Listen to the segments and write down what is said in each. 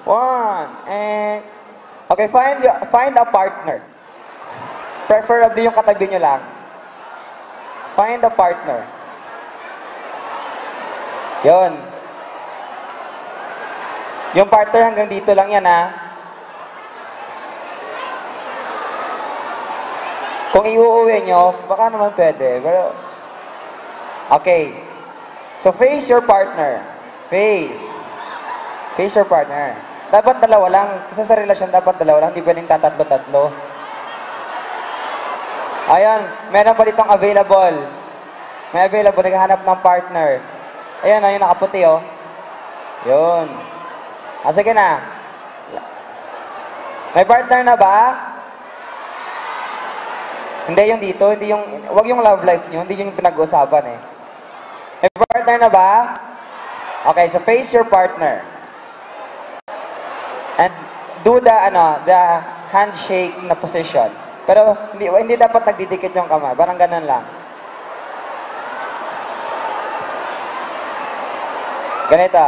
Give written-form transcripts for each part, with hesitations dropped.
One, and... Okay, find a partner. Preferably yung katabi nyo lang. Find a partner. Yon. Yung partner hanggang dito lang yan, ha? Kung iuuwi nyo, baka naman pwede. Pero, okay. So, face your partner. Face. Face your partner. Dapat dalawa lang. Kasi sa relasyon, dapat dalawa lang. Hindi pwedeng tatatlo-tatlo. Ayan. Meron pa ditong available. May available. Naghahanap ng partner. Ayan, ayun, nakaputi, oh. Yun. Sige na. May partner na ba? Hindi yung dito, hindi yung, wag yung love life nyo, hindi yung pinag-uusapan eh. May partner na ba? Okay, so face your partner. And do the handshake na position. Pero hindi dapat nagdidikit yung kamay, parang ganun lang. Ganito.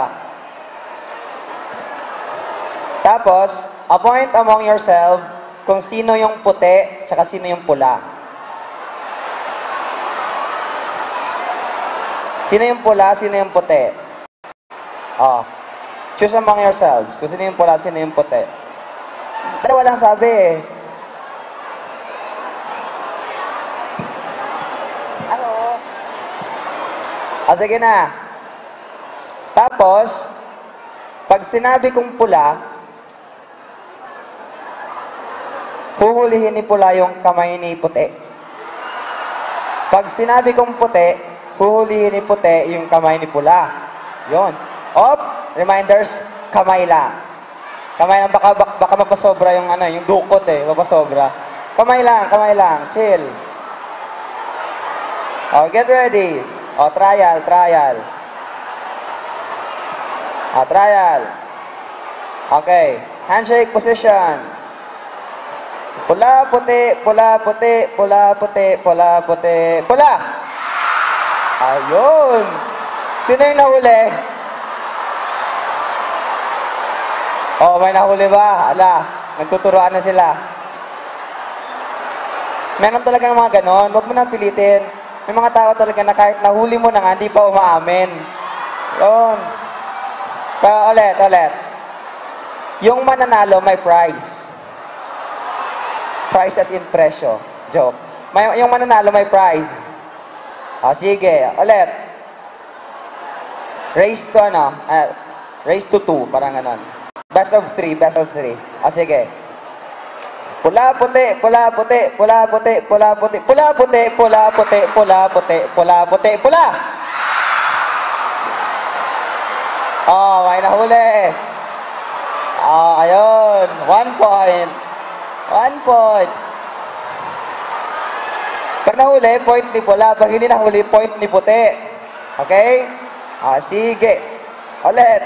Tapos, appoint among yourself kung sino yung puti, tsaka sino yung pula. Sino yung pula, sino yung puti? Oh. Choose among yourselves. Kung sino yung pula, sino yung puti. Dalawa lang sabi eh. Ano? Sige na. Tapos, pag sinabi kong pula, huhulihin ni pula yung kamay ni puti. Pag sinabi kong puti, huhulihin ni puti yung kamay ni pula. Yun. Reminders, kamay lang. Kamay lang, baka mapasobra yung yung dukot eh, mapasobra. Kamay lang, chill. Get ready. Trial. Trial. Okay, handshake position. Pula, puti, pula, puti, pula, puti, pula, puti, pula. Ayun. Sino yung nahuli? May nahuli ba? Nagtuturoan na sila. Meron talaga mga ganon. Huwag mo na pilitin. May mga tao talaga na kahit nahuli mo na nga, hindi pa umaamin. Yun. Pero ulit. Yung mananalo, may prize. Prize as in presyo. Joke. Yung mananalo, may prize. Sige. Ulit. Race to 2. Parang ganon. Best of 3. Sige. Pula, puti, pula, puti, pula, puti, pula, puti, pula, puti, pula, puti, pula, puti, pula, puti, pula. May nahuli. Ayun. 1 point. 1 point. Pag nahuli, point ni pula. Pag hindi nahuli, point ni puti. Okay? Sige. Ulit.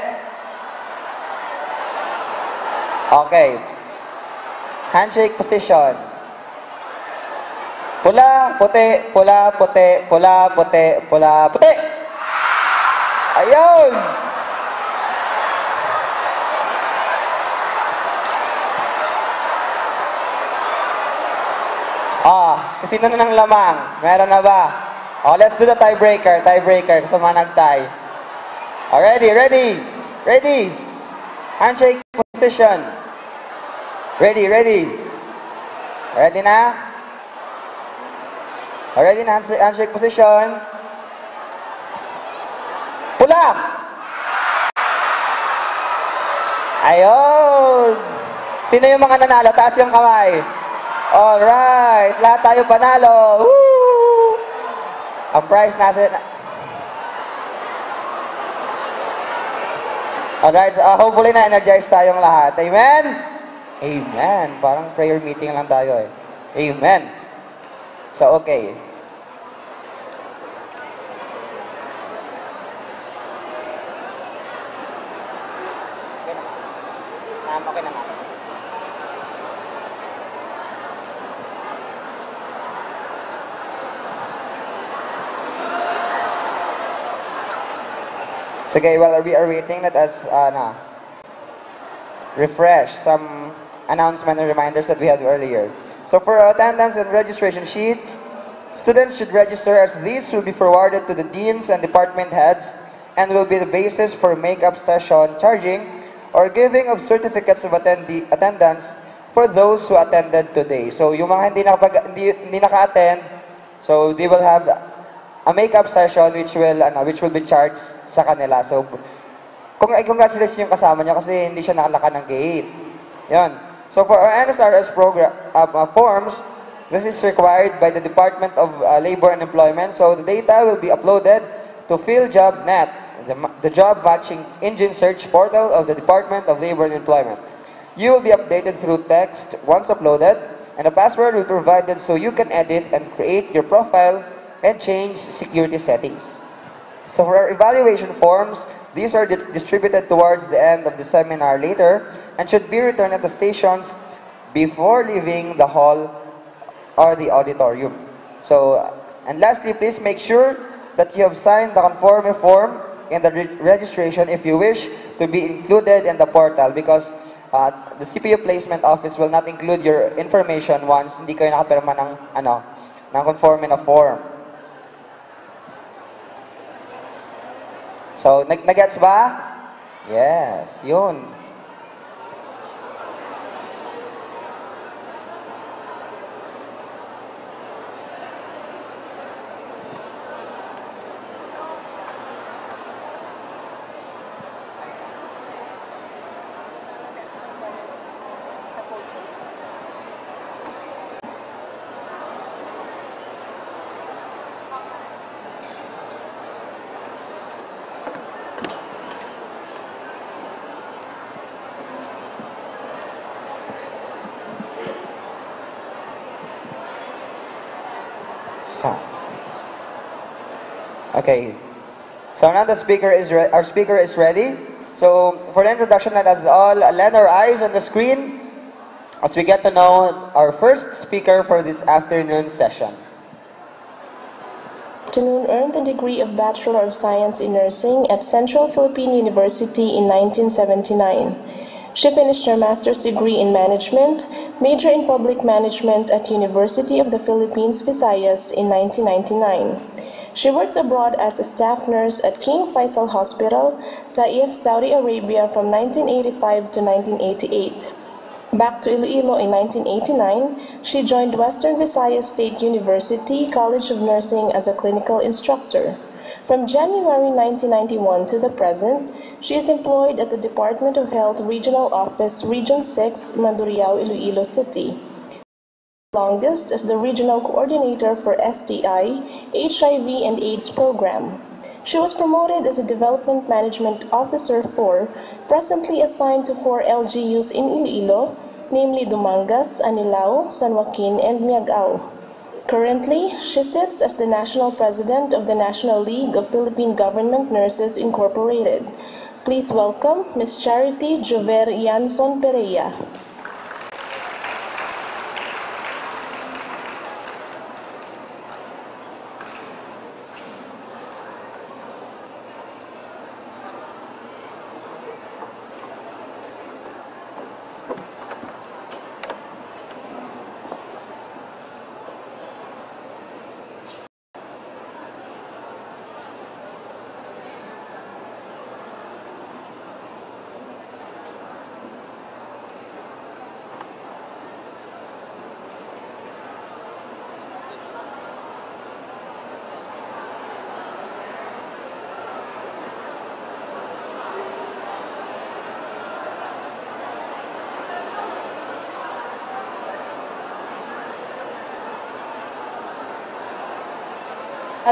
Okay. Handshake position. Pula, puti, pula, puti, pula, puti, pula, puti. Ayun! Sino na ng lamang? Meron na ba? Let's do the tiebreaker. Kasama nag-tie. Ready. Handshake position. Ready. Ready na? Ready na handshake position. Pula! Ayun! Sino yung mga nanalo? Taas yung kamay. Alright! Lahat tayo panalo! Woo! Ang prize natin... Alright, so, hopefully na-energize tayong lahat. Amen? Amen. Parang prayer meeting lang tayo eh. Amen. So, okay. Okay naman. Sige, while we are waiting, let us, refresh some announcement and reminders that we had earlier. So for attendance and registration sheets, students should register as these will be forwarded to the deans and department heads and will be the basis for make-up session charging or giving of certificates of attendance for those who attended today. So yung mga hindi naka-attend, so they will have a make-up session which will be charged sa kanila. So congratulations yung kasama niya kasi hindi siya nakalaka ng gate. Yan. So for our NSRS program forms, this is required by the Department of Labor and Employment. So the data will be uploaded to PhilJobNet, the job matching engine search portal of the Department of Labor and Employment. You will be updated through text once uploaded, and a password will be provided so you can edit and create your profile and change security settings. So for our evaluation forms, these are distributed towards the end of the seminar later and should be returned at the stations before leaving the hall or the auditorium. So, and lastly, please make sure that you have signed the conforme form in the registration if you wish to be included in the portal, because the CPU placement office will not include your information once hindi kayo nakapirma ng conforme na form. So, nag-gets ba? Yes, yun. Okay. So now our speaker is ready. So for the introduction, let us all lend our eyes on the screen as we get to know our first speaker for this afternoon session. Afternoon earned the degree of Bachelor of Science in Nursing at Central Philippine University in 1979. She finished her master's degree in management, major in public management at University of the Philippines, Visayas in 1999. She worked abroad as a staff nurse at King Faisal Hospital, Taif, Saudi Arabia from 1985 to 1988. Back to Iloilo in 1989, she joined Western Visayas State University College of Nursing as a clinical instructor. From January 1991 to the present, she is employed at the Department of Health Regional Office, Region 6, Mandurriao, Iloilo City. Longest as the Regional Coordinator for STI, HIV and AIDS Program. She was promoted as a Development Management Officer 4, presently assigned to 4 LGUs in Iloilo, namely Dumangas, Anilao, San Joaquin, and Miagao. Currently, she sits as the National President of the National League of Philippine Government Nurses Incorporated. Please welcome Ms. Charity Jover Yanson Pereira.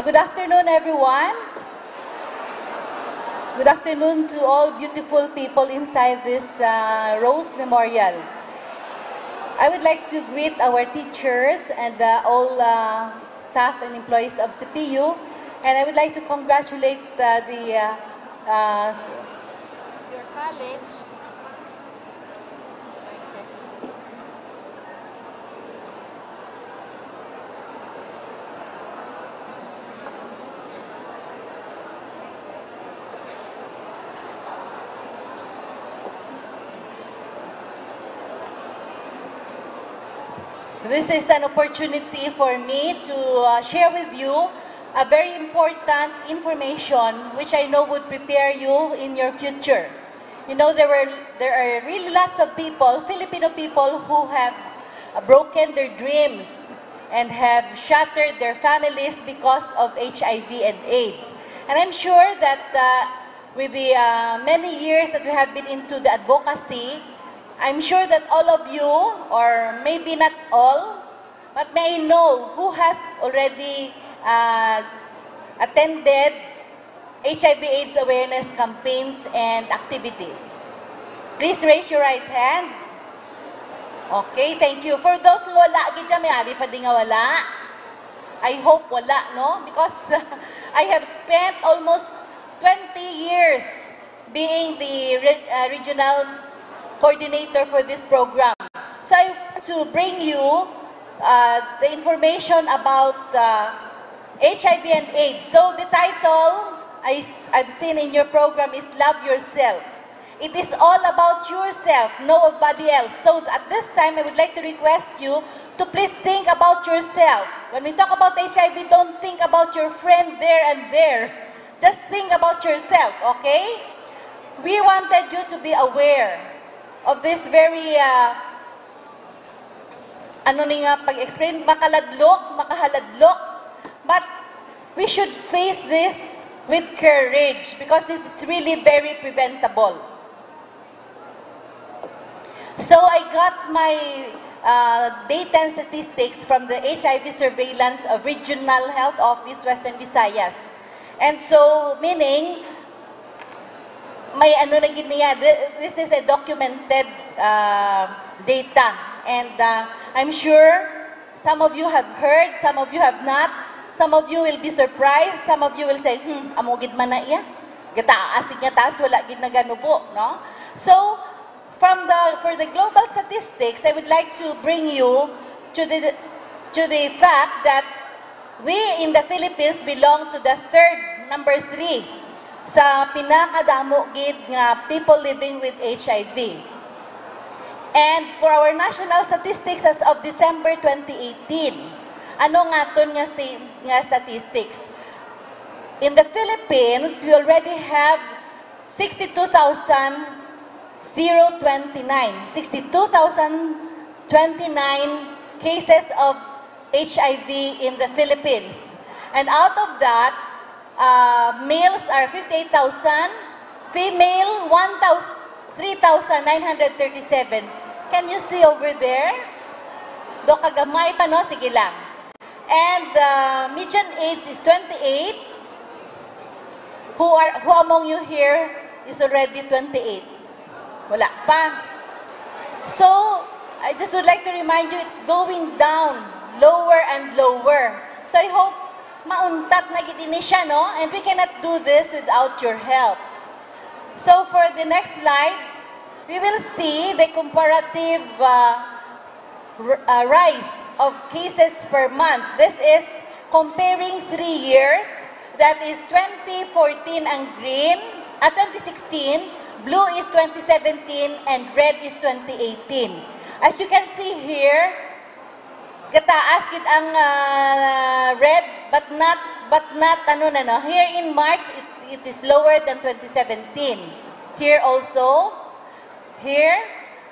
Good afternoon, everyone. Good afternoon to all beautiful people inside this Rose Memorial. I would like to greet our teachers and all staff and employees of CPU, and I would like to congratulate your college. This is an opportunity for me to share with you a very important information which I know would prepare you in your future. You know, there are really lots of people, Filipino people, who have broken their dreams and have shattered their families because of HIV and AIDS. And I'm sure that with the many years that we have been into the advocacy, I'm sure that all of you, or maybe not all, but may know who has already attended HIV/AIDS awareness campaigns and activities. Please raise your right hand. Okay, thank you. For those who wala, gidya may abi pa di nga wala. I hope wala, no? Because I have spent almost 20 years being the regional coordinator for this program. So I want to bring you the information about HIV and AIDS. So the title I've seen in your program is Love Yourself. It is all about yourself, nobody else. So at this time, I would like to request you to please think about yourself. When we talk about HIV, don't think about your friend there and there. Just think about yourself, okay? We wanted you to be aware of this very, pag-explain, makahaladlok. But we should face this with courage because this is really very preventable. So I got my data and statistics from the HIV surveillance of Regional Health Office, Western Visayas. And so, meaning, may ano na giniya, this is a documented data. And I'm sure some of you have heard, some of you have not. Some of you will be surprised. Some of you will say, amugid man na iya. Gataasig nga taas, wala gid na ganubo, no? So, for the global statistics, I would like to bring you to the fact that we in the Philippines belong to the number 3 sa pinakadamo gid nga people living with HIV. And for our national statistics as of December 2018, ano nga ton nga statistics? In the Philippines, we already have 62,029 cases of HIV in the Philippines. And out of that, males are 58,000, female 3,937. Can you see over there? Do kagamay pa, no? Sige lang. And median age is 28. Who among you here is already 28? Wala pa. So, I just would like to remind you, it's going down, lower and lower. So, I hope mauntat na gid ini siya, no? And we cannot do this without your help. So, for the next slide, we will see the comparative rise of cases per month. This is comparing 3 years. That is 2014 ang green, 2016, blue is 2017, and red is 2018. As you can see here, gataas gid ang red, but not ano na, no? Here in March, it is lower than 2017. Here also, here,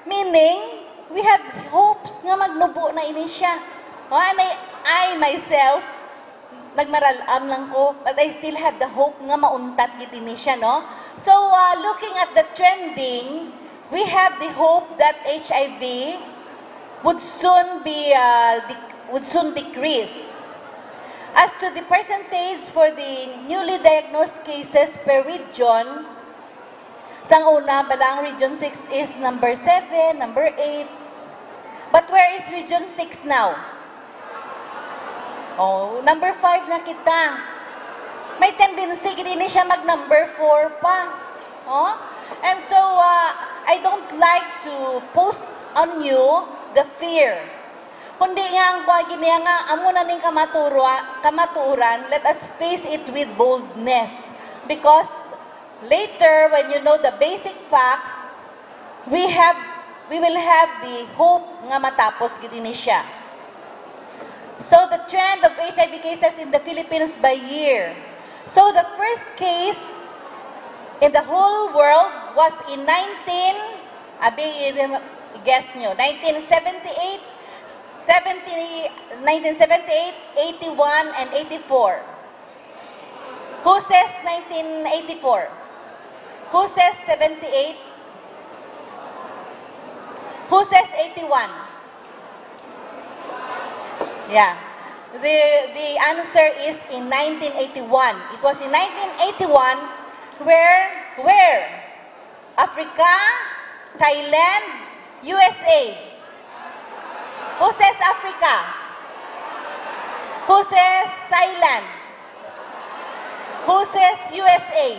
meaning we have hopes nga magnubo na ini siya. I myself, nagmaralam lang ko, but I still have the hope nga mauntat gid ini siya, no? So, looking at the trending, we have the hope that HIV would soon decrease. As to the percentage for the newly diagnosed cases per region, sang una, balang Region 6 is number 7, number 8. But where is Region 6 now? Oh, number 5 na kita. May tendency gini siya mag-number 4 pa. Oh? And so, I don't like to post on you the fear. Kundi nga, gini nga, amo na ning kamaturan, let us face it with boldness. Because later, when you know the basic facts, we will have the hope nga matapos gini siya. So the trend of HIV cases in the Philippines by year. So the first case in the whole world was in guess nyo, 1978, 1978, 81, and 84. Who says 1984? Who says 78? Who says 81? Yeah. The answer is in 1981. It was in 1981 where Africa, Thailand, USA. Who says Africa? Who says Thailand? Who says USA?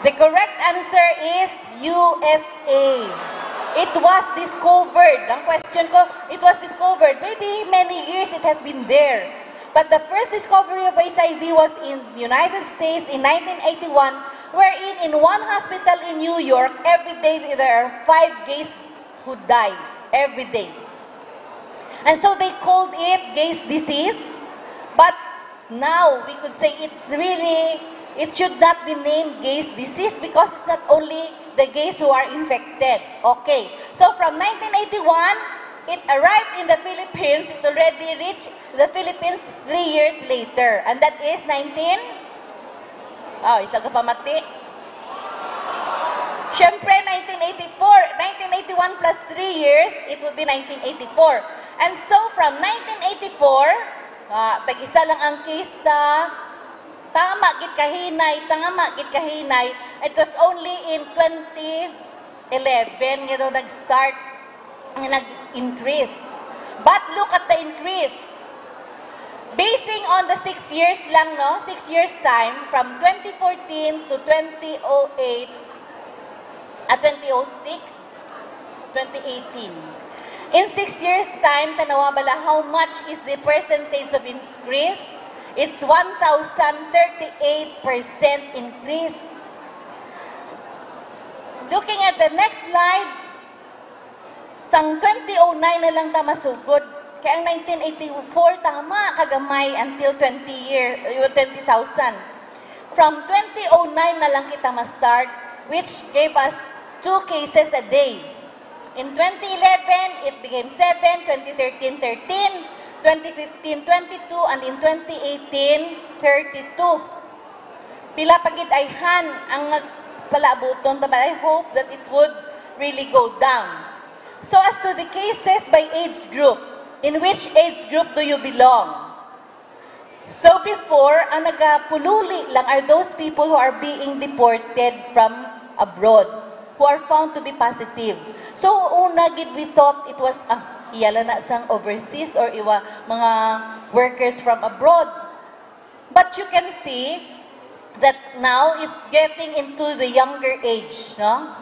The correct answer is USA. It was discovered. Ang question ko, it was discovered. Maybe many years it has been there. But the first discovery of HIV was in the United States in 1981, wherein in one hospital in New York, every day there are 5 gays who die. Every day. And so they called it gays disease. But now we could say it should not be named gays disease because it's not only the gays who are infected. Okay. So from 1981, it arrived in the Philippines. It already reached the Philippines 3 years later. And that is isa ka pamati. Siyempre, 1984. 1981 plus 3 years, it would be 1984. And so from 1984, tag-isa lang ang case na tama gid kahinay, it was only in 2011 nga nag-start, nag-increase. But look at the increase. Basing on the 6 years lang, 6 years time, from 2014 to 2008, 2006, 2018. In 6 years time, tanawa bala, how much is the percentage of increase? It's 1,038% increase. Looking at the next slide, sang 2009 na lang ta masugod. Kaya ang 1984, tama, kagamay until 20,000. From 2009 na lang kita ma-start, which gave us 2 cases a day. In 2011, it became 7, 2013, 13, 2015, 22, and in 2018, 32. Pila pagid ayhan ang palabuton, but I hope that it would really go down. So as to the cases by age group, in which age group do you belong? So before, ang nagapululi lang are those people who are being deported from abroad, who are found to be positive. So una gid we thought it was iyala na sang overseas or iwa mga workers from abroad. But you can see that now it's getting into the younger age, no?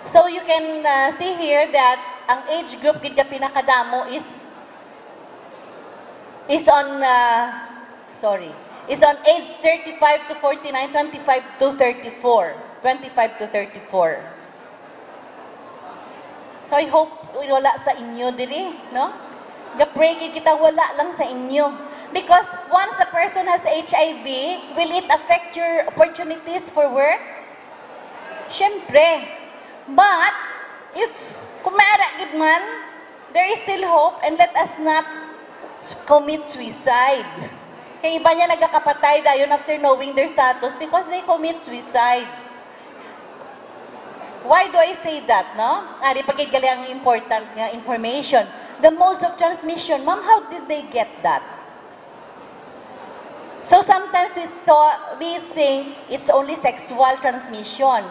So you can see here that ang age group gid ka pinakadamo is on age 35 to 49, 25 to 34. 25 to 34. So I hope wala sa inyo diri, no? Gapray kita wala lang sa inyo. Because once a person has HIV, will it affect your opportunities for work? Siyempre. But if kumara gid man, there is still hope, and let us not commit suicide. Kaya iba niya nagkakapatay dayon after knowing their status because they commit suicide. Why do I say that, no? Ari pagid gali ang important nga information. The modes of transmission, ma'am, how did they get that? So sometimes we think it's only sexual transmission.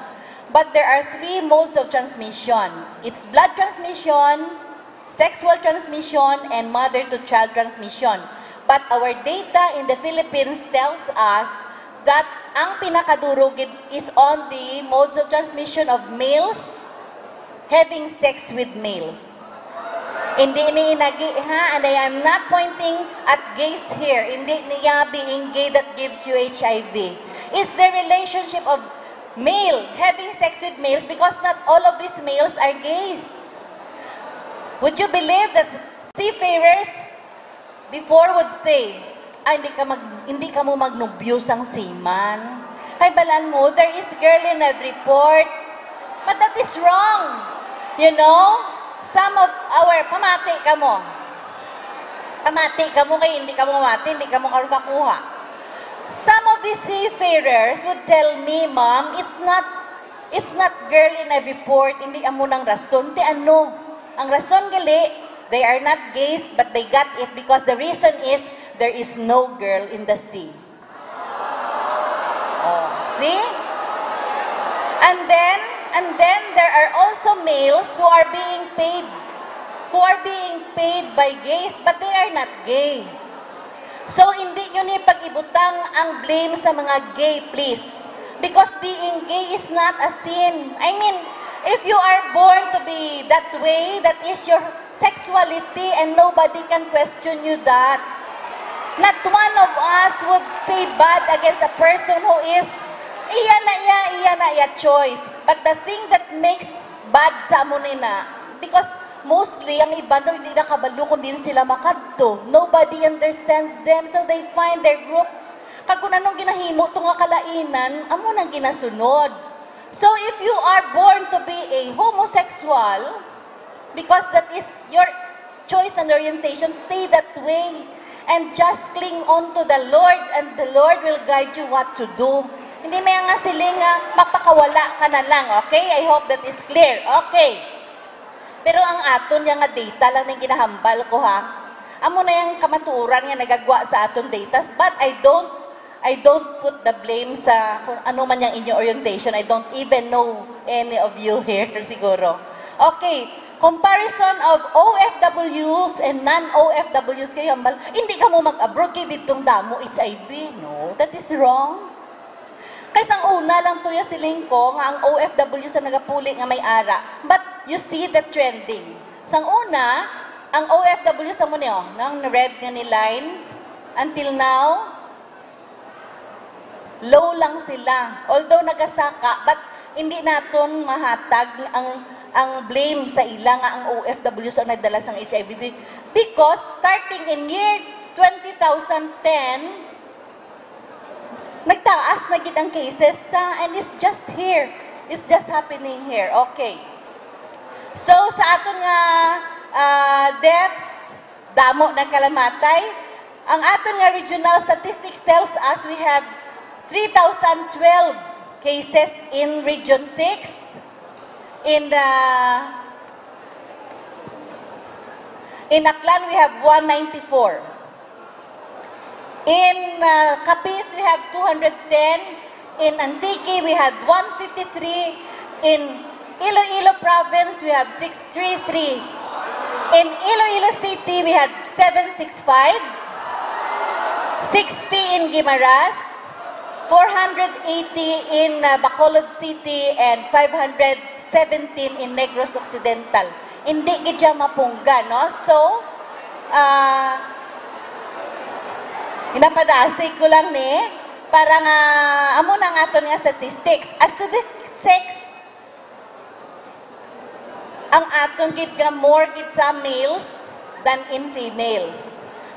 But there are 3 modes of transmission. It's blood transmission, sexual transmission, and mother-to-child transmission. But our data in the Philippines tells us that ang pinakadurog is on the modes of transmission of males having sex with males. Hindi iniinagi, and I am not pointing at gays here. Hindi niya being gay that gives you HIV. It's the relationship of male having sex with males because not all of these males are gays. Would you believe that Seafarers before would say, hindi ka mo magnubyo sang seaman. Kay balan mo, there is girl in every port. But that is wrong. You know, some of our, pamati ka mo kay hindi ka mo mamati, hindi ka mo kakuha. Some of these seafarers would tell me, Ma'am, it's not girl in every port, hindi amo nang rason. Ti ano? Ang rason gali, they are not gays, but they got it because the reason is there is no girl in the sea. Oh, see? And then there are also males who are being paid by gays, but they are not gay. So, hindi yun ipag-ibutang ang blame sa mga gay, please. Because being gay is not a sin. I mean, if you are born to be that way, that is your sexuality and nobody can question you that. Not one of us would say bad against a person who is iya na iya choice. But the thing that makes bad sa amo nina, because mostly, ang iba no, hindi nakabalo kung din sila makadto. Nobody understands them, so they find their group. Kag kung anong ginahimo ito nga kalainan, amo nang ginasunod. So if you are born to be a homosexual, because that is your choice and orientation, stay that way. And just cling on to the Lord, and the Lord will guide you what to do. Hindi na nga siling mapakawala ka na lang, okay? I hope that is clear. Okay. Pero ang aton nga data lang na ginahambal ko ha. Amo na yung kamaturan nga nagagwa sa aton data, but I don't put the blame sa kung ano man yung inyong orientation. I don't even know any of you here siguro. Okay, comparison of OFWs and non-OFWs kayo hambal. Hindi ka mo mag-abroad kay ditong damo HIV. No, that is wrong. Kasi ang una lang tuya siling ko, nga ang OFW sa nagapuli nga may ara. But you see the trending. Sang una, ang OFW sa mo niyo, nang red nga ni line, until now, low lang sila. Although nagasaka, but hindi naton mahatag ang blame sa ila nga ang OFW sa nagdala sang HIV. Because starting in year 2010, nagtaas na gid ang cases ta, and it's just here. It's just happening here. Okay. So, sa aton nga deaths, damo na kalamatay, ang aton nga regional statistics tells us we have 3,012 cases in Region 6. In Aklan, we have 194. In Capiz, we have 210. In Antique, we had 153. In Iloilo Province, we have 633. In Iloilo City, we had 765. 60 in Guimaras. 480 in Bacolod City. And 517 in Negros Occidental. Hindi gidya mapungga, no? So, inapadasig ko lang ni, para nga, amo na nga aton nga statistics. As to the sex, ang aton gid nga more gid sa males than in females.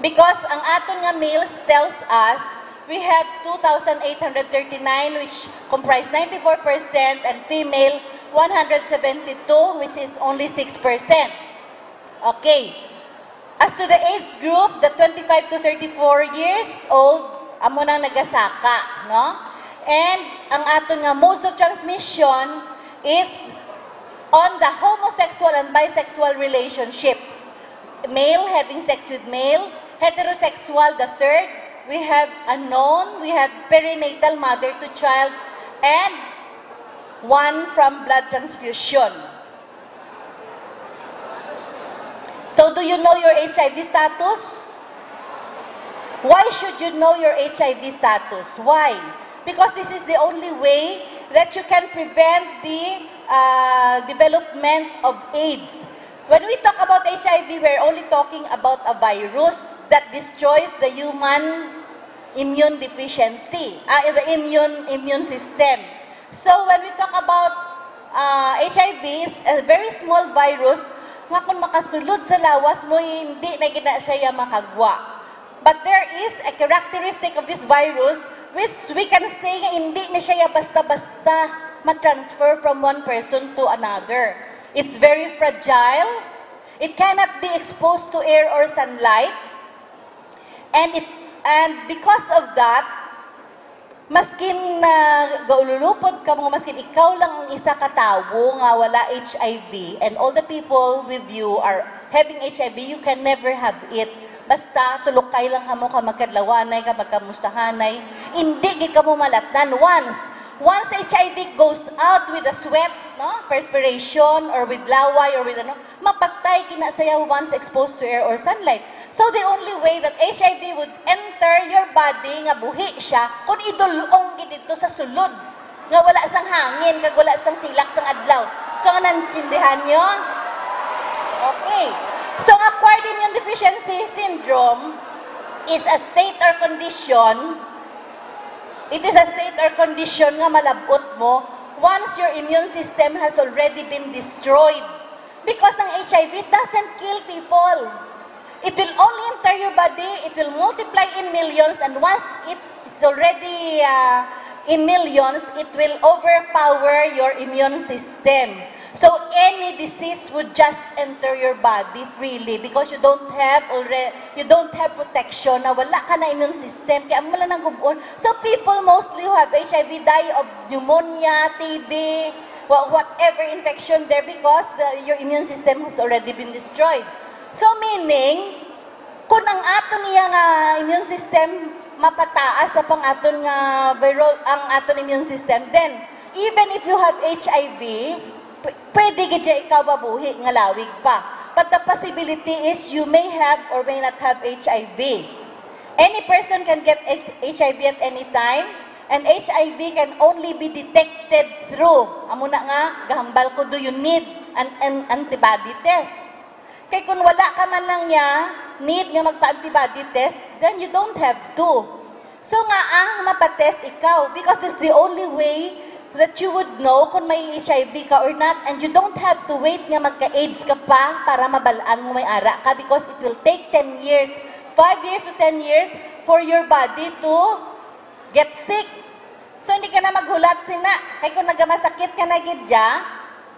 Because ang aton nga males tells us, we have 2,839 which comprise 94% and female 172 which is only 6%. Okay. As to the age group, the 25 to 34 years old, amo nang nagasaka, no? And ang aton nga modes of transmission, it's on the homosexual and bisexual relationship. Male having sex with male, heterosexual the third, we have unknown, we have perinatal mother to child, and one from blood transfusion. So, do you know your HIV status? Why should you know your HIV status? Why? Because this is the only way that you can prevent the development of AIDS. When we talk about HIV, we're only talking about a virus that destroys the human immune deficiency, the immune system. So, when we talk about HIV, it's a very small virus. nga kung makasulod sa lawas mo, hindi na gina siya makagwa. But there is a characteristic of this virus which we can say nga hindi na siya basta-basta ma-transfer from one person to another. It's very fragile. It cannot be exposed to air or sunlight. And because of that, maskin gaululupod ka mo, maskin ikaw lang ang isa ka tawo nga wala HIV, and all the people with you are having HIV, you can never have it. Basta tulukay lang kamo ka magkadlawanay, ka magkamustahanay, hindi ka mo malatnan. Once HIV goes out with a sweat, no, perspiration, or with laway, or with mapatay kinasaya once exposed to air or sunlight. So the only way that HIV would enter your body, nga buhi siya, kung idulong dito sa sulod, nga wala sang hangin, kag wala sang silak sang adlaw. So nga nantindihan nyo? Okay. So acquired immune deficiency syndrome is a state or condition. It is a state or condition nga malabot mo once your immune system has already been destroyed. Because ang HIV doesn't kill people. It will only enter your body, it will multiply in millions, and once it is already in millions, it will overpower your immune system. So any disease would just enter your body freely because you don't have protection, na wala ka na immune system, kaya wala nang gubon. So people mostly who have HIV die of pneumonia, TB, whatever infection there because your immune system has already been destroyed. So meaning, kung ang aton niya nga immune system mapataas sa pang aton nga viral ang aton immune system, then even if you have HIV, pwede gid ikaw mabuhi nga lawig pa. But the possibility is you may have or may not have HIV. Any person can get HIV at any time, and HIV can only be detected through, amo na nga, gahambal ko, do you need an antibody test? Kaya kung wala ka man lang niya, need nga magpa-antibody test, then you don't have to. So nga mapatest ikaw, because it's the only way that you would know kung may HIV ka or not, and you don't have to wait nga magka-AIDS ka pa para mabalaan mo may ara ka, because it will take 10 years, 5 years to 10 years for your body to get sick. So hindi ka na maghulat sina, kaya kung nagamasakit ka na gidya,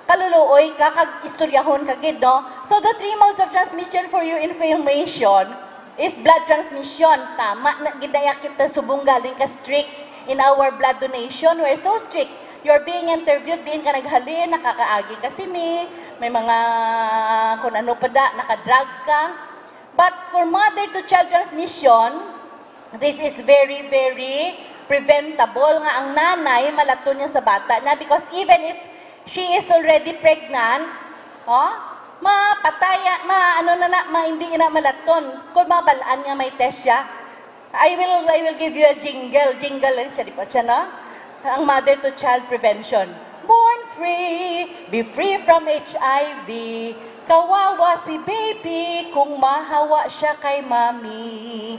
kaluluoy ka, kag istoryahon ka gid, no? So the 3 modes of transmission for your information is blood transmission. Tama na gidaya kita subong galing ka strict in our blood donation. We're so strict. You're being interviewed, din ka naghalin, nakakaagi ka sini, may mga kung ano pa da, nakadrag ka. But for mother-to-child transmission, this is very, very preventable nga ang nanay malaton niya sa bata na, because even if she is already pregnant, hindi na malaton. Kung mabalaan nga may test siya, I will give you a jingle. Jingle lang siya, di pa siya, no? Ang mother-to-child prevention. Born free, be free from HIV. Kawawa si baby kung mahawa siya kay mami.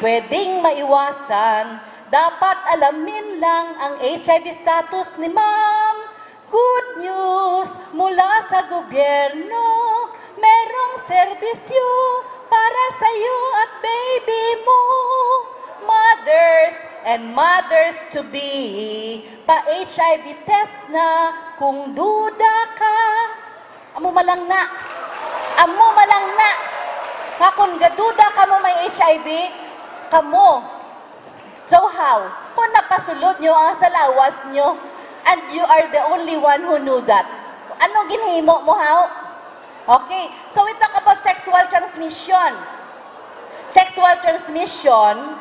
Pwedeng maiwasan. Dapat alamin lang ang HIV status ni ma'am. Good news mula sa gobyerno. Merong serbisyo para sa'yo at baby mo. Mothers and mothers-to-be, pa-HIV test na kung duda ka. Amo malang na. Kung gaduda ka mo may HIV, kamo. So how? Kung napasulod nyo ang sa lawas nyo, and you are the only one who knew that. Ano ginhimo mo, how? Okay, so we talk about sexual transmission. Sexual transmission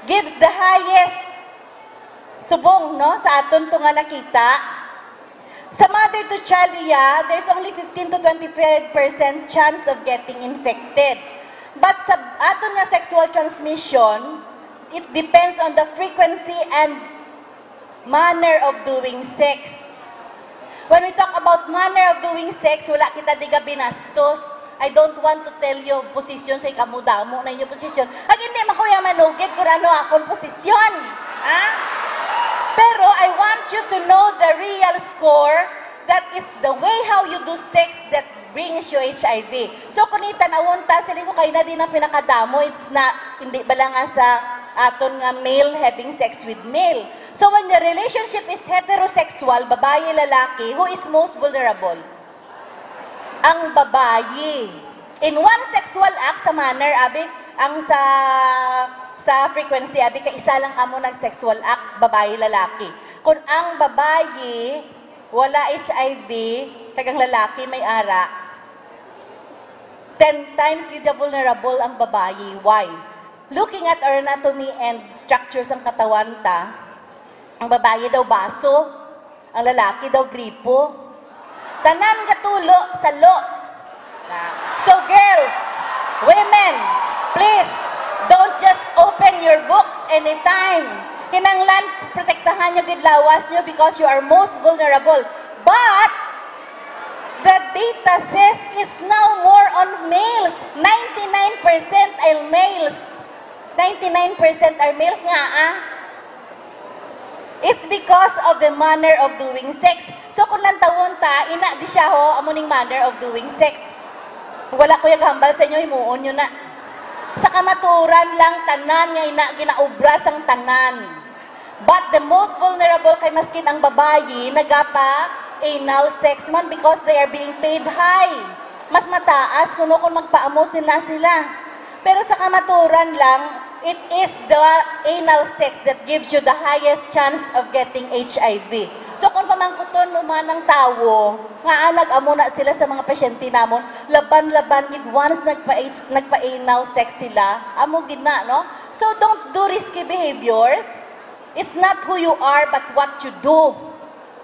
gives the highest subong, no, sa aton to nga nakita. Sa mother-to-child, there's only 15 to 25% chance of getting infected. But sa aton nga sexual transmission, it depends on the frequency and manner of doing sex. When we talk about manner of doing sex, wala kita diga binastos. I don't want to tell you position sa ikamudamo na inyong position. Ag hindi makuya manugid kung ano akong posisyon. Pero I want you to know the real score that it's the way how you do sex that brings you HIV. So kung itanawon-ta, sila ko kayo na din ang pinakadamo, it's not, hindi bala nga sa aton nga male having sex with male. So when the relationship is heterosexual, babae, lalaki, who is most vulnerable? Ang babae. In one sexual act sa manner, abi, ang sa frequency, abi, kaisa lang kamo nag-sexual act, babae, lalaki. Kung ang babae, wala HIV, tagang lalaki may ara, 10 times the vulnerable ang babae. Why? Looking at our anatomy and structures ng katawan ta, ang babae daw baso, ang lalaki daw gripo. Tanan katulo sa lo. So girls, women, please, don't just open your books anytime. Kinanglan, protektahan nyo, gidlawas nyo because you are most vulnerable. But, the data says it's now more on males. 99% are males. 99% are males nga It's because of the manner of doing sex. So kung lantawon ta, ina di siya ho, amuning manner of doing sex. Kung wala ko yung hambal sa inyo, himuon nyo na. Sa kamaturan lang tanan nga ina, ginaubras ang tanan. But the most vulnerable kay maskin ang babayi, nagapa anal sex man because they are being paid high. Mas mataas kuno kung magpaamusin na sila. Pero sa kamaturan lang, it is the anal sex that gives you the highest chance of getting HIV. So kung pamangkuton mo man ng tao, nga nag-amo na sila sa mga pasyente namon, laban-laban gid once nagpa-anal sex sila, amo gid na, no? So don't do risky behaviors. It's not who you are but what you do.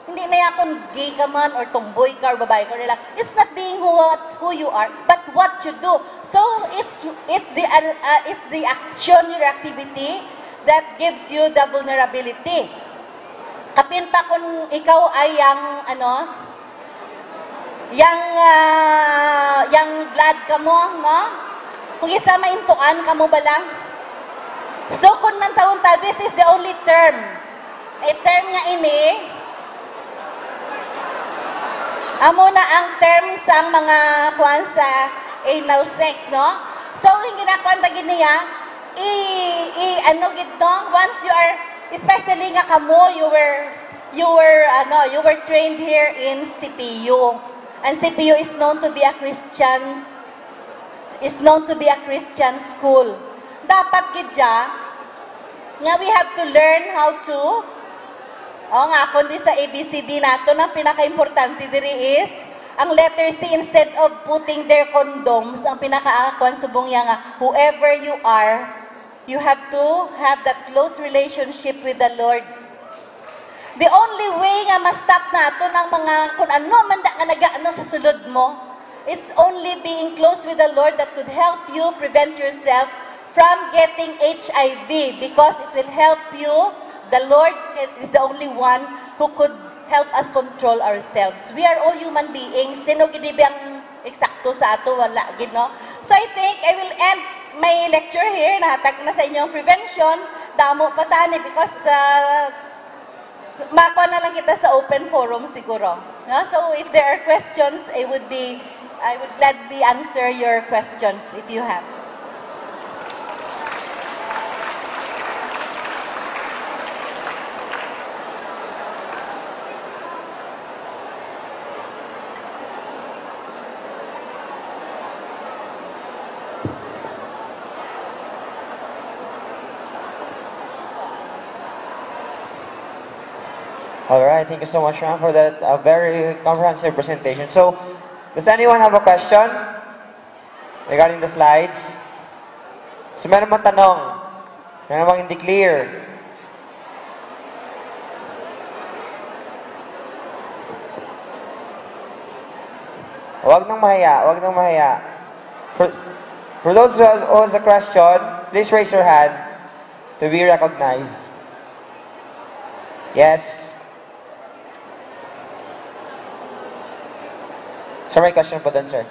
Hindi na kung gay ka man or tomboy ka or babae ka nila. It's not being who you are, but what you do. So it's the action, your activity that gives you the vulnerability. Kapin pa kung ikaw ay yang blood ka mo, no? Kung isa maintuan ka mo bala. So kung man taon ta, this is the only term. A term nga ini, amo na ang term sa mga kuan sa anal sex, no? So, yung ginakuan ta giniya, ano gid no? Once you are, especially nga kamo, you were trained here in CPU. And CPU is known to be a Christian school. Dapat gid nga we have to learn how to kundi sa ABCD nato, ang pinaka-importante diri is, ang letter C, instead of putting their condoms, ang pinaka-akuan subong nga, whoever you are, you have to have that close relationship with the Lord. The only way nga ma-stop nato ng mga, kung ano, manda nga nag-ano sa sulod mo, it's only being close with the Lord that could help you prevent yourself from getting HIV, because it will help you. The Lord is the only one who could help us control ourselves. We are all human beings. Sino gid bang eksakto sa ato, wala gid, no? So I think I will end my lecture here. Nahatag na sa inyong prevention. Damo pa tani because makuha na lang kita sa open forum siguro. No? So if there are questions, I would gladly answer your questions if you have. All right, thank you so much, Ram, for that very comprehensive presentation. So, does anyone have a question regarding the slides? So, meron bang tanong? Meron bang hindi clear? Huwag nang mahiya, huwag nang mahiya. For those who has a question, please raise your hand to be recognized. Yes. So may question po dun, sir.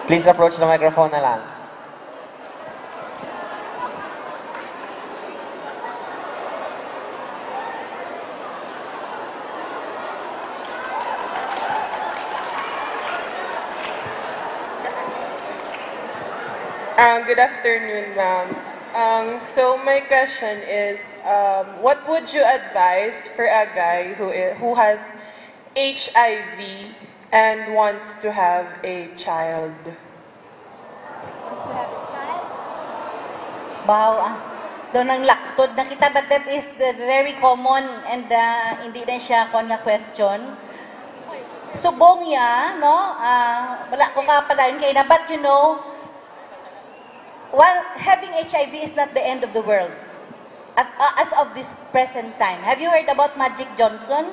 Please approach the microphone na lang. Good afternoon, ma'am. So my question is, what would you advise for a guy who has HIV and wants to have a child? Wants to have a child? Wow, doon ang laktod na kita, but that is the very common and hindi na siya kon nga question. Subong ya, no? Wala ko kapalain kayo na, but you know, having HIV is not the end of the world as of this present time. Have you heard about Magic Johnson?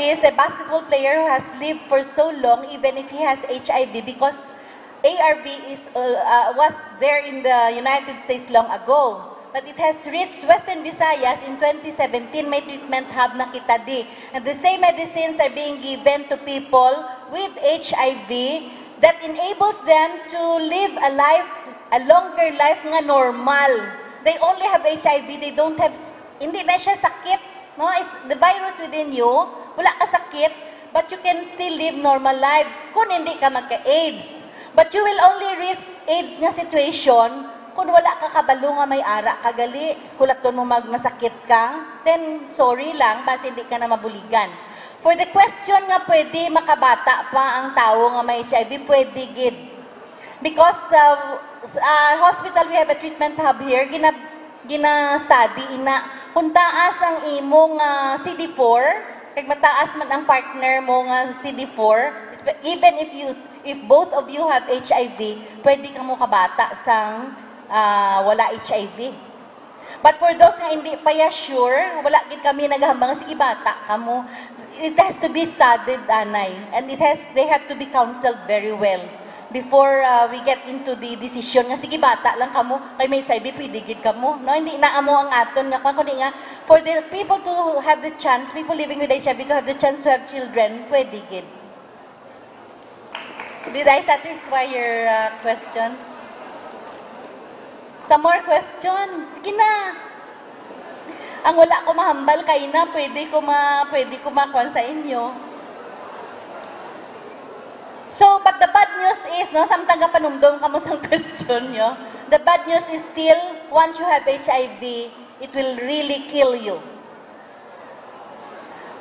He is a basketball player who has lived for so long, even if he has HIV, because ARV was there in the United States long ago. But it has reached Western Visayas in 2017. May treatment hub na kita di. And the same medicines are being given to people with HIV that enables them to live a longer life nga normal. They only have HIV. They don't have, hindi na siya sakit. No? It's the virus within you. Wala ka sakit. But you can still live normal lives kung hindi ka magka-AIDS. But you will only reach AIDS nga situation kung wala ka kabalo nga may ara kagali, hulaton mo masakit ka, then sorry lang, basta hindi ka na mabuligan. For the question nga pwede makabata pa ang tao nga may HIV, pwede gid. Because hospital, we have a treatment hub here, gina-study ina, kung taas ang imong CD4, kag mataas man ang partner mo nga CD4, even if both of you have HIV, pwede ka mo kabata sang wala HIV. But for those nga hindi pa sure, wala gid kami naghambang sige bata kamo. It has to be studied, anay, and they have to be counseled very well before we get into the decision nga sige bata lang kamo kay may HIV pwede gid kamo. No, hindi na amo ang aton nga kundi nga for the people to have the chance, people living with HIV to have the chance to have children, pwede gid. Did I satisfy your question? Some more question? Sige na. Ang wala ko mahambal kay na, pwede ko makuha sa inyo. So, but the bad news is, no, samtang ka panumdum ka mo sa question nyo, the bad news is still, once you have HIV, it will really kill you.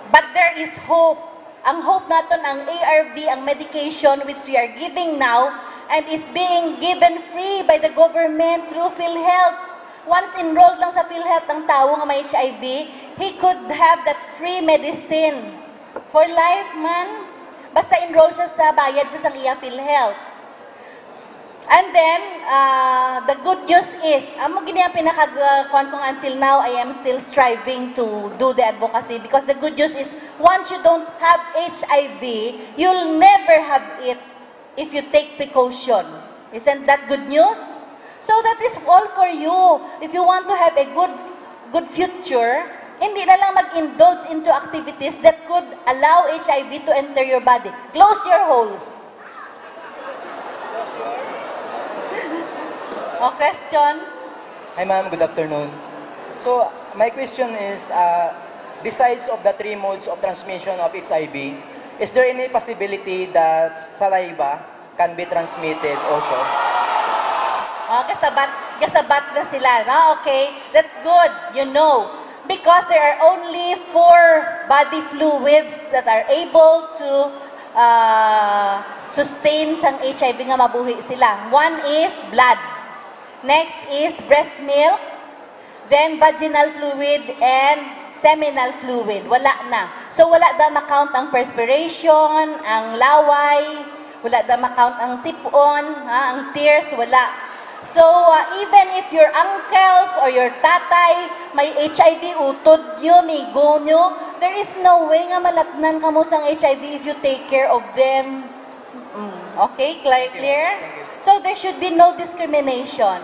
But there is hope. Ang hope natin, ang ARV, ang medication which we are giving now, and it's being given free by the government through PhilHealth. Once enrolled lang sa PhilHealth ang tao nga may HIV, he could have that free medicine for life, man. Basta enroll siya sa bayad sa iya PhilHealth. And then, the good news is, amo gini ang pinaka-kuan kong until now, I am still striving to do the advocacy because the good news is, once you don't have HIV, you'll never have it if you take precaution. Isn't that good news? So that is all for you. If you want to have a good future, hindi na lang mag-indulge into activities that could allow HIV to enter your body. Close your holes. O, question? Hi ma'am, good afternoon. So, my question is, besides of the 3 modes of transmission of HIV, is there any possibility that saliva can be transmitted also? Kasabat na sila. No? Okay, that's good, you know. Because there are only 4 body fluids that are able to sustain sang HIV nga mabuhi sila. One is blood. Next is breast milk. Then vaginal fluid and seminal fluid. Wala na. So wala da makount ang perspiration, ang laway, wala da makount ang sipon, ang tears, wala. So even if your uncles or your tatay may HIV, utod nyo, migo nyo, there is no way nga malatnan ka mo sang HIV if you take care of them. Okay, clear? Thank you. So there should be no discrimination.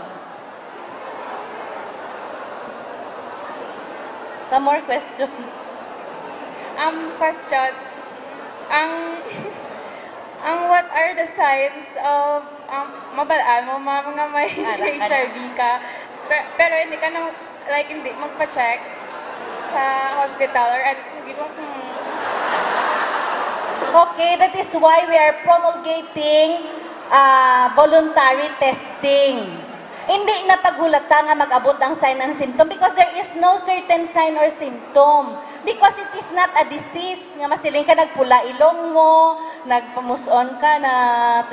Some more questions. Question. What are the signs of mabalaan mo mga may HIV ka pero hindi ka na hindi magpa-check sa hospital or hindi mo Okay, that is why we are promulgating voluntary testing. Hindi na paghulata nga mag-abot ang sign and symptom because there is no certain sign or symptom. Because it is not a disease. Nga masiling ka, nagpula ilong mo, nagpamuson ka, na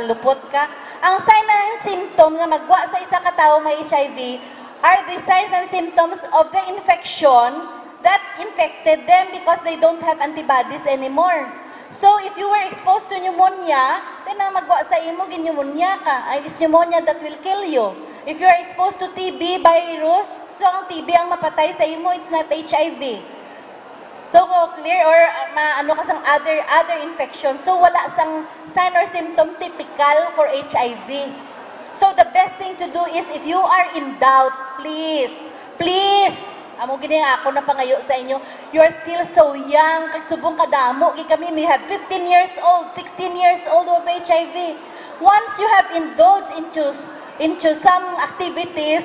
tilupot ka. Ang sign and symptom nga magwa sa isa ka tao may HIV are the signs and symptoms of the infection that infected them because they don't have antibodies anymore. So, if you were exposed to pneumonia, then ang magwa sa imo, pneumonia ka. It's pneumonia that will kill you. If you are exposed to TB virus, so ang TB ang mapatay sa imo, it's not HIV. So, clear or ano ka sang other infection. So, wala sang sign or symptom typical for HIV. So, the best thing to do is if you are in doubt, please, amo gini ako na pangayo sa inyo, you are still so young, kagsubong kadamo, kami, we have 15 years old, 16 years old of HIV. Once you have indulged into some activities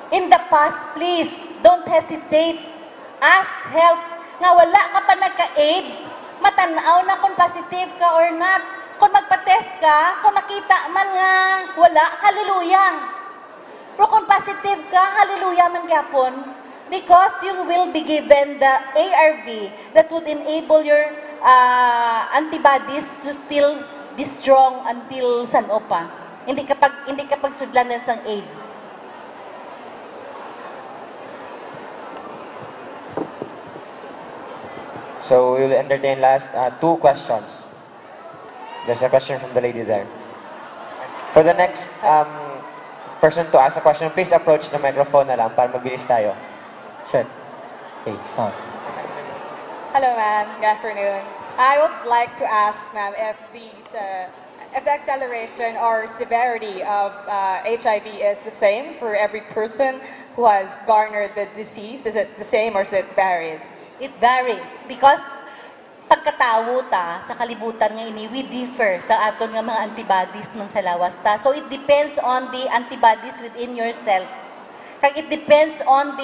in the past, please, don't hesitate. Ask help. Nga wala ka pa nagka-AIDS, matanaw na kung positive ka or not. Kung magpa-test ka, kung nakita man nga wala, hallelujah. Pero kung positive ka, hallelujah man gyapon. Because you will be given the ARV that would enable your antibodies to still be strong until san pa. Hindi kapag sudlanan sang AIDS. So we will entertain last 2 questions. There's a question from the lady there. For the next person to ask a question, please approach the microphone na lang para mabilis tayo. Sure. Okay, sound. Hello, ma'am. Good afternoon. I would like to ask, ma'am, if the acceleration or severity of HIV is the same for every person who has garnered the disease. Is it the same or is it varied? It varies because pagkatawo ta sa kalibutan nga ini, we differ sa aton nga mga antibodies man sa lawas ta. So it depends on the antibodies within yourself. Kag it depends on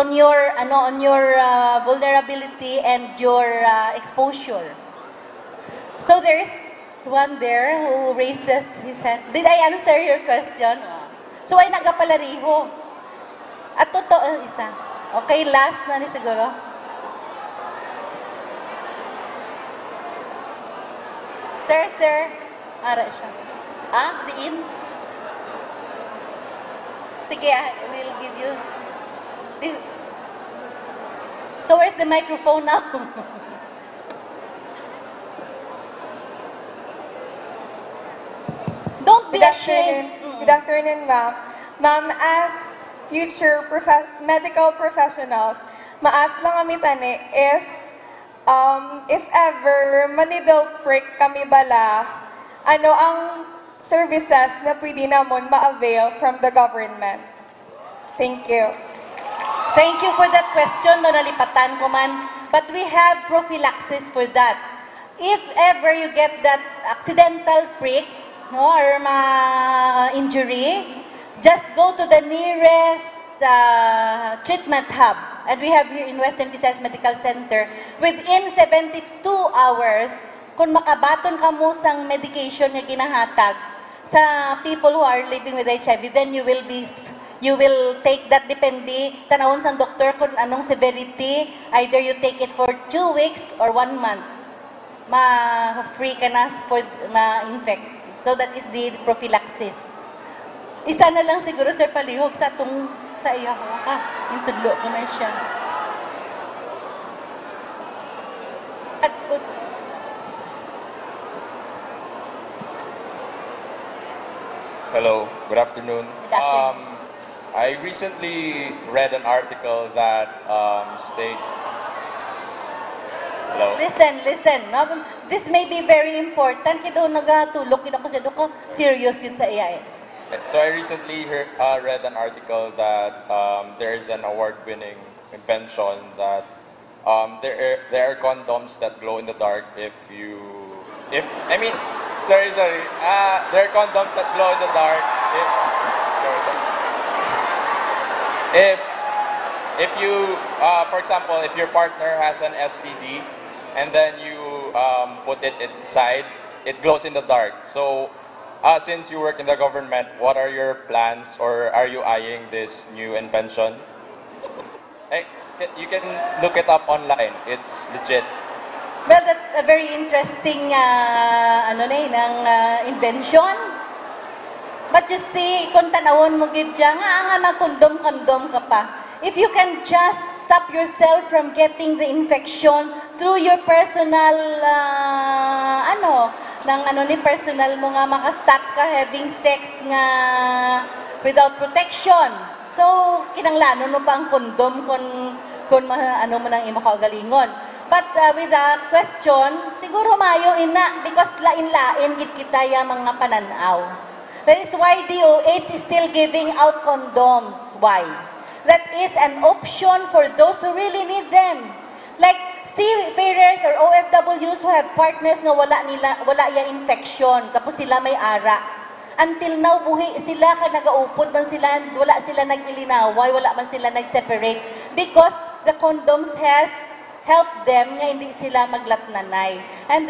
your vulnerability and your exposure. So there is one there who raises his hand. Did I answer your question? So ay nagapalariho. At totoo isa. Okay, last na ni siguro. Sir. Ara siya. Diin? Sige, I will give you. So where's the microphone now? Don't be ashamed. Good afternoon, ma'am. Ma'am, as future medical professionals, maas lang kami tani if ever manidal prick kami bala, ano ang services na pwede namon ma-avail from the government? Thank you. Thank you for that question. No, nalipatan ko man. But we have prophylaxis for that. If ever you get that accidental prick, no, or injury, just go to the nearest treatment hub. And we have here in Western Visayas Medical Center, within 72 hours, kung makabaton ka mo sang medication na ginahatag sa people who are living with HIV, then you will take that depende tanawon sang doktor kung anong severity. Either you take it for 2 weeks or 1 month. Ma-free ka na for ma-infect. So that is the prophylaxis. Isa na lang siguro, Sir Palihog, sa iya ko. Yung tudlo ko na siya. Hello, good afternoon. Good afternoon. I recently read an article that states... Hello? Listen. No? This may be very important. Kito nagatulog, kito ko siya doon serious yun sa iya. So I recently read an article that there is an award-winning invention that there are condoms that glow in the dark there are condoms that glow in the dark if you for example, if your partner has an STD and then you put it inside, it glows in the dark. So Since you work in the government, what are your plans, or are you eyeing this new invention? Eh, you can look it up online. It's legit. Well, that's a very interesting invention. But you see, kung tanawon mo gid dyan, nga magkondom-kondom ka pa. If you can just stop yourself from getting the infection through your personal, personal mo nga makastop ka having sex nga without protection. So, kinanglanon mo pa ang kondom kung mo nang imo kaugalingon. But with the question, siguro mayo ina because lain-lain gid kita ya mga pananaw. That is why DOH is still giving out condoms. Why? That is an option for those who really need them. Like seafarers or OFWs who have partners na wala ya infection, tapos sila may ara. Until now, buhi sila ka nagaupod man sila, wala sila nag-ilinaway, wala man sila nag-separate because the condoms has helped them nga hindi sila maglatnanay. And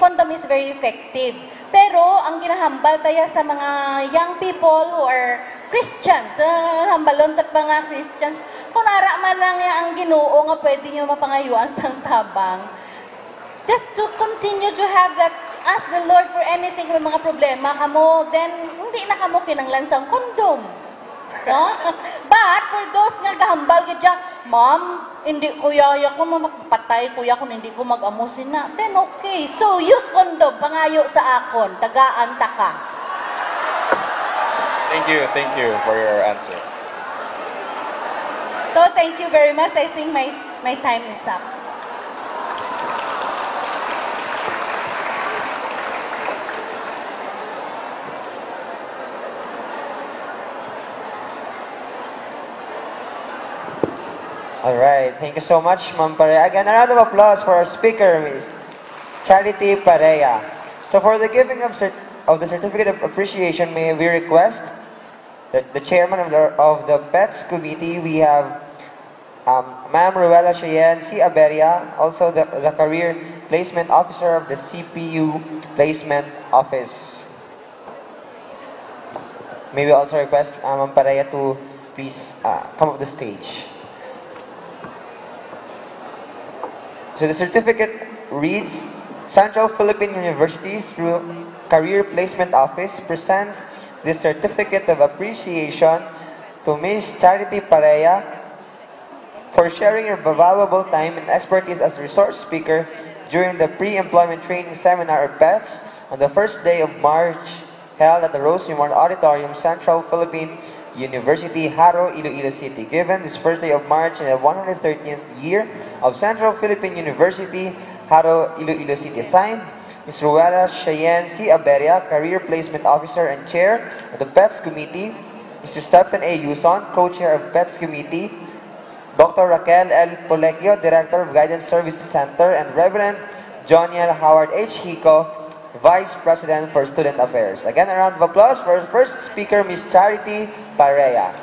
condom is very effective. Pero ang ginahambal tayo sa mga young people who are Christians, hambalon tat mga Christians, kung ara man lang ang Ginoo nga pwede nyo mapangayuan sang tabang, just to continue to have that, ask the Lord for anything, may mga problema kamo, then hindi na kamo kinanglan sang kondom. No? But for those nga gahambal gidya, ma'am, hindi kuya ko magpatay kuya kung hindi ko mag-amusin na, then okay. So use condom, pangayo sa akon, tagaan ta ka. Thank you for your answer. So thank you very much. I think my time is up. All right, thank you so much, Ma'am Parea. Again, a round of applause for our speaker, Ms. Charity Parea. So for the giving of the certificate of appreciation, may we request that the chairman of the PETS committee, we have Ma'am Ruela Cheyenne C. Aberia, also the career placement officer of the CPU placement office. May we also request Ma'am Parea to please come up the stage. So the certificate reads, Central Philippine University through Career Placement Office presents this certificate of appreciation to Ms. Charity Parea for sharing your valuable time and expertise as resource speaker during the pre-employment training seminar of PETS on the first day of March held at the Rose Memorial Auditorium, Central Philippine University, Haro, Iloilo City. Given this first day of March in the 113th year of Central Philippine University, Haro, Iloilo City. Signed, Ms. Ruela Cheyenne C. Aberia, Career Placement Officer and Chair of the PETS Committee, Mr. Stephen A. Yuson, Co-Chair of PETS Committee, Dr. Raquel L. Polecchio, Director of Guidance Services Center, and Reverend Joniel Howard H. Hico, Vice President for Student Affairs. Again, a round of applause for our first speaker, Ms. Charity Parea.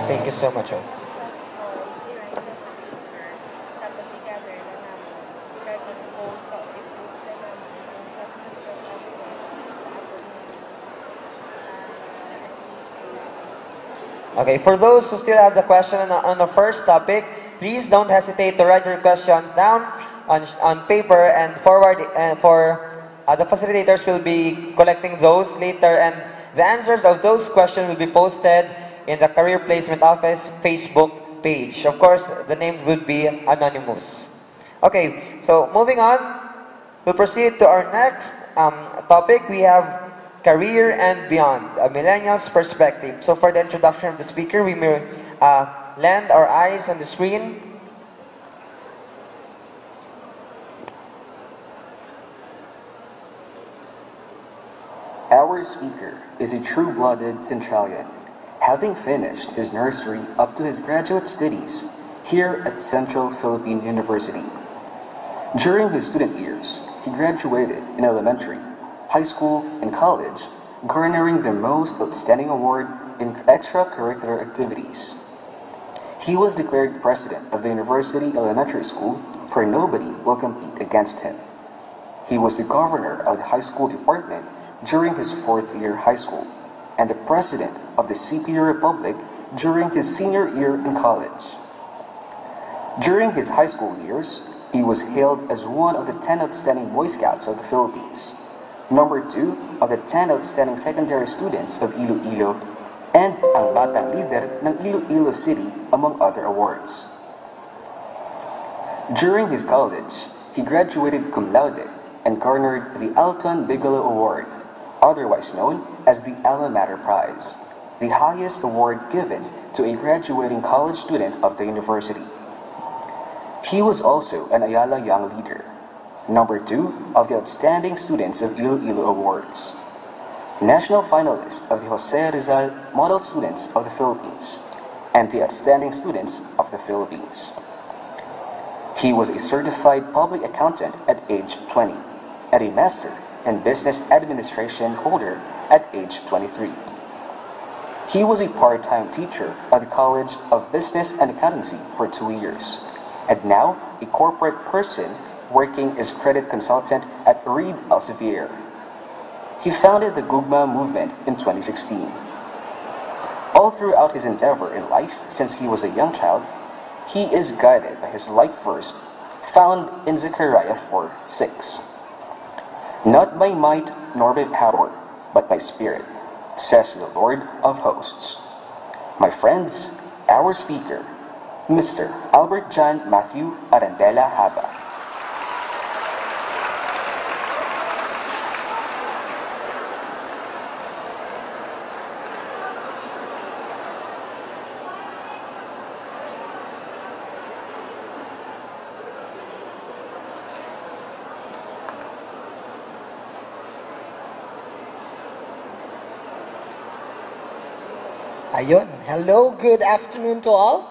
Thank you so much. Okay, for those who still have the question on the first topic, please don't hesitate to write your questions down on paper and forward, and the facilitators will be collecting those later, and the answers of those questions will be posted in the Career Placement Office Facebook page. Of course, the names would be anonymous. Okay, so moving on, we'll proceed to our next topic. We have Career and Beyond, a millennial's perspective. So for the introduction of the speaker, we may land our eyes on the screen. Our speaker is a true-blooded Centralian, having finished his nursery up to his graduate studies here at Central Philippine University. During his student years, he graduated in elementary, high school, and college, garnering the most outstanding award in extracurricular activities. He was declared president of the University Elementary School for nobody will compete against him. He was the governor of the high school department during his fourth year high school and the president of the CPU Republic during his senior year in college. During his high school years, he was hailed as one of the 10 outstanding Boy Scouts of the Philippines, number 2 of the 10 outstanding secondary students of Iloilo, and ang Batang Leader ng Iloilo City, among other awards. During his college, he graduated cum laude and garnered the Alton Bigelow Award, otherwise known as the Alma Mater Prize, the highest award given to a graduating college student of the university. He was also an Ayala Young Leader, number 2 of the Outstanding Students of Iloilo Awards, national finalist of the Jose Rizal Model Students of the Philippines, and the Outstanding Students of the Philippines. He was a certified public accountant at age 20 and a Master in Business Administration holder at age 23. He was a part-time teacher at the College of Business and Accountancy for 2 years, and now a corporate person working as credit consultant at Reed Elsevier. He founded the Gugma movement in 2016. All throughout his endeavor in life since he was a young child, he is guided by his life verse found in Zechariah 4:6. Not by might nor by power, but by spirit, says the Lord of hosts. My friends, our speaker, Mr. Albert John Matthew Arandela Hava. Ayun. Hello, good afternoon to all.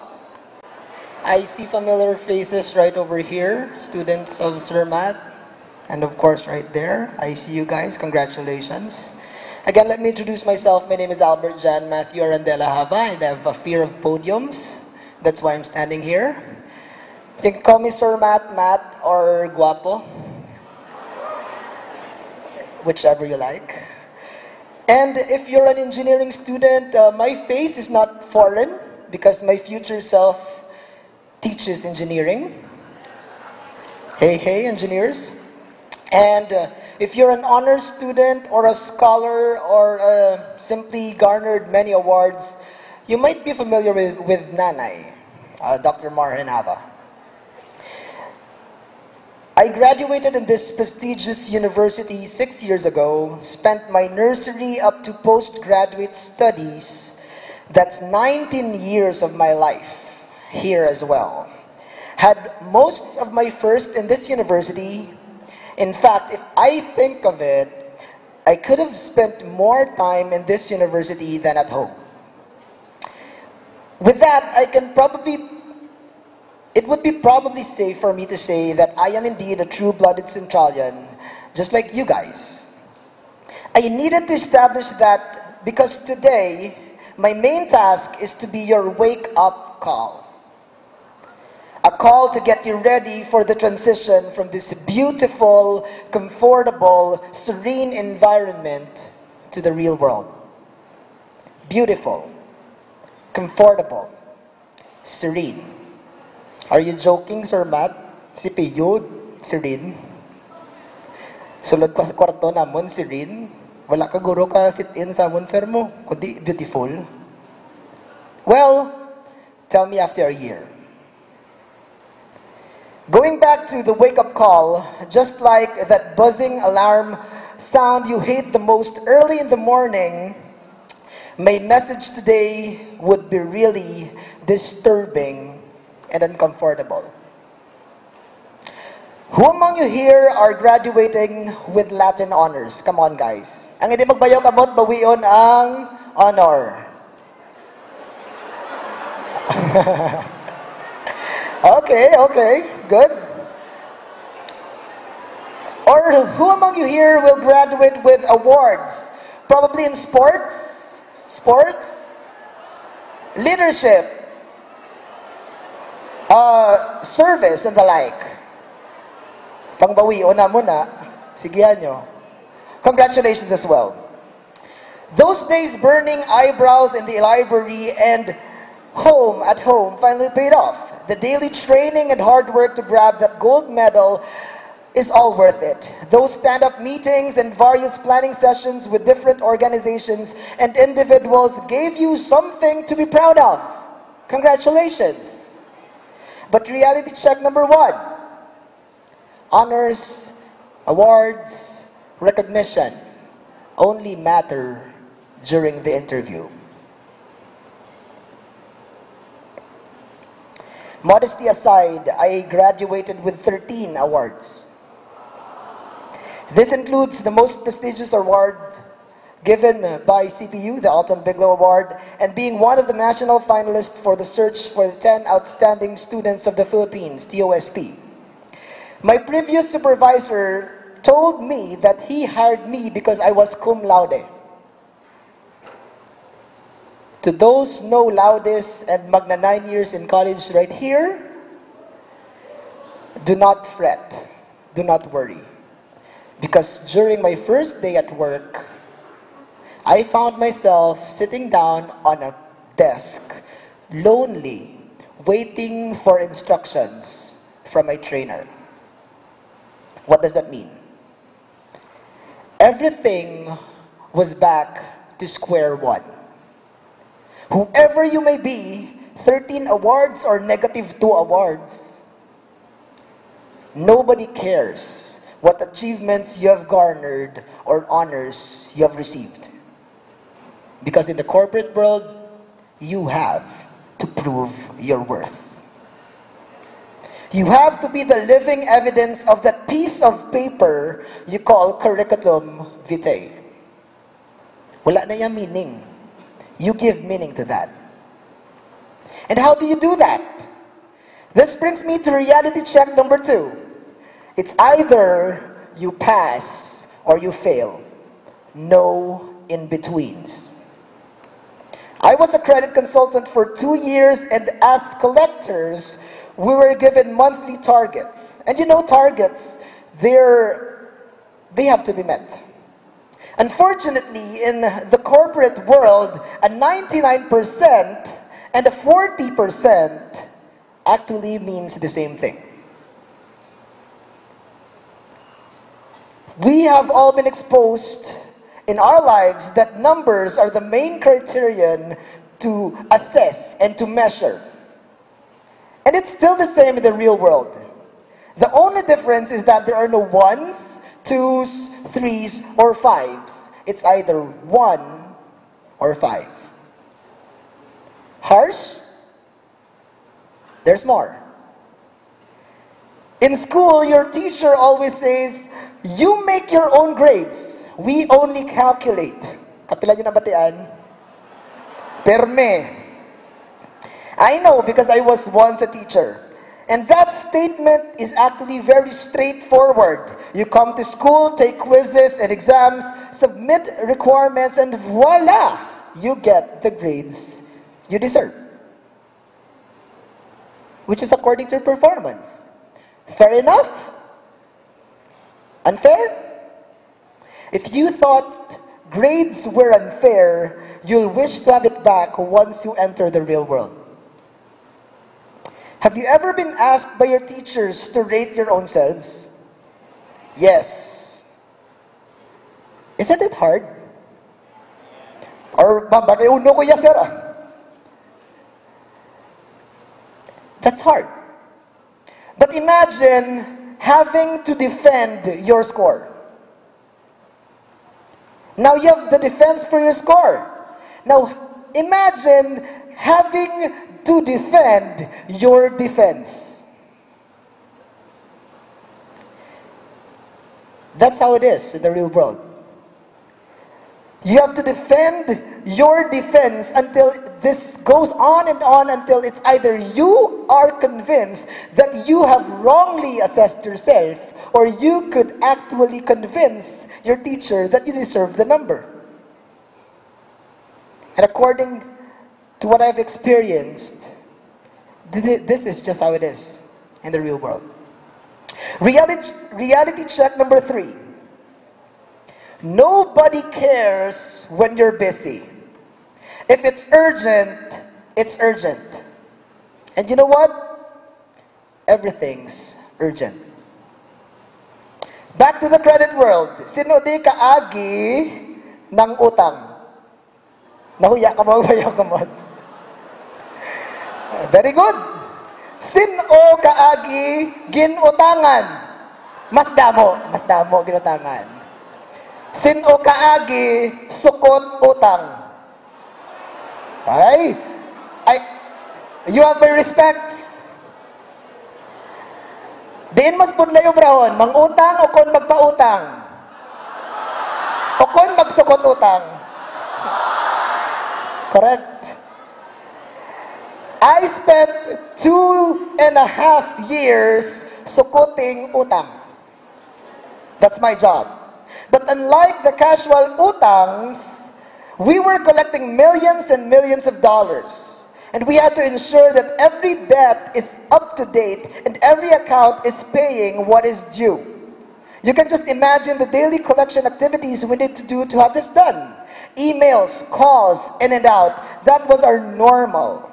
I see familiar faces right over here, students of Surmat, and of course right there. I see you guys, congratulations. Again, let me introduce myself. My name is Albert Jan Matthew Arandela Hava, and I have a fear of podiums. That's why I'm standing here. You can call me Surmat, Matt, or Guapo. Whichever you like. And if you're an engineering student, my face is not foreign because my future self teaches engineering. Hey, hey, engineers. And if you're an honors student or a scholar or simply garnered many awards, you might be familiar with Nanay, Dr. Marhen Hava. I graduated in this prestigious university 6 years ago, spent my nursery up to postgraduate studies. That's 19 years of my life here as well. Had most of my first in this university. In fact, if I think of it, I could have spent more time in this university than at home. With that, it would be probably safe for me to say that I am indeed a true-blooded Centralian, just like you guys. I needed to establish that because today, my main task is to be your wake-up call. A call to get you ready for the transition from this beautiful, comfortable, serene environment to the real world. Beautiful, comfortable, serene. Are you joking, Sir Matt? Si Piyud, si Rin. Sulod pa sa kwarto namon, si Rin. Wala ka guro ka sit-in sa amon, sir mo. Kundi beautiful. Well, tell me after a year. Going back to the wake-up call, just like that buzzing alarm sound you hate the most early in the morning, my message today would be really disturbing and uncomfortable. Who among you here are graduating with Latin honors? Come on, guys. Ang hindi magbayaw kamot, bawion ang honor. Okay, good. Or who among you here will graduate with awards? Probably in sports, leadership, service, and the like. Pangbawi, una muna. Sigihan nyo. Congratulations as well. Those days burning eyebrows in the library and at home finally paid off. The daily training and hard work to grab that gold medal is all worth it. Those stand-up meetings and various planning sessions with different organizations and individuals gave you something to be proud of. Congratulations. But reality check number 1. Honors, awards, recognition only matter during the interview. Modesty aside, I graduated with 13 awards. This includes the most prestigious award given by CPU, the Alton Bigelow Award, and being one of the national finalists for the search for the 10 outstanding students of the Philippines, TOSP. My previous supervisor told me that he hired me because I was cum laude. To those no laudes and magna 9 years in college right here, do not fret, do not worry. Because during my first day at work, I found myself sitting down on a desk, lonely, waiting for instructions from my trainer. What does that mean? Everything was back to square one. Whoever you may be, 13 awards or -2 awards, nobody cares what achievements you have garnered or honors you have received. Because in the corporate world, you have to prove your worth. You have to be the living evidence of that piece of paper you call curriculum vitae. Wala na yung meaning. You give meaning to that. And how do you do that? This brings me to reality check number 2. It's either you pass or you fail. No in-betweens. I was a credit consultant for 2 years, and as collectors, we were given monthly targets. And you know targets, they have to be met. Unfortunately, in the corporate world, a 99% and a 40% actually means the same thing. We have all been exposed in our lives that numbers are the main criterion to assess and to measure. And it's still the same in the real world. The only difference is that there are no 1s, 2s, 3s, or 5s. It's either 1 or 5. Harsh? There's more. In school, your teacher always says, you make your own grades. We only calculate. Kapila nyo na batian? Perme. I know because I was once a teacher. And that statement is actually very straightforward. You come to school, take quizzes and exams, submit requirements, and voila! You get the grades you deserve. Which is according to your performance. Fair enough? Unfair? If you thought grades were unfair, you'll wish to have it back once you enter the real world. Have you ever been asked by your teachers to rate your own selves? Yes. Isn't it hard? Or, bakit uno ko yasera? That's hard. But imagine having to defend your score. Now you have the defense for your score. Now imagine having to defend your defense. That's how it is in the real world. You have to defend your defense until this goes on and on until it's either you are convinced that you have wrongly assessed yourself, or you could actually convince your teacher that you deserve the number. And according to what I've experienced, this is just how it is in the real world. Reality check number 3. Nobody cares when you're busy. If it's urgent, it's urgent. And you know what? Everything's urgent. Back to the credit world. Sino di kaagi ng utang? Nahuya ka mo, bayaw ka mo. Very good. Sino kaagi ginutangan? Mas damo ginutangan. Sino kaagi sukot utang? Okay? You have my respect. Diin mas punlayo brahon, mangutang o kon magpautang? O kon magsukot utang? Correct. I spent 2.5 years sukuting utang. That's my job. But unlike the casual utangs, we were collecting millions and millions of dollars. And we had to ensure that every debt is up to date and every account is paying what is due. You can just imagine the daily collection activities we need to do to have this done. Emails, calls, in and out. That was our normal.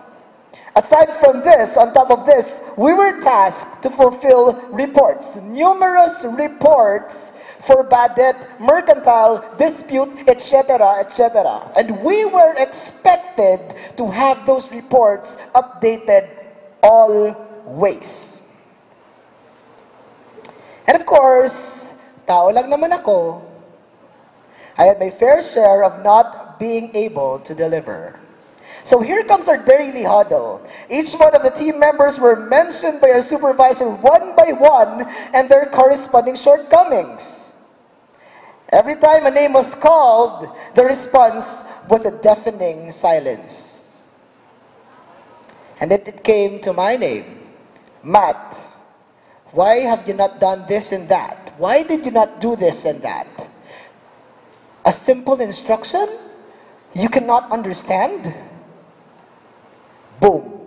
Aside from this, on top of this, we were tasked to fulfill reports, numerous reports for bad debt, mercantile, dispute, etc., etc. And we were expected to have those reports updated always. And of course, tao lang naman ako. I had my fair share of not being able to deliver. So here comes our daily huddle. Each one of the team members were mentioned by our supervisor one by one and their corresponding shortcomings. Every time a name was called, the response was a deafening silence. And then it came to my name. Matt, why have you not done this and that? Why did you not do this and that? A simple instruction? You cannot understand? Boom.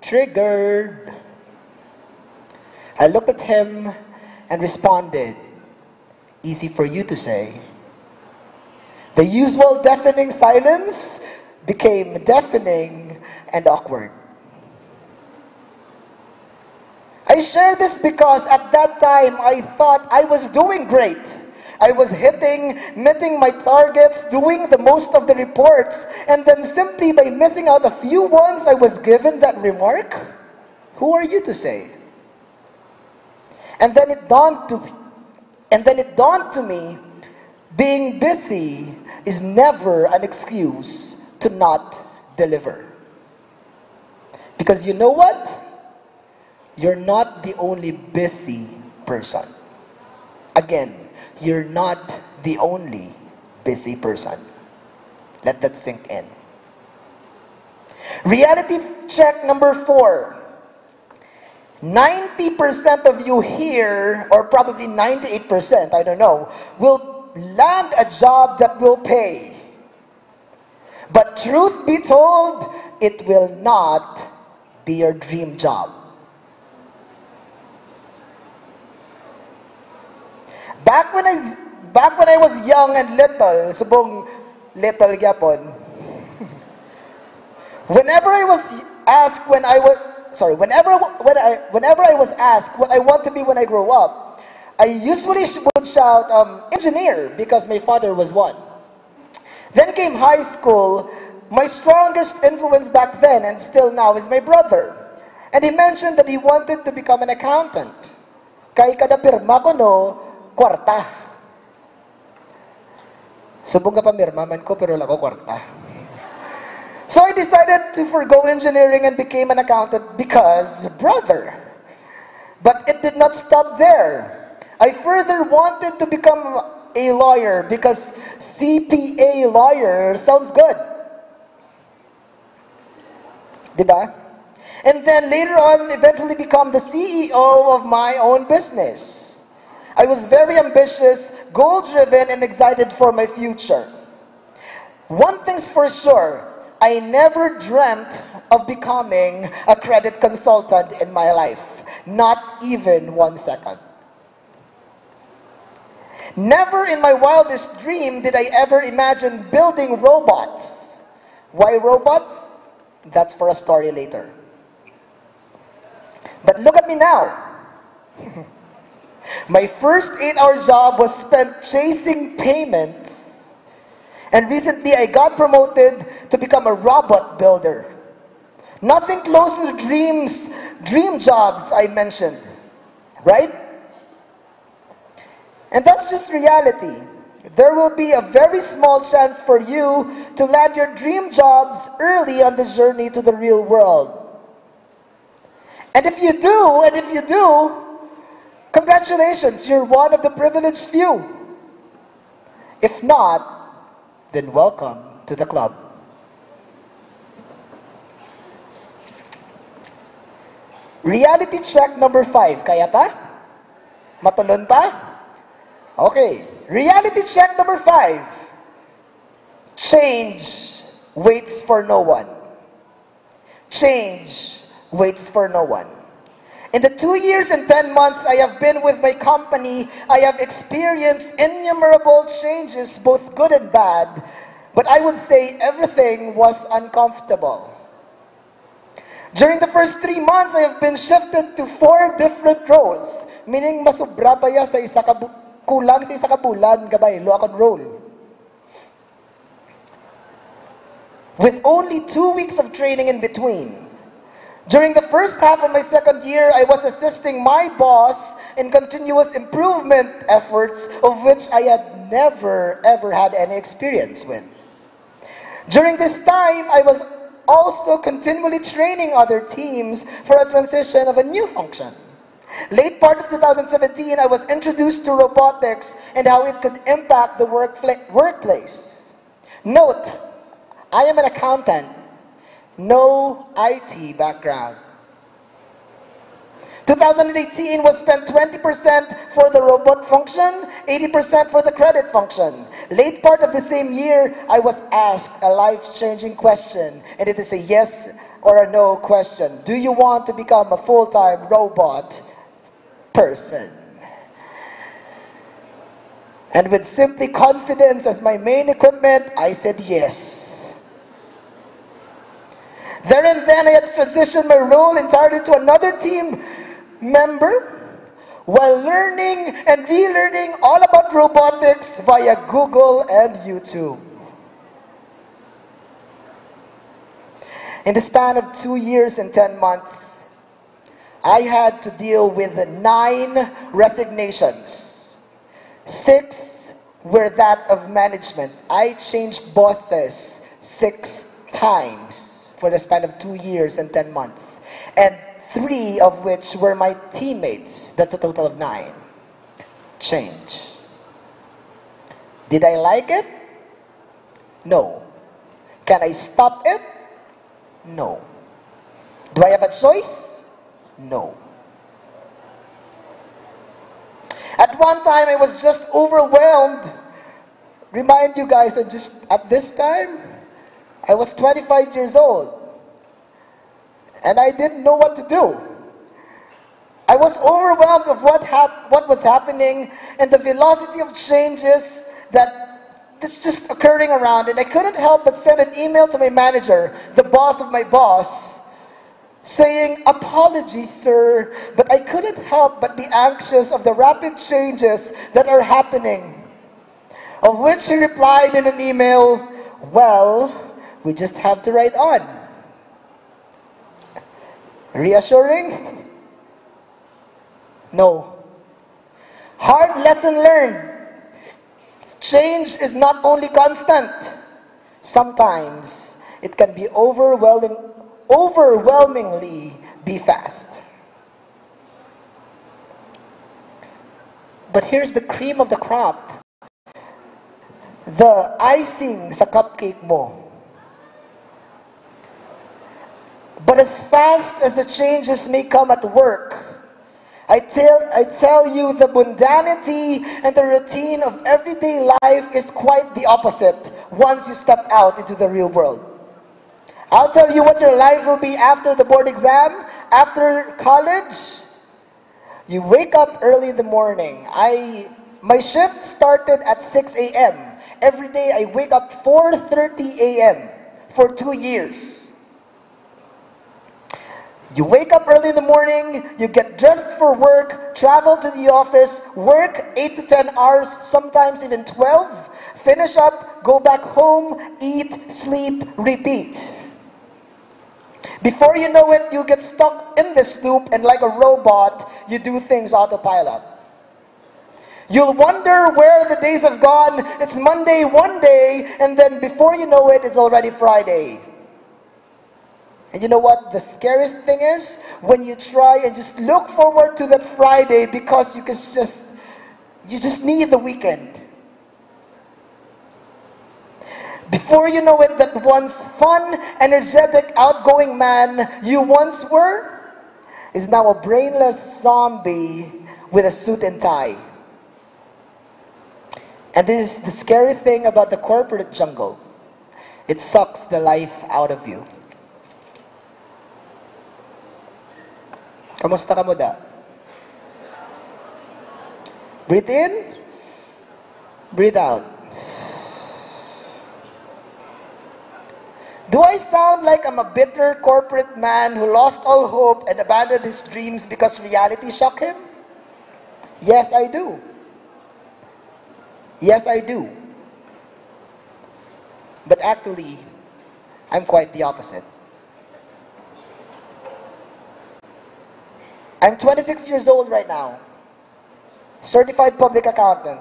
Triggered. I looked at him and responded, easy for you to say. The usual deafening silence became deafening and awkward. I share this because at that time I thought I was doing great. I was meeting my targets, doing the most of the reports, and then simply by missing out a few ones I was given that remark. Who are you to say? And then it dawned to me, being busy is never an excuse to not deliver. Because you know what? You're not the only busy person. Again, you're not the only busy person. Let that sink in. Reality check number 4. 90% of you here, or probably 98%, I don't know, will land a job that will pay. But truth be told, it will not be your dream job. Back when I was young and little, subong little gyapon. Whenever I was asked whenever I was asked what I want to be when I grow up, I usually would shout engineer because my father was one. Then came high school. My strongest influence back then and still now is my brother. And he mentioned that he wanted to become an accountant. Kay kada pirma ko no, kwarta. Subong ka pamirma man ko pero wala ko kwarta. So I decided to forgo engineering and became an accountant because brother. But it did not stop there. I further wanted to become a lawyer because CPA lawyer sounds good. Diba? And then later on, eventually become the CEO of my own business. I was very ambitious, goal-driven, and excited for my future. One thing's for sure, I never dreamt of becoming a credit consultant in my life. Not even 1 second. Never in my wildest dream did I ever imagine building robots. Why robots? That's for a story later. But look at me now. My first 8-hour job was spent chasing payments. And recently I got promoted to become a robot builder. Nothing close to the dream jobs I mentioned. Right? And that's just reality. There will be a very small chance for you to land your dream jobs early on the journey to the real world. And if you do, congratulations, you're one of the privileged few. If not, then welcome to the club. Reality check number 5. Kaya pa? Matulon pa? Okay. Reality check number 5. Change waits for no one. Change waits for no one. In the 2 years and 10 months I have been with my company, I have experienced innumerable changes, both good and bad, but I would say everything was uncomfortable. During the first 3 months, I have been shifted to 4 different roles, meaning masubra ba ya sa kulang sa isa ka bulan, gabay, lo akong role. With only 2 weeks of training in between. During the first half of my second year, I was assisting my boss in continuous improvement efforts of which I had never ever had any experience with. During this time, I was also continually training other teams for a transition of a new function. Late part of 2017, I was introduced to robotics and how it could impact the workplace. Note, I am an accountant. No IT background. 2018 was spent 20% for the robot function, 80% for the credit function. Late part of the same year, I was asked a life-changing question, and it is a yes or a no question. Do you want to become a full-time robot person? And with simply confidence as my main equipment, I said yes. There and then, I had transitioned my role entirely to another team member while learning and relearning all about robotics via Google and YouTube. In the span of 2 years and 10 months, I had to deal with 9 resignations. 6 were that of management. I changed bosses 6 times for the span of 2 years and 10 months. And 3 of which were my teammates. That's a total of 9. Change. Did I like it? No. Can I stop it? No. Do I have a choice? No. At one time, I was just overwhelmed. Remind you guys that just at this time, I was 25 years old. And I didn't know what to do. I was overwhelmed of what was happening and the velocity of changes that is just occurring around. And I couldn't help but send an email to my manager, the boss of my boss, saying, "Apologies, sir, but I couldn't help but be anxious of the rapid changes that are happening." Of which he replied in an email, "Well, we just have to write on." Reassuring? No. Hard lesson learned. Change is not only constant. Sometimes it can be overwhelmingly be fast. But here's the cream of the crop. The icing sa cupcake mo. But as fast as the changes may come at work, I tell you the mundanity and the routine of everyday life is quite the opposite once you step out into the real world. I'll tell you what your life will be after the board exam, after college. You wake up early in the morning. My shift started at 6 a.m. Every day I wake up 4:30 a.m. for 2 years. You wake up early in the morning, you get dressed for work, travel to the office, work 8 to 10 hours, sometimes even 12, finish up, go back home, eat, sleep, repeat. Before you know it, you get stuck in this loop, and like a robot, you do things autopilot. You'll wonder where the days have gone. It's Monday one day, and then before you know it, it's already Friday. And you know what the scariest thing is? When you try and just look forward to that Friday because you just need the weekend. Before you know it, that once fun, energetic, outgoing man you once were is now a brainless zombie with a suit and tie. And this is the scary thing about the corporate jungle. It sucks the life out of you. Kamusta ka mo da? Breathe in, breathe out. Do I sound like I'm a bitter corporate man who lost all hope and abandoned his dreams because reality shocked him? Yes, I do. Yes, I do. But actually, I'm quite the opposite. I'm 26 years old right now. Certified public accountant.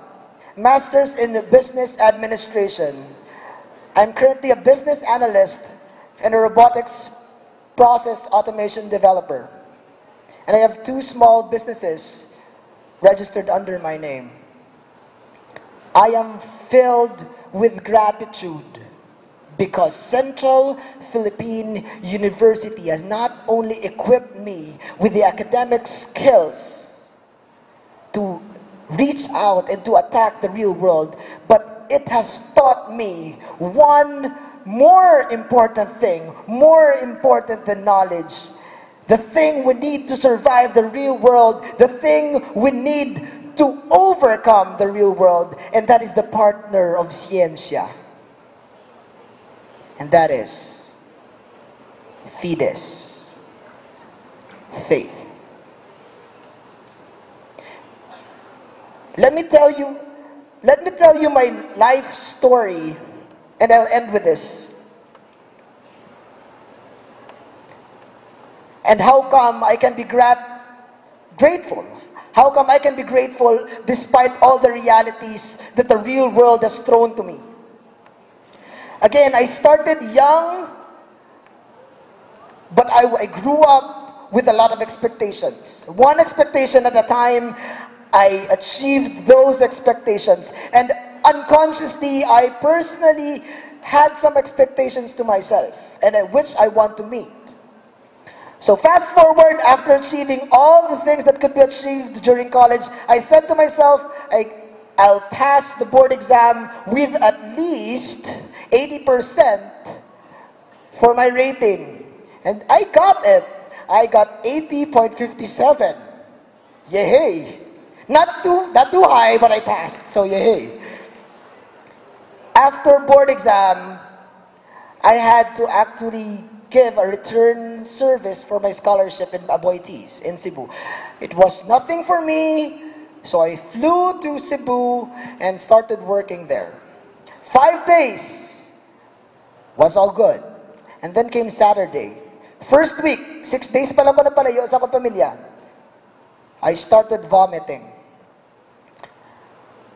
Master's in business administration. I'm currently a business analyst and a robotics process automation developer. And I have 2 small businesses registered under my name. I am filled with gratitude because Central Philippine University has not only equipped me with the academic skills to reach out and to attack the real world, but it has taught me one more important thing, more important than knowledge. The thing we need to survive the real world, the thing we need to overcome the real world, and that is the partner of ciencia. And that is fides, faith. Let me tell you my life story, and I'll end with this. And how come I can be grateful? How come I can be grateful despite all the realities that the real world has thrown to me? Again, I started young, but I grew up with a lot of expectations. One expectation at a time, I achieved those expectations. And unconsciously, I personally had some expectations to myself, and which I want to meet. So fast forward, after achieving all the things that could be achieved during college, I said to myself, I'll pass the board exam with at least 80% for my rating. And I got it. I got 80.57. Yay! Not too high, but I passed. So yay! After board exam, I had to actually give a return service for my scholarship in Aboitiz in Cebu. It was nothing for me, so I flew to Cebu and started working there. 5 days was all good. And then came Saturday. First week, 6 days pa lang ko napalayo sa akong pamilya, I started vomiting.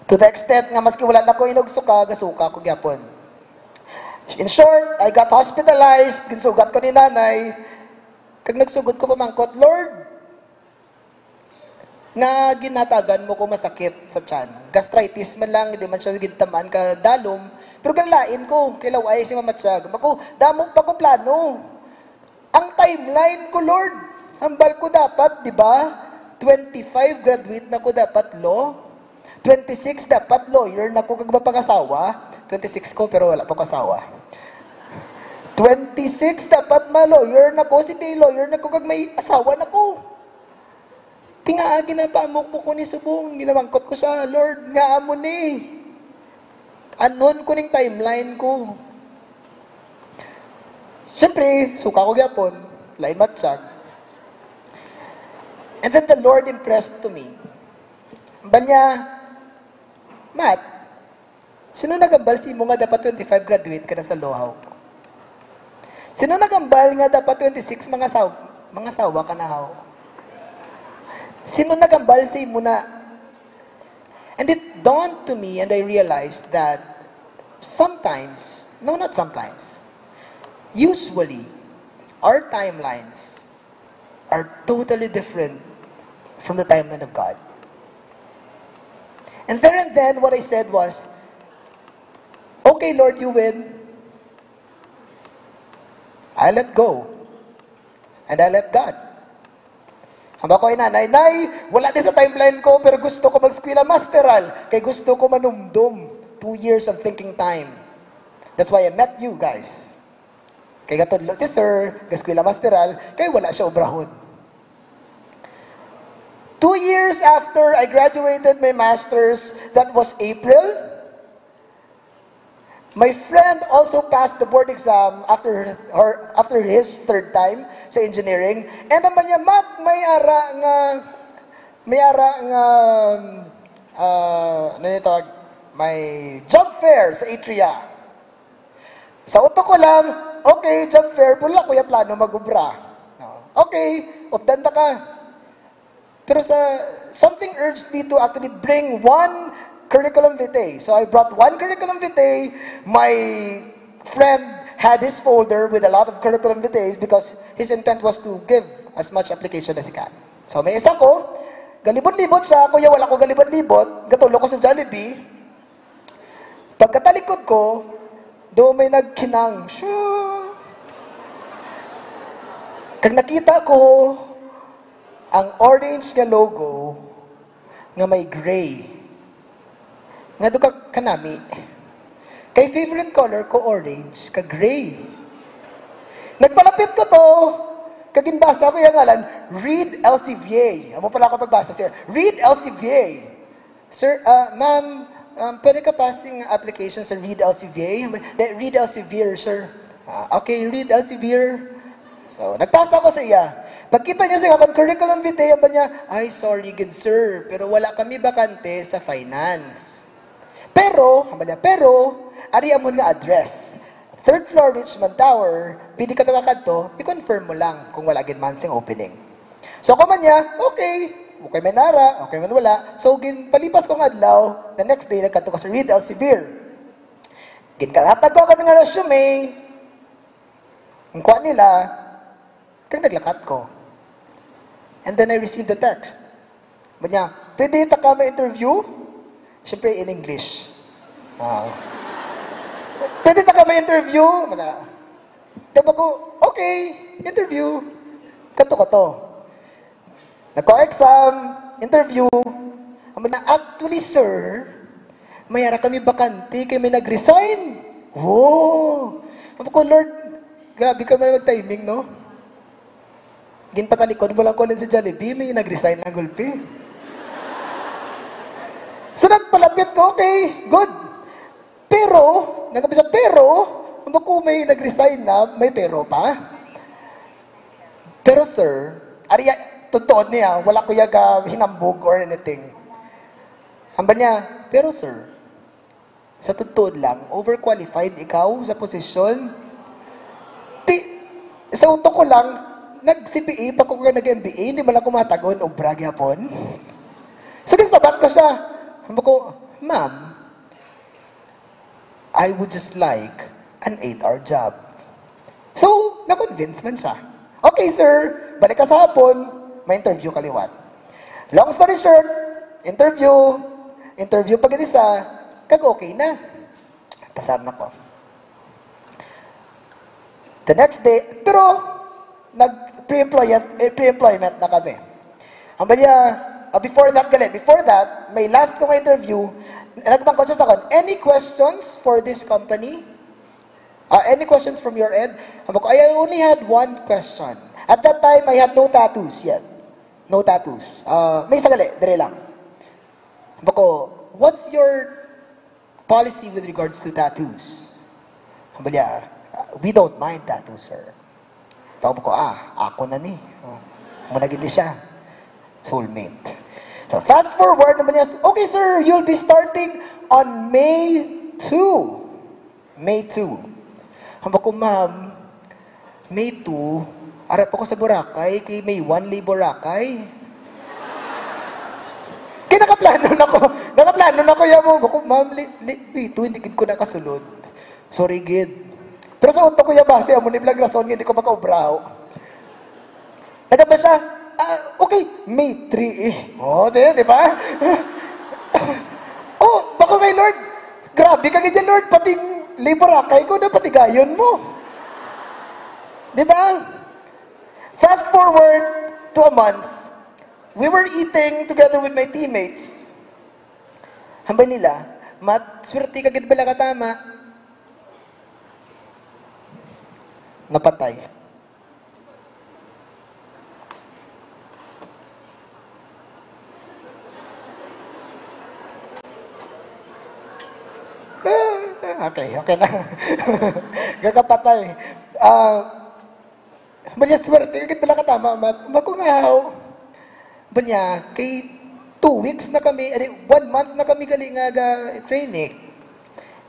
To the extent nga maski wala na ko inugsuka, gasuka ko gyapon. In short, I got hospitalized, ginsugat ko ni nanay, kag nagsugod ko pamangkot, Lord, nga ginatagan mo ko masakit sa tiyan. Gastritis man lang, hindi man siya gintamaan ka dalom, pero ganlain ko, kailaw ay si mamatsag. Ako, damo pa ko plano. Ang timeline ko, Lord, hambal ko dapat, di ba? 25, graduate na ko dapat law. 26, dapat lawyer na ko kag mapangasawa. 26 ko, pero wala pa ko asawa. 26, dapat ma-lawyer na ko. Si Bay lawyer na ko kag may asawa na ko. Tinga, ginapamok mo ko ni subong. Ginamangkot ko siya, Lord, nga amo ni. Anon ko ning timeline ko. Siyempre, suka ko gyapon. Lain matsyag. And then the Lord impressed to me. Banya, Matt, sino nagambal si mo nga dapat 25 graduate ka na sa Lohaw? Sino nagambal nga dapat 26 mga sawa ka na haw? Sino nagambal si mo na? And it dawned to me and I realized that sometimes, no, not sometimes, usually, our timelines are totally different from the timeline of God. And there and then, what I said was, okay, Lord, you win. I let go. And I let God. Hamba ko ay nanay, wala din sa timeline ko, pero gusto ko mag-eskwela masteral. Kay gusto ko manumdum. 2 years of thinking time. That's why I met you guys. Kay gatudlo si Sir, eskwela masteral, kay wala siya obrahon. 2 years after I graduated my master's, that was April, my friend also passed the board exam after his third time sa engineering. And naman niya, Matt, may job fair sa Atria. Sa uto ko lang, okay, job fair, wala ko yung plano mag-ubra. Okay, updanta ka. Pero something urged me to actually bring one curriculum vitae. So I brought one curriculum vitae. My friend had his folder with a lot of curriculum vitae because his intent was to give as much application as he can. So may isa ko, galibot-libot siya, kuya wala ko galibot-libot, gatulo ko sa Jollibee. Pagkatalikod ko, do may nagkinang, kag nakita ko, ang orange nga logo, nga may gray. Nga doon ka kanami. Kay favorite color ko, orange, ka gray. Nagpalapit ko to, kaginbasa ko yung ngalan, Read LCVA. Amo pala ako pagbasa sir. Read LCVA. Sir, ma'am, pwede ka passing application sa Read Elsevier? Read Elsevier, sir. Okay, Read Elsevier. So, nagpasa ko sa iya. Pagkita niya sa akong curriculum vitae, ba niya, ay, sorry, good sir, pero wala kami bakante sa finance. Pero, ari amon nga address. Third floor, Richmond Tower, pili ka tawakad to, i-confirm mo lang kung wala ginmansing opening. So, kuman niya, okay may nara, okay man wala. So, palipas kong adlaw, the next day, nagkanto ka sa Read Elsevier. Ginkalatag ko ng resume, ang kuha nila, kaya naglakat ko. And then I received the text. Ba niya, pwede ta ka ma-interview? Siyempre, in English. Pwede ta ka ma-interview? Diba ko, okay, interview. Kanto ko to. Nagko-exam, interview. Actually, sir, mayara kami bakante, kaya may nag-resign. Oh! Sabi ko, Lord, grabe ka may mag-timing, no? Ginpatalikod mo lang ko sa Jollibee, may nag-resign ng gulpi. So, nagpalapit ko, okay, good. Pero, nagkabisa, sabi ko, may nag-resign na, may pero pa. Pero, sir, totoo niya, wala ko yaga hinambog or anything. Hambal niya, pero sir, sa totoo lang, overqualified ikaw sa posisyon. Sa utok ko lang, nag-CPA, pag ko nag-MBA, hindi mo lang kumatagon, obra gyapon. So, sabat ko siya. Hambal ko, ma'am, I would just like an 8-hour job. So, na-convince man siya. Okay, sir, balik ka sa hapon, may interview kaliwat. Long story short, interview pag isa, kag okay na. Pasab na ko. The next day, pero pre-employment na kami. Ang balya, before that, may last kong interview, nagpangkot siya sa akin, any questions for this company? Any questions from your end? I only had one question. At that time, I had no tattoos yet. No tattoos. May sagali, dire lang. Bako, what's your policy with regards to tattoos? Hambalya, we don't mind tattoos, sir. Bako ko, ako na ni. Munagin ni siya. Soulmate. So, fast forward, hambalya, okay sir, you'll be starting on May 2. May 2. Hambako, ma'am, May 2, arap ako sa Boracay, kay May 1 li Boracay. Kaya nakaplano na ko yan mo. Bako, ma'am, May 2, hindi ko nakasulod. Sorry, gid. Pero sa unto ko yung base, amo ni vlog rason, hindi ko makaubraw. Nagamba siya, okay, May 3 di ba? Bako kay Lord, grabe ka ganyan, Lord, pati Boracay ko na patigayon mo. Di ba? Fast forward to a month, we were eating together with my teammates. Hambay nila, Mat, swerte ka gid bala ka tama. Napatay. Okay na. Gakapatay. Balya, swerte, kagit pala katama, Mat. Bako nga, balya, kay 2 weeks na kami, 1 month na kami galing nga training.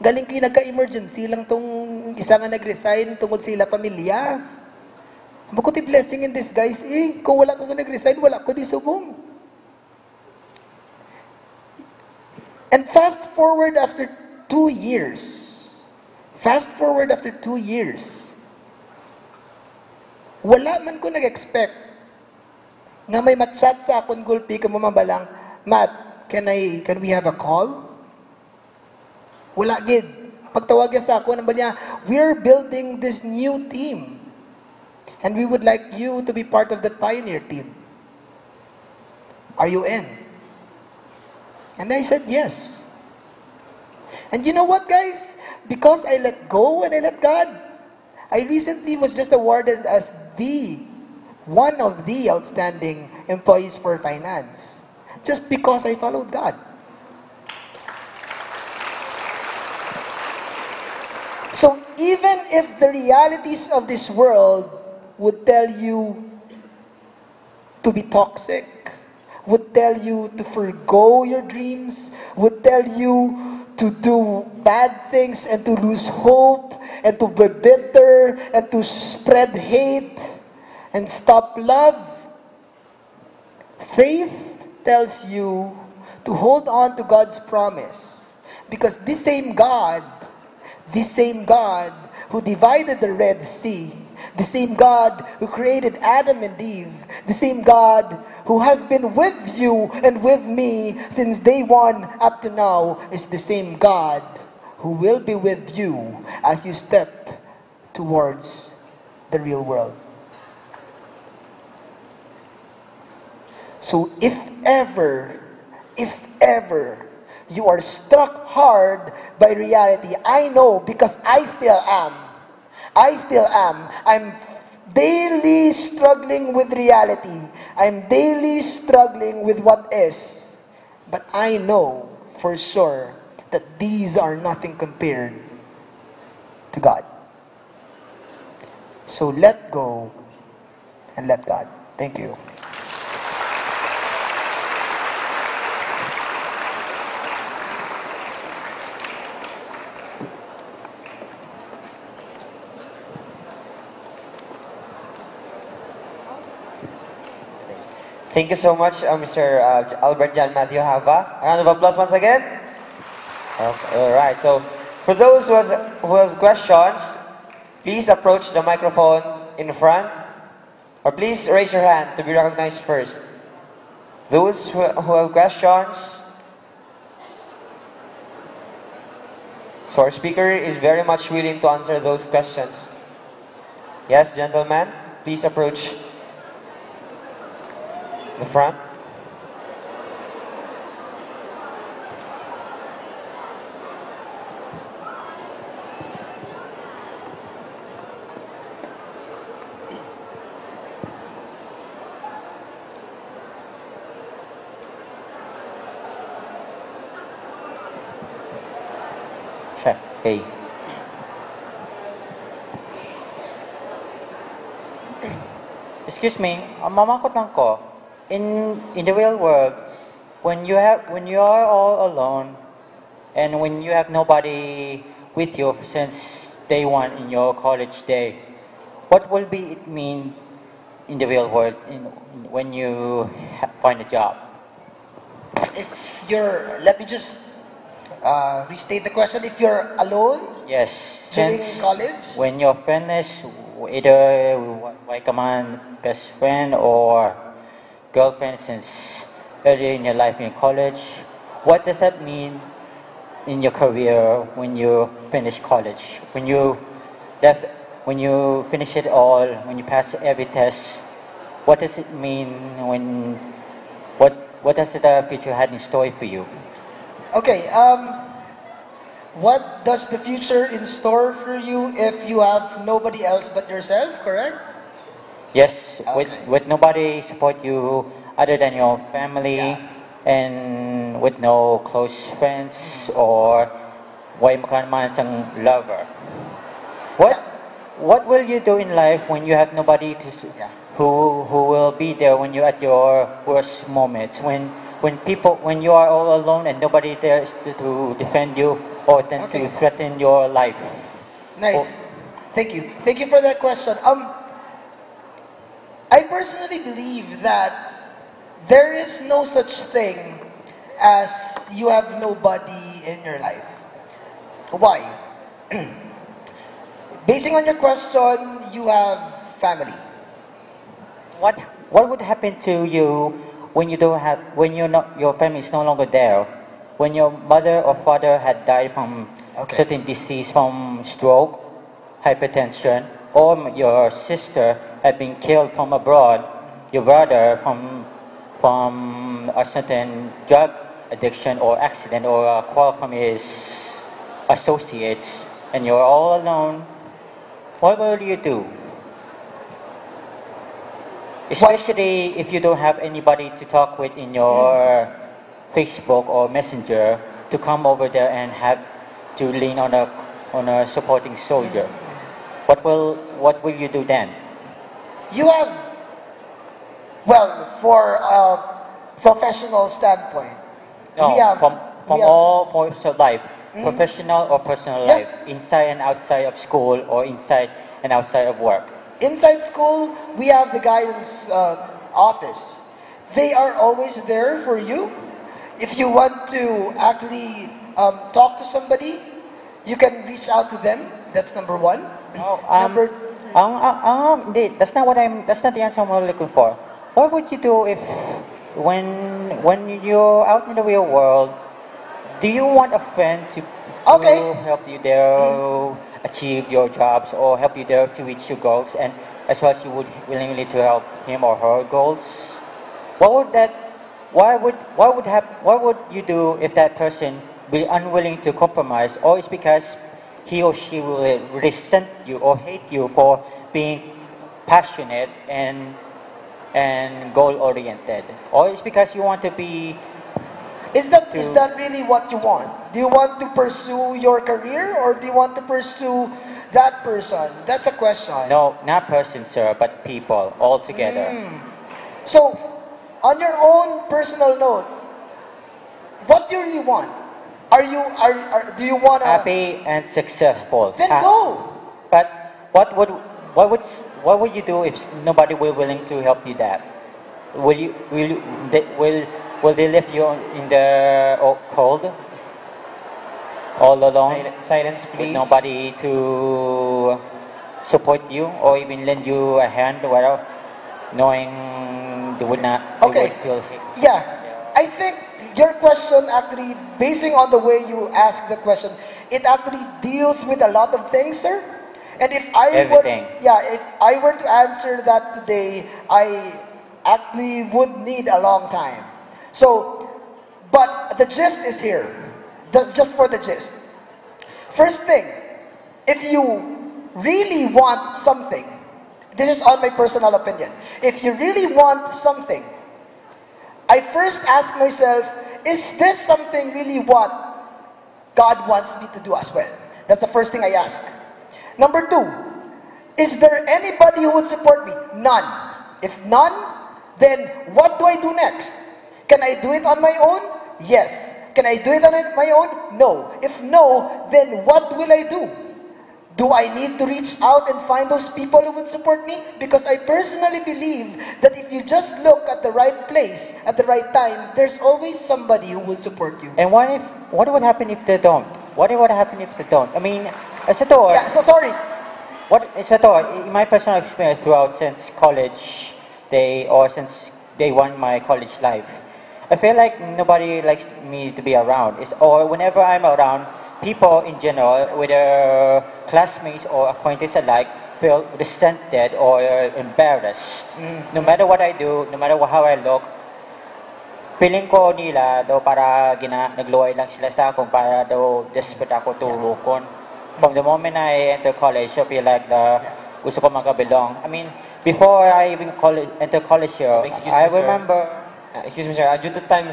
Galing kayo nagka-emergency lang tong isa nga nag-resign tungod sila pamilya. Bako ti blessing in disguise Kung wala to sa nag-resign, wala ko di subong. And fast forward after 2 years. Wala man ko nag-expect nga may matchat sa akong gulpi ka mamabalang, Matt, can we have a call? Wala gid. Pagtawag niya sa ako, nang niya, we're building this new team. And we would like you to be part of that pioneer team. Are you in? And I said yes. And you know what, guys? Because I let go and I let God, I recently was just awarded as one of the outstanding employees for finance. Just because I followed God. So even if the realities of this world would tell you to be toxic, would tell you to forgo your dreams, would tell you to do bad things and to lose hope and to be bitter and to spread hate and stop love, faith tells you to hold on to God's promise. Because this same God who divided the Red Sea, the same God who created Adam and Eve, the same God who has been with you and with me since day one up to now, is the same God who will be with you as you step towards the real world. So if ever you are struck hard by reality, I know, because I still am. I'm daily struggling with reality. I'm daily struggling with what is. But I know for sure that these are nothing compared to God. So let go and let God. Thank you. Thank you so much, Mr. Albert John Matthew Hava. A round of applause once again. Okay, all right. So, for those who have questions, please approach the microphone in front, or please raise your hand to be recognized first. Those who have questions, so our speaker is very much willing to answer those questions. Yes, gentlemen, please approach the front. Okay. Excuse me, mamakot lang ko. In the real world, when you are all alone and when you have nobody with you since day one in your college day, what will be it mean in the real world when you find a job? If you're, let me just restate the question. If you're alone Yes, during since college, when you're finished, either like a man, best friend or girlfriend since early in your life in college, what does that mean in your career when you finish college? Left, when you finish it all, when you pass every test, what does it mean when what does the future had in store for you? okay. What does the future in store for you if you have nobody else but yourself? Correct. Yes, Okay. with nobody support you other than your family Yeah. and with no close friends or why man sang lover. What Yeah. what will you do in life when you have nobody Yeah. who will be there when you're at your worst moments when you are all alone and nobody there is to defend you or tend to Okay. threaten your life? Nice. Oh, Thank you. Thank you for that question. I personally believe that there is no such thing as you have nobody in your life. Why? Basing on your question, you have family. what what would happen to you when you don't have when you're not your family is no longer there? When your mother or father had died from Okay. certain disease, from stroke, hypertension, or your sister had been killed from abroad, your brother from a certain drug addiction or accident or a call from his associates, and you're all alone, what will you do? Especially if you don't have anybody to talk with in your Facebook or Messenger to come over there and have to lean on a supporting soldier. What will you do then? You have, well, for a professional standpoint, No, we have, from we have- all forms of life, professional or personal Yeah. life, inside and outside of school or inside and outside of work. inside school, we have the guidance office. They are always there for you. If you want to actually talk to somebody, you can reach out to them. That's number one. Oh, Number hindi, that's not the answer I'm looking for. What would you do if, when you're out in the real world, do you want a friend Okay. to help you there achieve your jobs or help you there to reach your goals and as well as you would willingly to help him or her goals? What would that, what would you do if that person be unwilling to compromise or it's because he or she will resent you or hate you for being passionate and goal oriented, or it's because you want to be is that really what you want? Do you want to pursue your career or do you want to pursue that person? That's a question. no, not person, sir, but people altogether. So, on your own personal note, what do you really want? Do you want to Happy and successful. then Ah, go? but what would what would you do if nobody will willing to help you that? Will they leave you in the cold, all alone, Silence, with please. nobody to support you or even lend you a hand, whatever, knowing they would not, they Okay. would feel hate. Yeah. I think your question actually, basing on the way you ask the question, it actually deals with a lot of things, sir. And if I Everything. if I were to answer that today, I actually would need a long time. So, but the gist is here. Just for the gist. First thing, if you really want something, this is on my personal opinion. If you really want something, I first ask myself, is this something really what God wants me to do as well? That's the first thing I ask. Number two, is there anybody who would support me? None. If none, then what do I do next? Can I do it on my own? Yes. Can I do it on my own? No. If no, then what will I do? Do I need to reach out and find those people who would support me? Because I personally believe that if you just look at the right place, at the right time, there's always somebody who will support you. And what would happen if they don't? What would happen if they don't? I mean, as a thought, Yeah, so sorry. as a thought, in my personal experience throughout since college day or since day one my college life, I feel like nobody likes me to be around. Or whenever I'm around, people in general, whether classmates or acquaintances alike, feel resented or embarrassed. No matter what I do, no matter how I look, feeling ko nila daw para nagluway lang sila sa akin para daw desperate ako tulukon. From the moment I enter college, I feel like gusto ko magkabilong. I mean, before I even enter college here, Excuse I me, sir. remember. Excuse me, sir. Due to time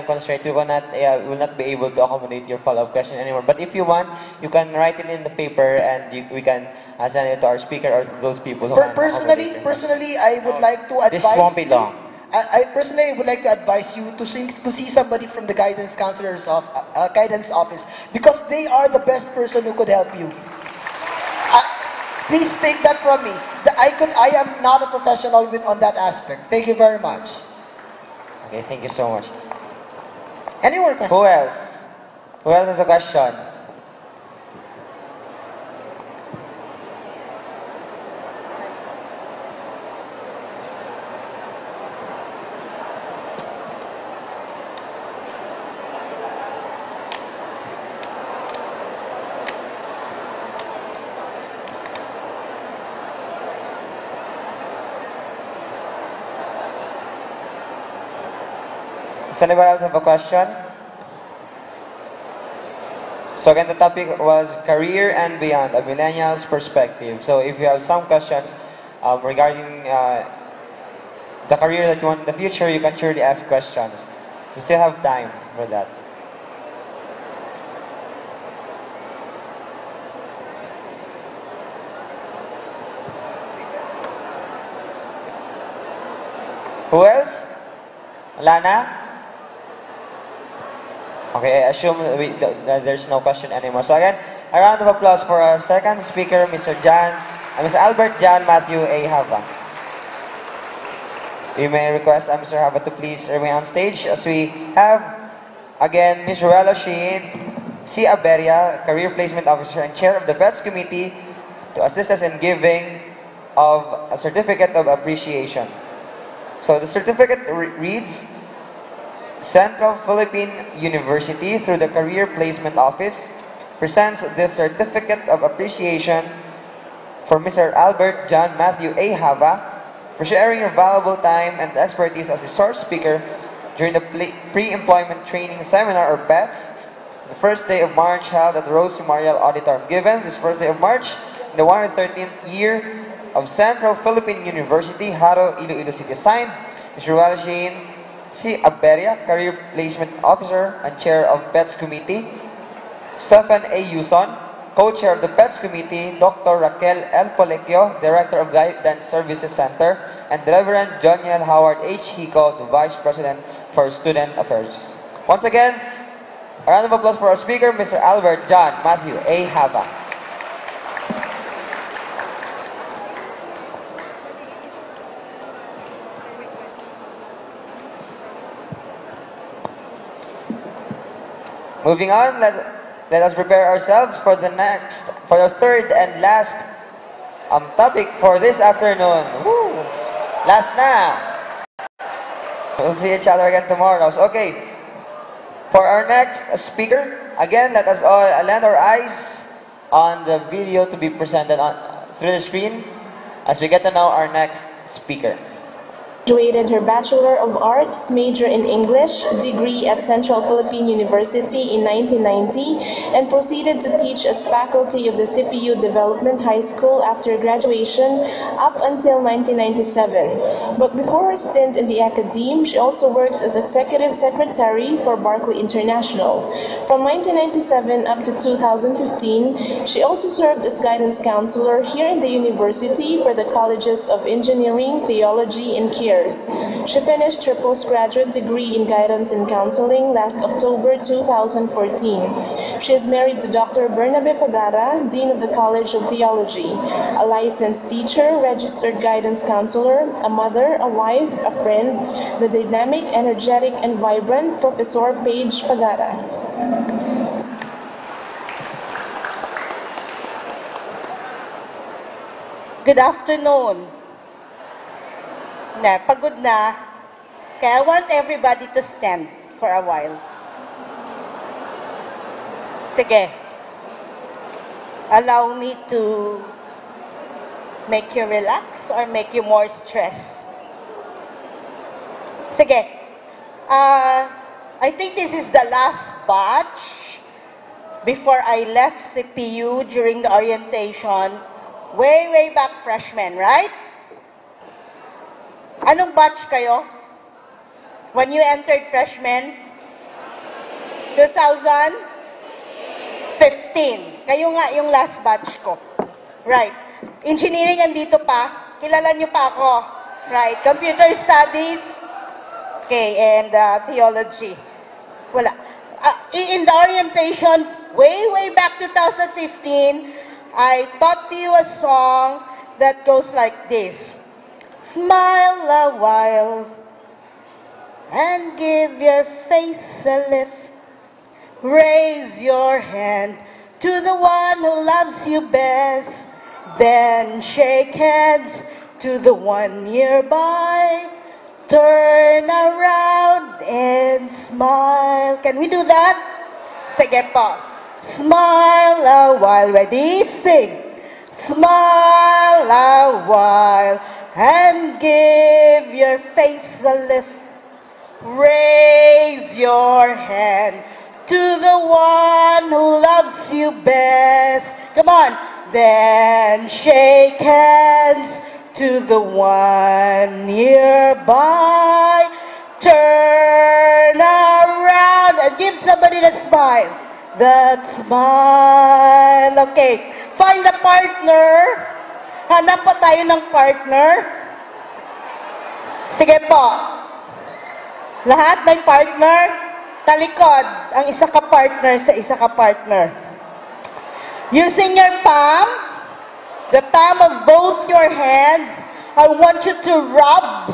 constraint, we will not be able to accommodate your follow-up question anymore. But if you want, you can write it in the paper, and we can send it to our speaker or to those people who can accommodate it. Personally, I would like to advise This won't be you- long. I personally would like to advise you to see somebody from the guidance counselors of guidance office, because they are the best person who could help you. Please take that from me. I am not a professional on that aspect. Thank you very much. Okay, thank you so much. Any more questions? Who else? Who else has a question? Does anyone else have a question? So again, the topic was career and beyond, a millennial's perspective. So if you have some questions regarding the career that you want in the future, you can surely ask questions. We still have time for that. Who else? Lana? Okay, I assume there's no question anymore. So again, a round of applause for our second speaker, Mr. Albert John Matthew A. Hava. We may request Mr. Hava to please remain on stage as we have again Ms. Ruela Sheen C. Aberia, Career Placement Officer and Chair of the VETS Committee, to assist us in giving of a certificate of appreciation. So the certificate reads, Central Philippine University, through the Career Placement Office, presents this certificate of appreciation for Mr. Albert John Matthew A. Hava for sharing your valuable time and expertise as resource speaker during the pre-employment training seminar or PETS, the first day of March held at the Rose Memorial Auditorium. Given this first day of March, in the 113th year of Central Philippine University, Haro, Iloilo City. Signed, Mr. Walshin C. Aberia, Career Placement Officer and Chair of PETS Committee, Stephen A. Yuson, Co-Chair of the PETS Committee, Dr. Raquel L. Polecchio, Director of Guidance Services Center, and Reverend Joniel Howard H. Hico, the Vice President for Student Affairs. Once again, a round of applause for our speaker, Mr. Albert John Matthew A. Hava. Moving on, let us prepare ourselves for the third and last topic for this afternoon. Woo! Last na! We'll see each other again tomorrow. So, okay, for our next speaker, again, let us all lend our eyes on the video to be presented through the screen as we get to know our next speaker. Graduated her Bachelor of Arts, major in English, degree at Central Philippine University in 1990, and proceeded to teach as faculty of the CPU Development High School after graduation up until 1997. But before her stint in the academe, she also worked as executive secretary for Barclay International. From 1997 up to 2015, she also served as guidance counselor here in the university for the colleges of Engineering, Theology, and Cares. She finished her postgraduate degree in guidance and counseling last October 2014. She is married to Dr. Bernabe Pagara, Dean of the College of Theology, a licensed teacher, registered guidance counselor, a mother, a wife, a friend, the dynamic, energetic, and vibrant Professor Paige Pagara. Good afternoon. Pagod na. Kaya I want everybody to stand for a while. Sige. Allow me to make you relax or make you more stressed. Sige. I think this is the last batch before I left CPU during the orientation. Way back freshmen, right? Anong batch kayo? When you entered freshman? 2015. Kayo nga yung last batch ko. Right. Engineering andito pa. Kilala niyo pa ako. Right. Computer studies. Okay. And theology. Wala. In the orientation, way back 2015, I taught you a song that goes like this. Smile a while and give your face a lift. Raise your hand to the one who loves you best. Then shake hands to the one nearby. Turn around and smile. Can we do that? Sige po. Smile a while. Ready? Sing. Smile a while and give your face a lift. Raise your hand to the one who loves you best. Come on. Then shake hands to the one nearby. Turn around and give somebody that smile. That smile. Okay. Find a partner. Hanap pa tayo ng partner. Sige po. Lahat may partner. Talikod ang isa ka partner sa isa ka partner. Using your palm, the palm of both your hands, I want you to rub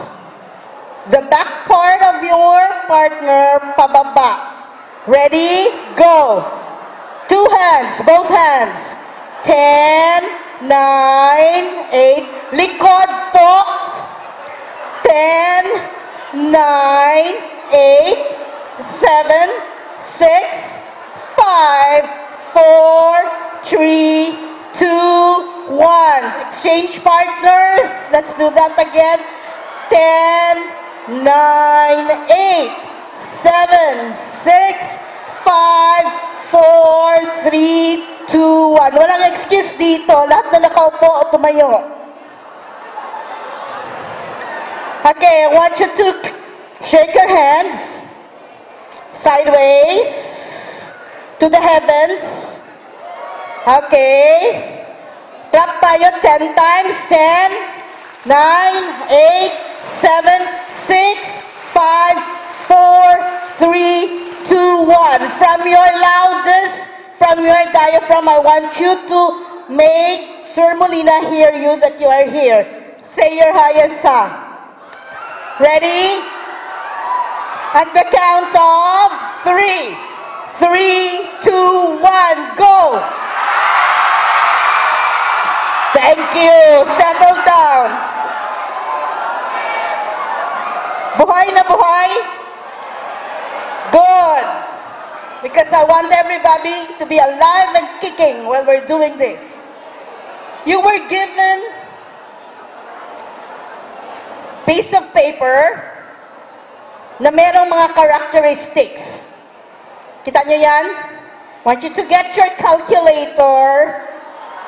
the back part of your partner pababa. Ready? Go. Two hands, both hands. 10, 9, 8. Likod po. 10, 9, 8, 7, 6, 5, 4, 3, 2, 1. Exchange partners. Let's do that again. 10, 9, 8, 7, 6, 5, 4, 3, 2, 1. Walang excuse dito. Lahat na nakaupo o tumayo. Okay, I want you to shake your hands sideways to the heavens. Okay. Clap tayo 10 times. 10, 9, 8, 7, 6, 5, 4, 3, 2, 1. From your loudest, from your diaphragm, I want you to make Sir Molina hear you that you are here. Say your highest song. Ready? At the count of 3. 3, 2, 1, go! Thank you. Settle down. Buhay na buhay? Good. Because I want everybody to be alive and kicking while we're doing this. You were given piece of paper na merong mga characteristics. Kita niyo yan? Want you to get your calculator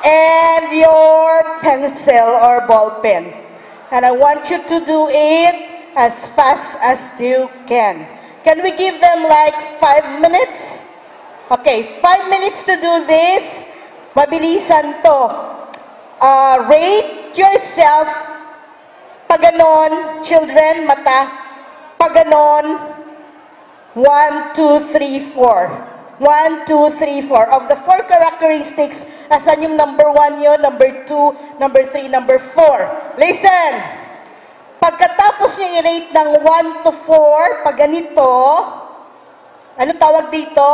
and your pencil or ball pen. And I want you to do it as fast as you can. Can we give them like 5 minutes? Okay, 5 minutes to do this. Mabilisan to. Rate yourself. Pag ganon, children, mata. Pag ganon, 1, 2, 3, 4. 1, 2, 3, 4. Of the 4 characteristics, asan yung number 1 yun, number 2, number 3, number 4? Listen! Pagkatapos nyo i-rate ng 1 to 4, pag ganito, ano tawag dito?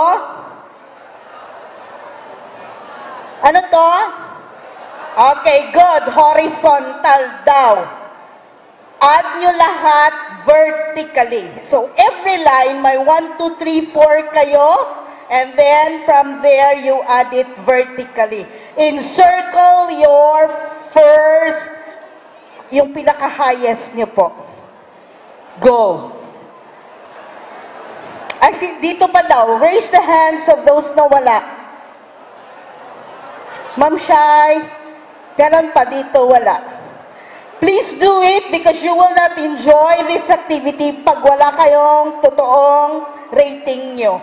Ano to? Okay, good. Horizontal daw. Add nyo lahat vertically. So, every line, may 1, 2, 3, 4 kayo. And then, from there, you add it vertically. Encircle your first, yung pinaka-highest nyo po. Go. I see, dito pa daw. Raise the hands of those na wala. Ma'am Shai, ganon pa dito, wala. Please do it because you will not enjoy this activity pag wala kayong totoong rating nyo.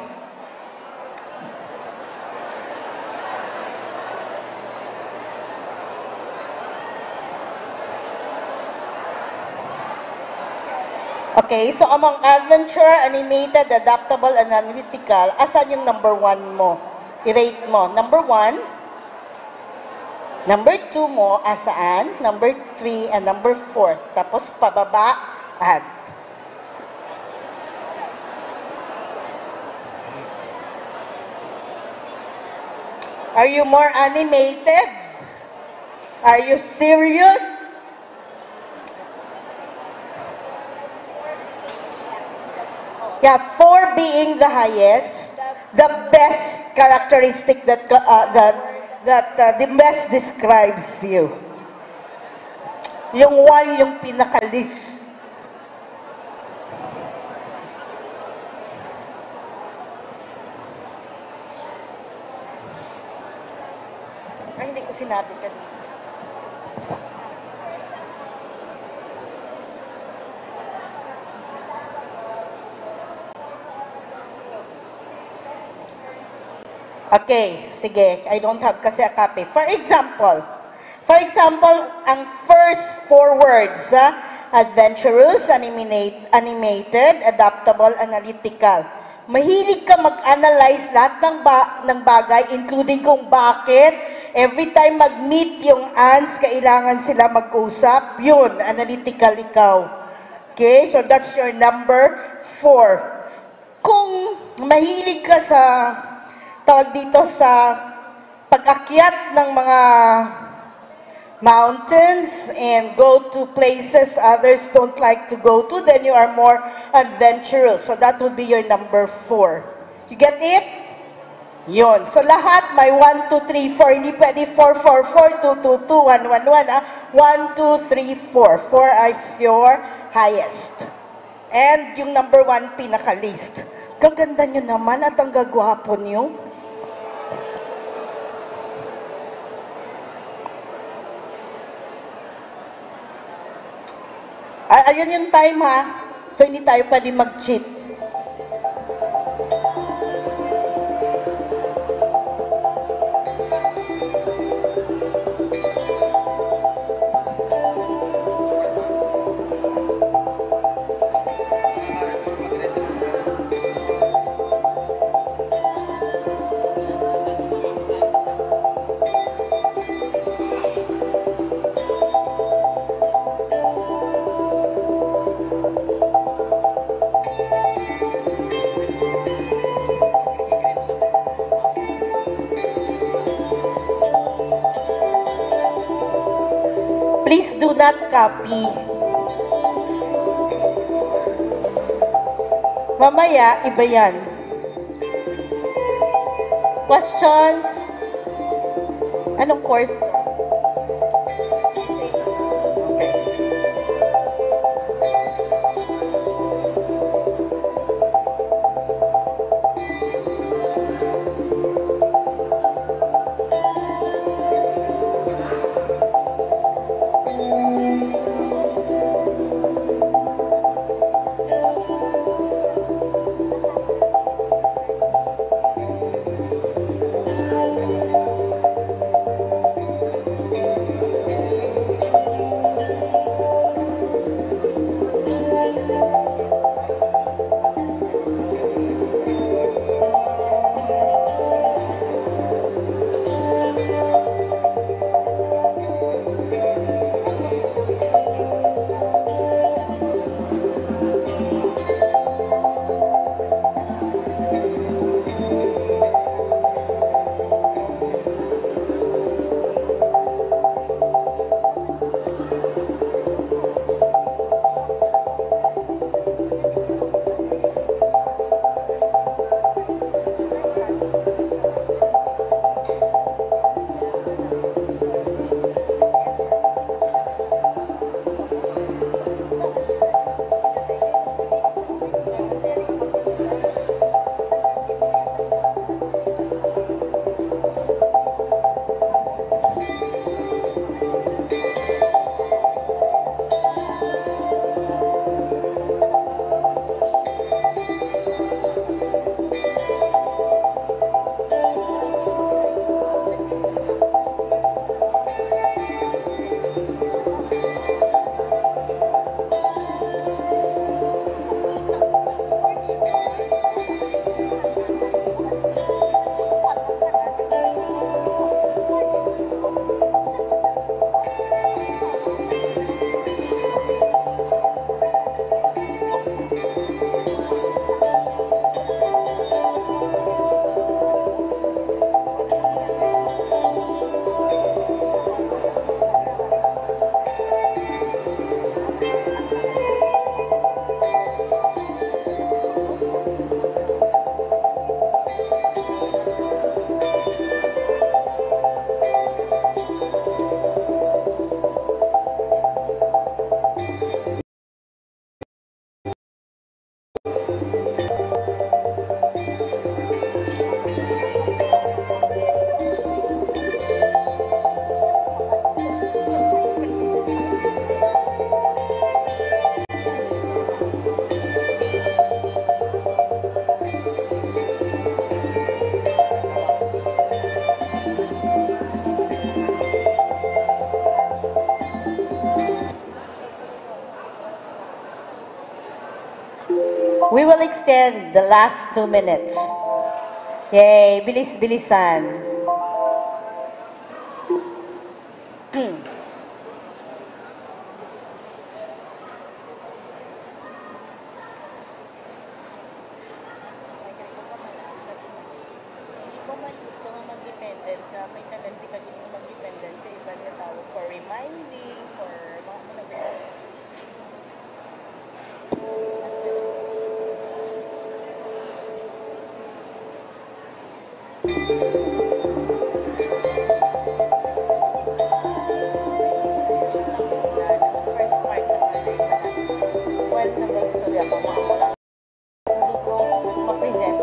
Okay, so among adventure, animated, adaptable, and analytical, asan yung number 1 mo? I-rate mo. Number 1, number 2 mo, asaan? Number 3, and number 4. Tapos pababa, add. Are you more animated? Are you serious? Yeah, 4 being the highest, the best characteristic that the best describes you. Yung 1 yung pinaka-least. Ay, hindi ko sinabi kanina. Okay, sige. I don't have kasi a copy. For example, ang first 4 words, adventurous, animated, adaptable, analytical. Mahilig ka mag-analyze lahat ng bagay, including kung bakit. Every time mag-meet yung ants, kailangan sila mag-usap. Yun, analytical ikaw. Okay, so that's your number 4. Kung mahilig ka sa tawag dito sa pag-akyat ng mga mountains and go to places others don't like to go to, then you are more adventurous. So that would be your number 4. You get it? Yun. So lahat may 1, 2, 3, 4. Hindi pwede 4, 4, 4, 2, 2, 2, 1, 1, 1. 1, 2, 3, 4. 4 is your highest. And yung number 1, pinaka-least. Gaganda nyo naman at ang gagwapo nyo. Ayun yung time ha. So hindi tayo pwede mag-cheat. Please do not copy. Mamaya, iba yan. Questions? Anong course? Okay. We will extend the last 2 minutes. Yay, bilis-bilisan. Hindi ko man gusto nga mag-dependent ka, may tendency ka gusto mag-dependent sa iba niya tawag for reminding, for mga first part ng while nag-istorya ako, hindi ko ma-present.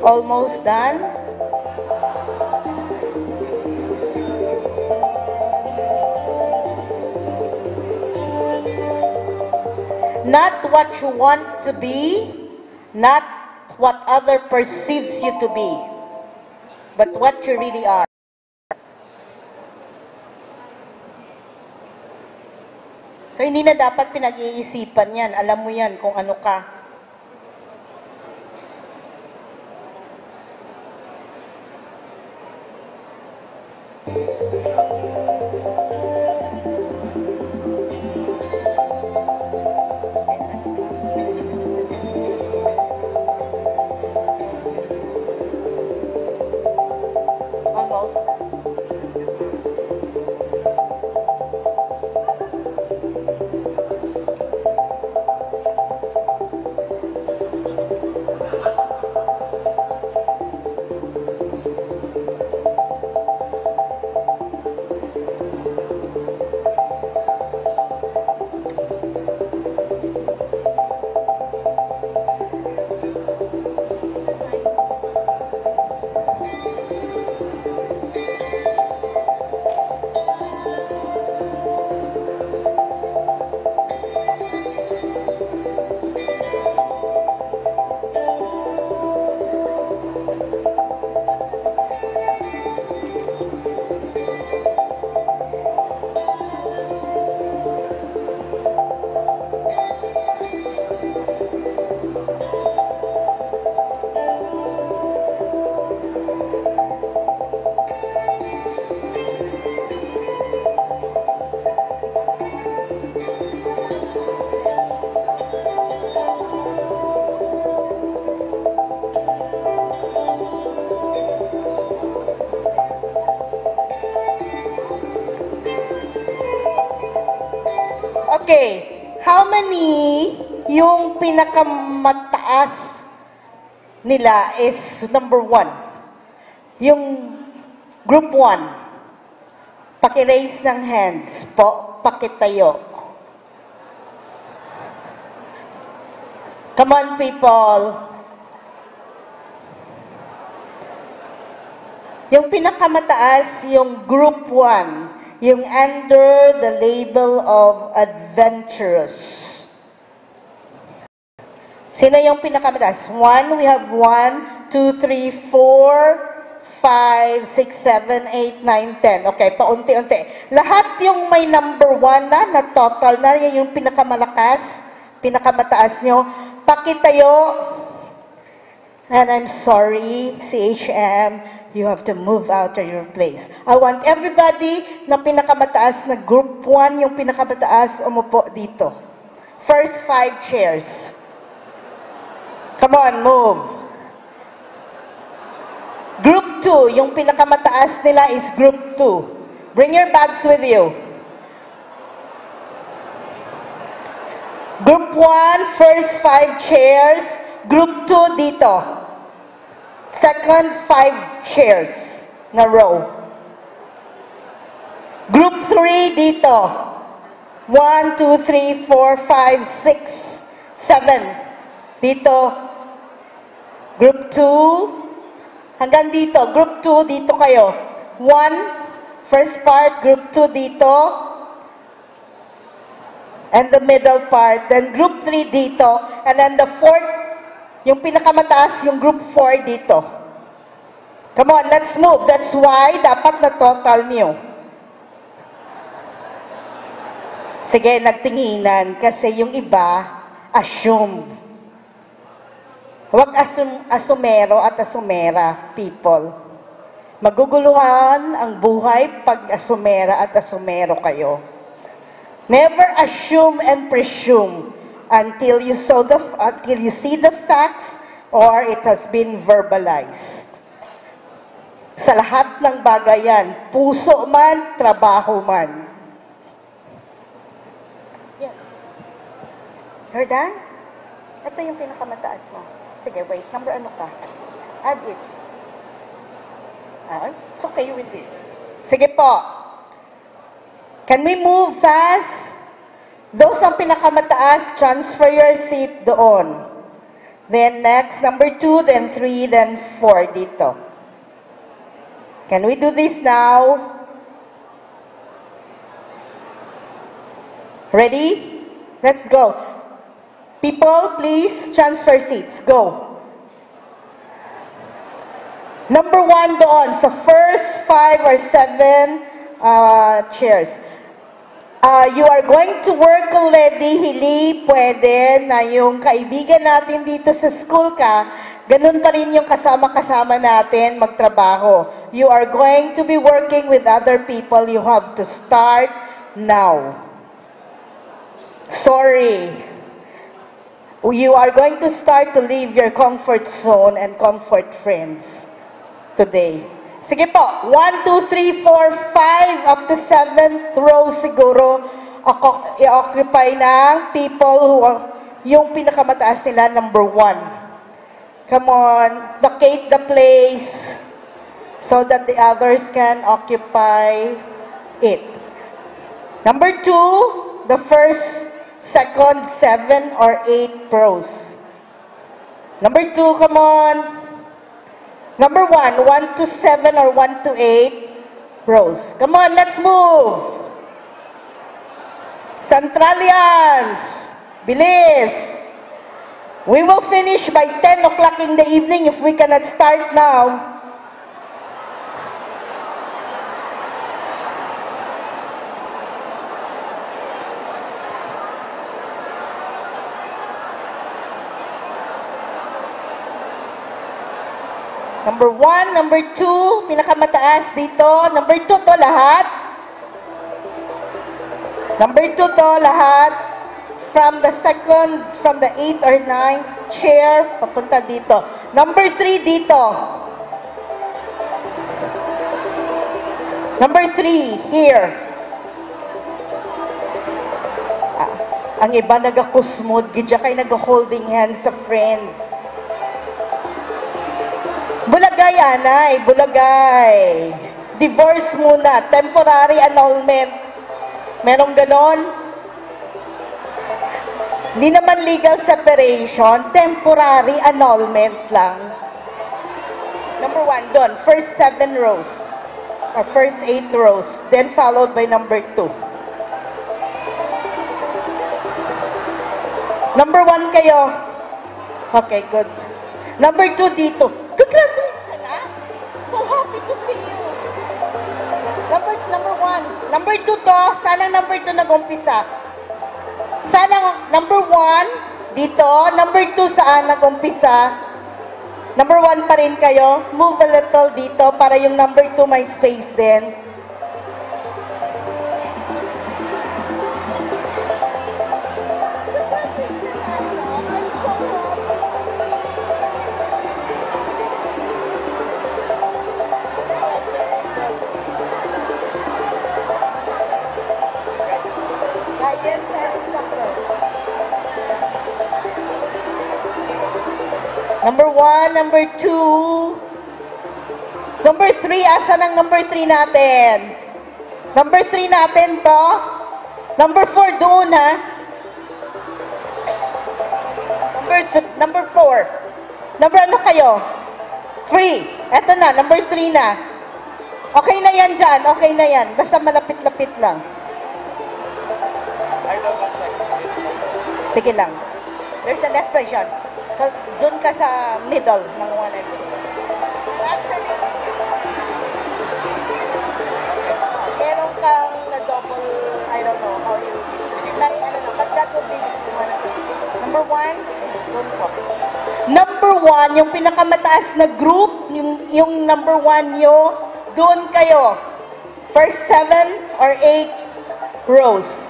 Almost done. Not what you want to be, not what other perceives you to be, but what you really are. So hindi na dapat pinag-iisipan yan. Alam mo yan kung ano ka. Almost. Okay, how many yung pinakamataas nila is number 1? Yung group 1, paki-raise ng hands po, pakitayo. Come on people. Yung pinakamataas, yung group 1. Yung under the label of adventurous. Sino yung pinakamataas? 1, we have 1, 2, 3, 4, 5, 6, 7, 8, 9, 10. Okay, paunti-unti. Lahat yung may number 1 na total na, yan yung pinakamalakas, pinakamataas nyo, pakitayo. And I'm sorry, CHM, you have to move out of your place. I want everybody na pinakamataas na group 1, yung pinakamataas, umupo dito. First 5 chairs. Come on, move. Group 2, yung pinakamataas nila is group 2. Bring your bags with you. Group 1, first 5 chairs. Group 2 dito. Second 5 chairs na row. Group 3 dito. 1, 2, 3, 4, 5, 6, 7. Dito. Group 2. Hanggang dito. Group 2 dito kayo. 1, first part. Group 2 dito. And the middle part. Then group 3 dito. And then the fourth, yung pinakamataas, yung group 4 dito. Come on, let's move. That's why dapat na total niyo. Sige, nagtinginan. Kasi yung iba, assume. Huwag asumero at asumera, people. Maguguluhan ang buhay pag asumera at asumero kayo. Never assume and presume until you see the facts or it has been verbalized. Sa lahat ng bagay yan, puso man, trabaho man. Yes. You're done? Ito yung pinakamataas mo. Sige, wait. Number ano ka? Add it. It's okay with it. Sige po. Can we move fast? Those ang pinakamataas, transfer your seat doon. Then next, number 2, then 3, then 4 dito. Can we do this now? Ready? Let's go. People, please transfer seats. Go. Number 1 doon, sa first 5 or 7 chairs. You are going to work already, Hili, pwede na yung kaibigan natin dito sa school ka, ganun pa rin yung kasama-kasama natin magtrabaho. You are going to be working with other people, you have to start now. Sorry. You are going to start to leave your comfort zone and comfort friends today. Sige po, 1, 2, 3, 4, 5, up to 7th row siguro, i-occupy ng people who yung pinakamataas nila, number 1. Come on, vacate the place so that the others can occupy it. Number 2, the first, second, 7 or 8 rows. Number 2, come on. Number 1, 1 to 7 or 1 to 8 rows. Come on, let's move. Centralians, bilis. We will finish by 10 o'clock in the evening if we cannot start now. Number 1, number 2, pinakamataas dito. Number 2 to lahat. Number 2 to lahat. From the 8th or 9th chair, papunta dito. Number 3 dito. Number 3, here. Ang iba nagakusmod, gidya kay nag-holding hands sa friends. Bulagay, anay, bulagay. Divorce muna, temporary annulment. Merong ganon? Hindi naman legal separation, temporary annulment lang. Number 1, doon, first 7 rows. Or first 8 rows. Then followed by number 2. Number 1 kayo. Okay, good. Number 2 dito. Graduate ka na? So happy to see you. Number 1. Number 2 to. Sana number 2 nag-umpisa. Saan ang number 1? Dito. Number 2, saan nag-umpisa? Number 1 pa rin kayo. Move a little dito para yung number 2 may space din. Number 1, number 2. Number 3, asan ang number 3 natin? Number 3 natin to. Number 4 doon, ha? Number 4. Number ano kayo? 3. Eto na, number 3 na. Okay na yan dyan, okay na yan. Basta malapit-lapit lang. Sige lang. There's an expression. So, dun ka sa middle ng 1 and 2. Actually, meron kang na-double, I don't know how you, like, I don't know, but that would be number 1, dun po. Number 1, yung pinakamataas na group, yung number 1 nyo, dun kayo. First 7 or 8 rows.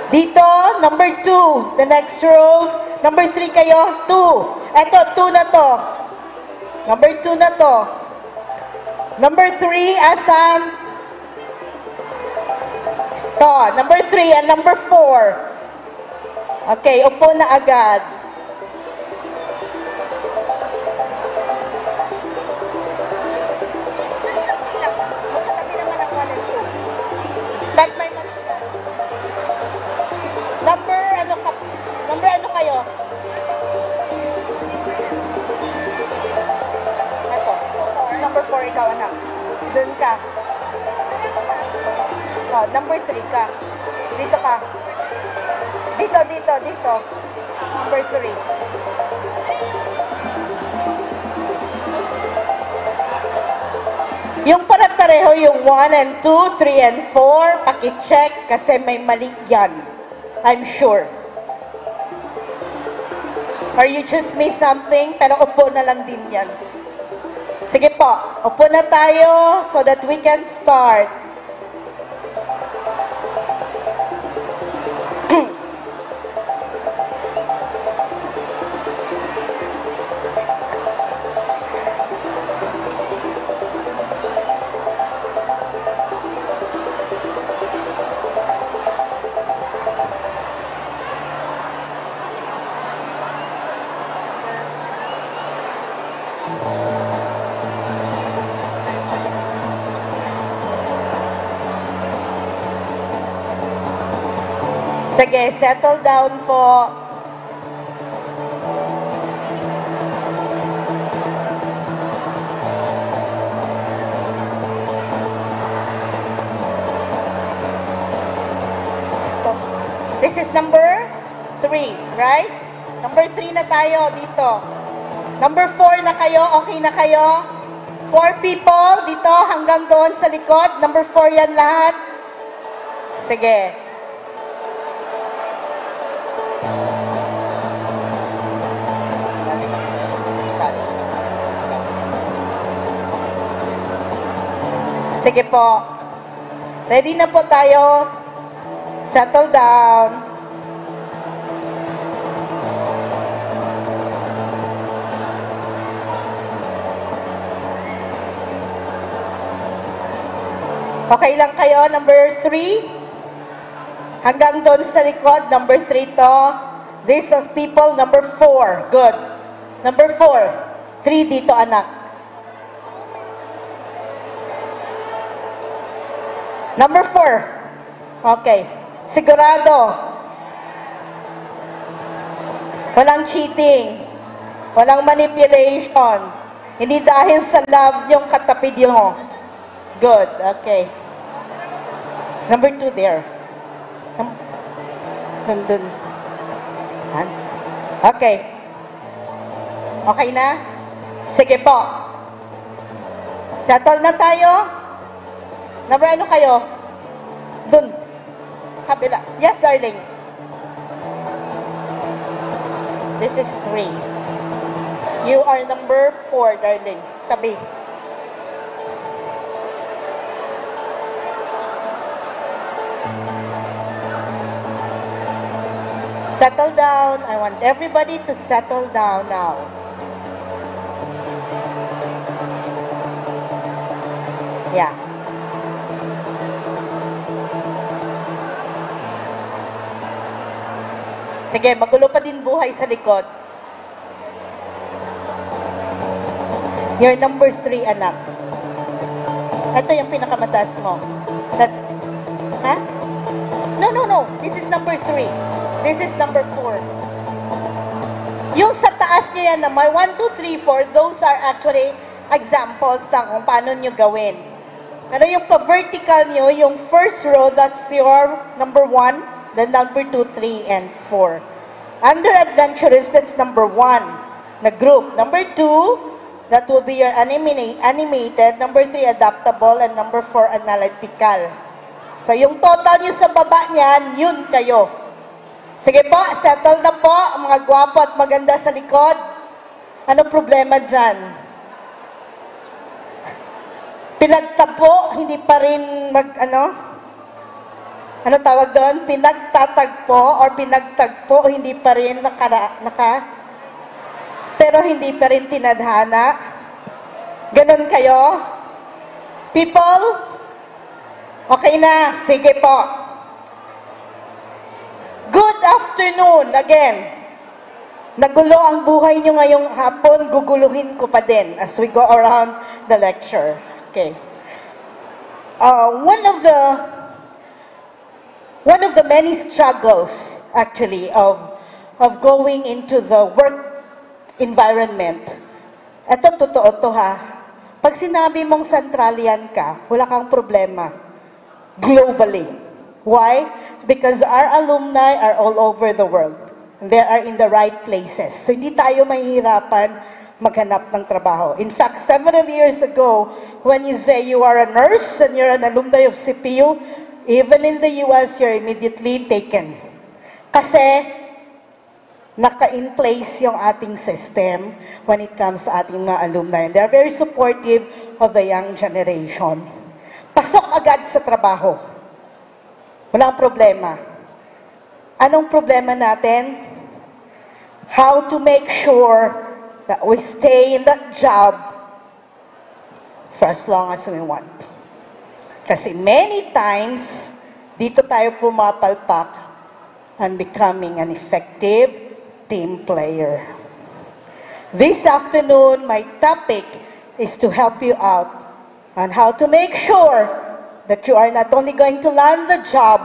Dito, number 2. The next rows, number 3 kayo, 2. Eto, 2 na to. Number 2 na to. Number 3, asan? To, number 3 and number 4. Okay, upo na agad. Magkatabi naman ang 1 and 2. Back my Number ano kayo? Ito. Number 4 ikaw, anak. Doon ka. Oh, number 3 ka. Dito ka. Dito. Number 3. Yung pare-pareho yung 1 and 2, 3 and 4, paki-check kasi may mali yan. I'm sure. Or you just miss something, pero upo na lang din yan. Sige po, upo na tayo so that we can start. Sige, settle down po. This is number 3, right? Number 3 na tayo dito. Number 4 na kayo, okay na kayo? 4 people dito hanggang doon sa likod. Number 4 yan lahat. Sige. Sige po. Ready na po tayo. Settle down. Okay lang kayo, number 3? Hanggang doon sa likod, number 3 to. These of people, number 4. Good. Number 4. 3 dito, anak. Number 4. Okay. Sigurado. Walang cheating. Walang manipulation. Hindi dahil sa love yung katabi nyo. Good. Okay. Number 2 there. Dun. Okay. Okay na? Sige po. Settle na tayo? Number ano kayo? Dun. Kabila. Yes, darling. This is 3. You are number 4, darling. Tabi. Settle down. I want everybody to settle down now. Yeah. Sige, magulo pa din buhay sa likod. You're number 3, anak. Ito yung pinakamataas mo. That's, ha? No, no, no. This is number 3. This is number 4. Yung sa taas nyo yan na may 1, 2, 3, 4, those are actually examples na kung paano nyo gawin. Pero yung pa-vertical nyo, yung first row, that's your number 1, then number 2, 3, and 4. Under adventurous, that's number 1 na group. Number 2, that will be your animated. Number 3, adaptable. And number 4, analytical. So yung total nyo sa baba niyan, yun kayo. Sige po, settle na po, mga gwapo at maganda sa likod. Ano problema dyan? Pinagtapo, hindi pa rin ano tawag doon? Pinagtatagpo or pinagtagpo, hindi pa rin pero hindi pa rin tinadhana. Ganon kayo? People? Okay na, sige po. Good afternoon again. Nagulo ang buhay nyo ngayong hapon, guguluhin ko pa din as we go around the lecture. Okay. One of the many struggles actually of going into the work environment. Ito totoo to ha. Pag sinabi mong Centralian ka, wala kang problema. Globally. Why? Because our alumni are all over the world. They are in the right places. So hindi tayo mahihirapan maghanap ng trabaho. In fact, several years ago, when you say you are a nurse and you're an alumni of CPU, even in the US, you're immediately taken. Kasi naka-in place yung ating system when it comes sa ating mga alumni. And they're very supportive of the young generation. Pasok agad sa trabaho. Walang problema. Anong problema natin? How to make sure that we stay in that job for as long as we want. Kasi many times, dito tayo pumapalpak on becoming an effective team player. This afternoon, my topic is to help you out on how to make sure that you are not only going to land the job,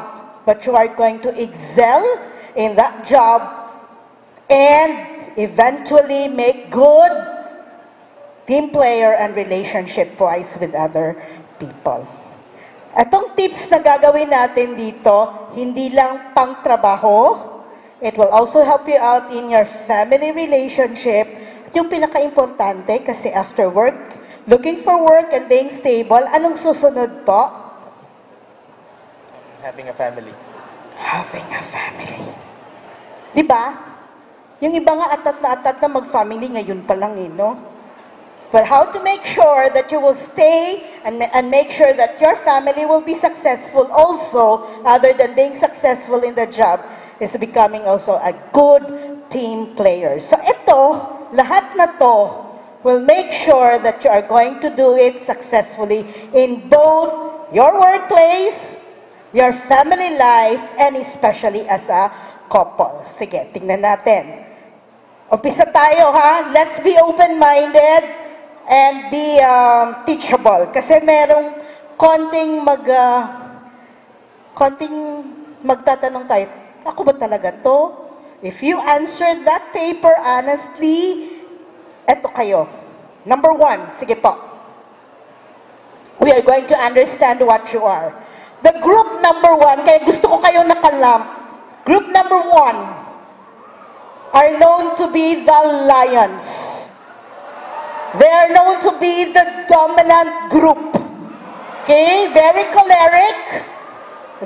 but you are going to excel in that job and eventually make good team player and relationship-wise with other people. Itong tips na gagawin natin dito, hindi lang pang trabaho, it will also help you out in your family relationship. At yung pinaka-importante, kasi after work, looking for work and being stable, anong susunod po? Having a family. Having a family. Diba? Yung iba nga atat na mag-family ngayon pa lang no? But how to make sure that you will stay and make sure that your family will be successful also, other than being successful in the job, is becoming also a good team player. So ito, lahat na to will make sure that you are going to do it successfully in both your workplace, your family life, and especially as a couple. Sige, tingnan natin. Umpisa tayo ha. Let's be open-minded and be teachable. Kasi merong konting magtatanong tayo, ako ba talaga to? If you answer that paper honestly, eto kayo. Number 1, sige po. We are going to understand what you are. The group number 1, kaya gusto ko kayo nakalamp. Group number 1 are known to be the lions. They are known to be the dominant group. Okay, very choleric.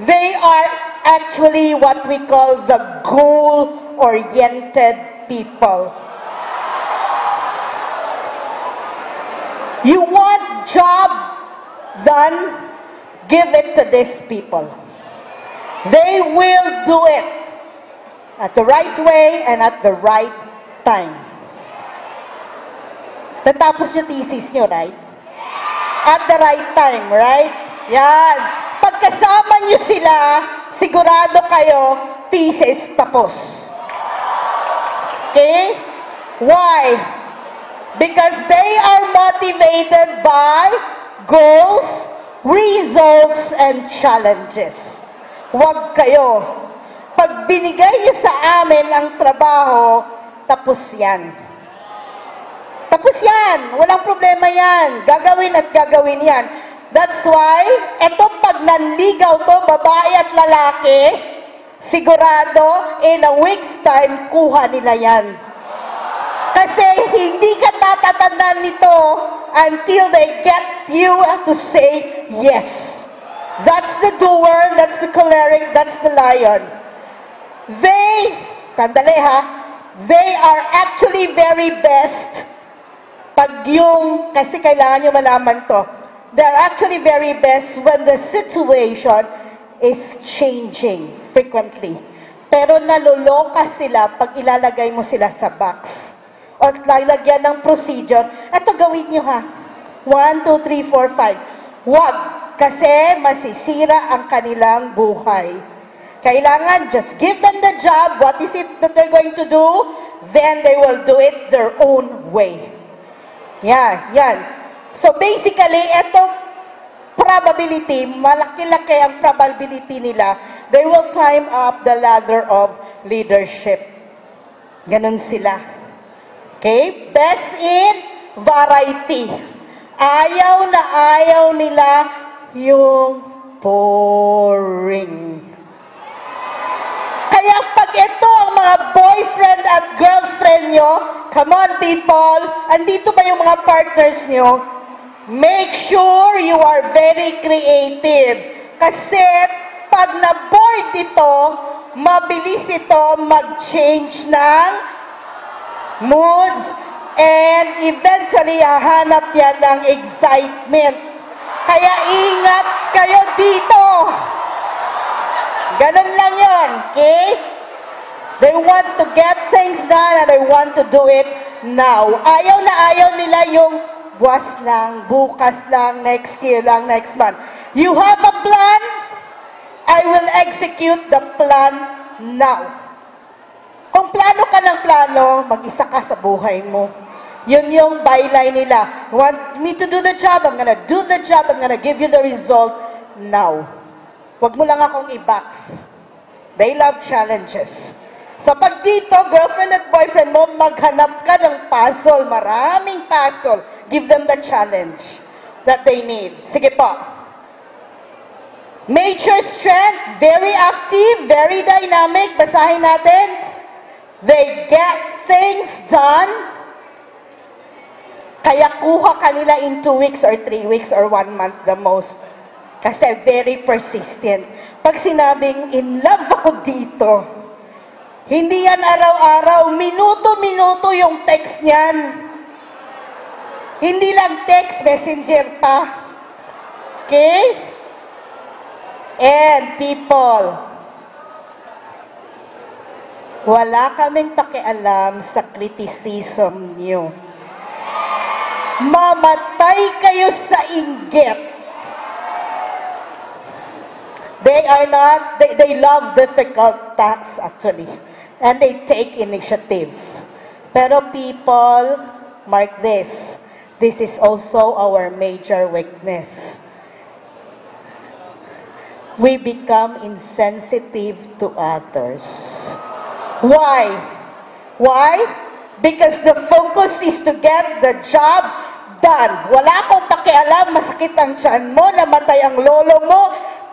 They are actually what we call the goal-oriented people. You want job done, give it to these people. They will do it at the right way and at the right time. Natapos nyo thesis nyo, right? At the right time, right? Yan. Pagkasama nyo sila, sigurado kayo, thesis tapos. Okay? Why? Because they are motivated by goals, results, and challenges. Huwag kayo. Pag binigay niyo sa amin ang trabaho, tapos yan. Tapos yan. Walang problema yan. Gagawin at gagawin yan. That's why, etong pag nanligaw to, babae at lalaki, sigurado, in a week's time, kuha nila yan. Kasi hindi ka tatatandaan nito until they get you to say yes. That's the doer, that's the choleric, that's the lion. Sandali ha, they are actually very best pag yung, kasi kailangan nyo malaman to, they're actually very best when the situation is changing frequently. Pero naluloka sila pag ilalagay mo sila sa box. O lalagyan ng procedure, eto gawin nyo ha. 1, 2, 3, 4, 5. Wag, kasi masisira ang kanilang buhay. Kailangan, just give them the job, what is it that they're going to do, then they will do it their own way. Yan. So basically, eto probability, malaki-laki ang probability nila, they will climb up the ladder of leadership. Ganon sila. Okay? Best in variety. Ayaw na ayaw nila yung boring. Kaya pag ito ang mga boyfriend at girlfriend nyo, come on people, andito ba yung mga partners nyo? Make sure you are very creative. Kasi pag na-bored ito, mabilis ito mag-change ng moods, and eventually, hahanap yan ng excitement. Kaya ingat kayo dito. Ganun lang yun, okay? They want to get things done and they want to do it now. Ayaw na ayaw nila yung buwas lang, bukas lang, next year lang, next month. You have a plan, I will execute the plan now. Kung plano ka ng plano, mag-isa ka sa buhay mo. Yun yung byline nila. You want me to do the job? I'm gonna do the job. I'm gonna give you the result now. Huwag mo lang akong i-box. They love challenges. So pag dito, girlfriend at boyfriend mo, maghanap ka ng puzzle. Maraming puzzle. Give them the challenge that they need. Sige po. Major strength, very active, very dynamic. Basahin natin. They get things done. Kaya kuha kanila in 2 weeks or 3 weeks or 1 month the most. Kasi very persistent. Pag sinabing, in love ako dito, hindi yan araw-araw, minuto-minuto yung text niyan. Hindi lang text, messenger pa. Okay? And people, wala kaming pakialam sa criticism niyo. Mamatay kayo sa inggit. They love difficult tasks actually. And they take initiative. Pero people, mark this. This is also our major weakness. We become insensitive to others. Why? Why? Because the focus is to get the job done. Wala akong pakialam, masakit ang tiyan mo, namatay ang lolo mo,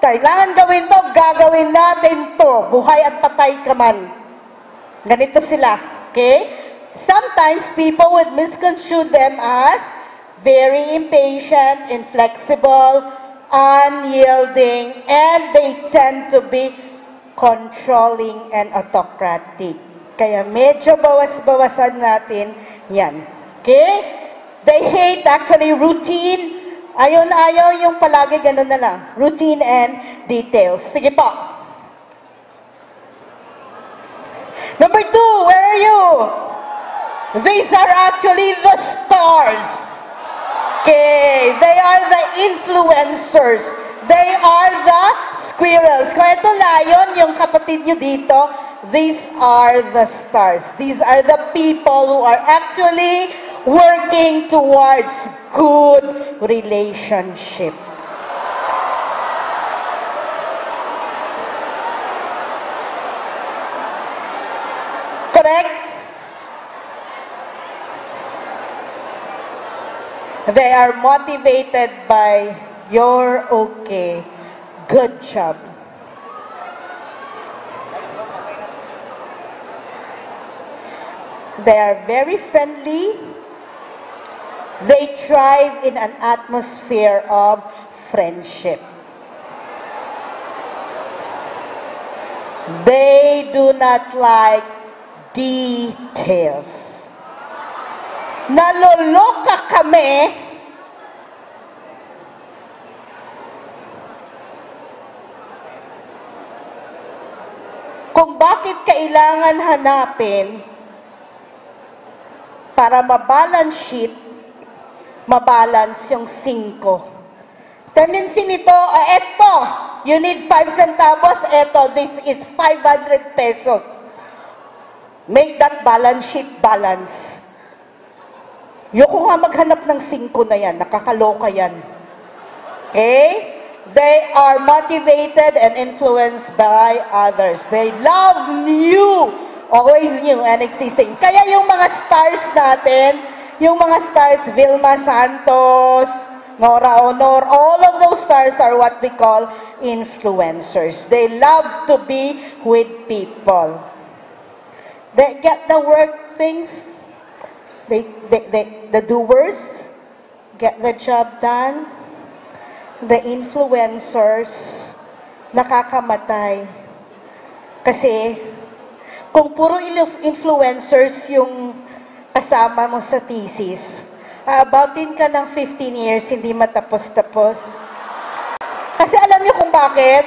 kailangan gawin to, gagawin natin to, buhay at patay ka man. Ganito sila, okay? Sometimes people would misconstrue them as very impatient, inflexible, unyielding, and they tend to be controlling and autocratic. Kaya medyo bawas-bawasan natin yan. Okay? They hate actually routine. Ayaw na ayaw yung palagi ganun na lang. Routine and details. Sige po. Number 2, where are you? These are actually the stars. Okay, they are the influencers. They are the squirrels. Kung ito lion, yung kapatid nyo dito, these are the stars. These are the people who are actually working towards good relationship. Correct? They are motivated by you're okay, good job. They are very friendly. They thrive in an atmosphere of friendship. They do not like details. Naloloka kami kung bakit kailangan hanapin para mabalance sheet, mabalance yung 5. Tendency nito, eto, you need 5 centavos, eto, this is 500 pesos. Make that balance sheet balance. Yoko nga maghanap ng 5 na yan, nakakaloka yan. Okay? They are motivated and influenced by others. They love new, always new and existing. Kaya yung mga stars natin, yung mga stars, Vilma Santos, Nora Honor, all of those stars are what we call influencers. They love to be with people. They get the work things. The doers get the job done. The influencers nakakamatay. Kasi kung puro influencers yung kasama mo sa thesis, aabatin ka ng 15 years, hindi matapos-tapos. Kasi alam niyo kung bakit?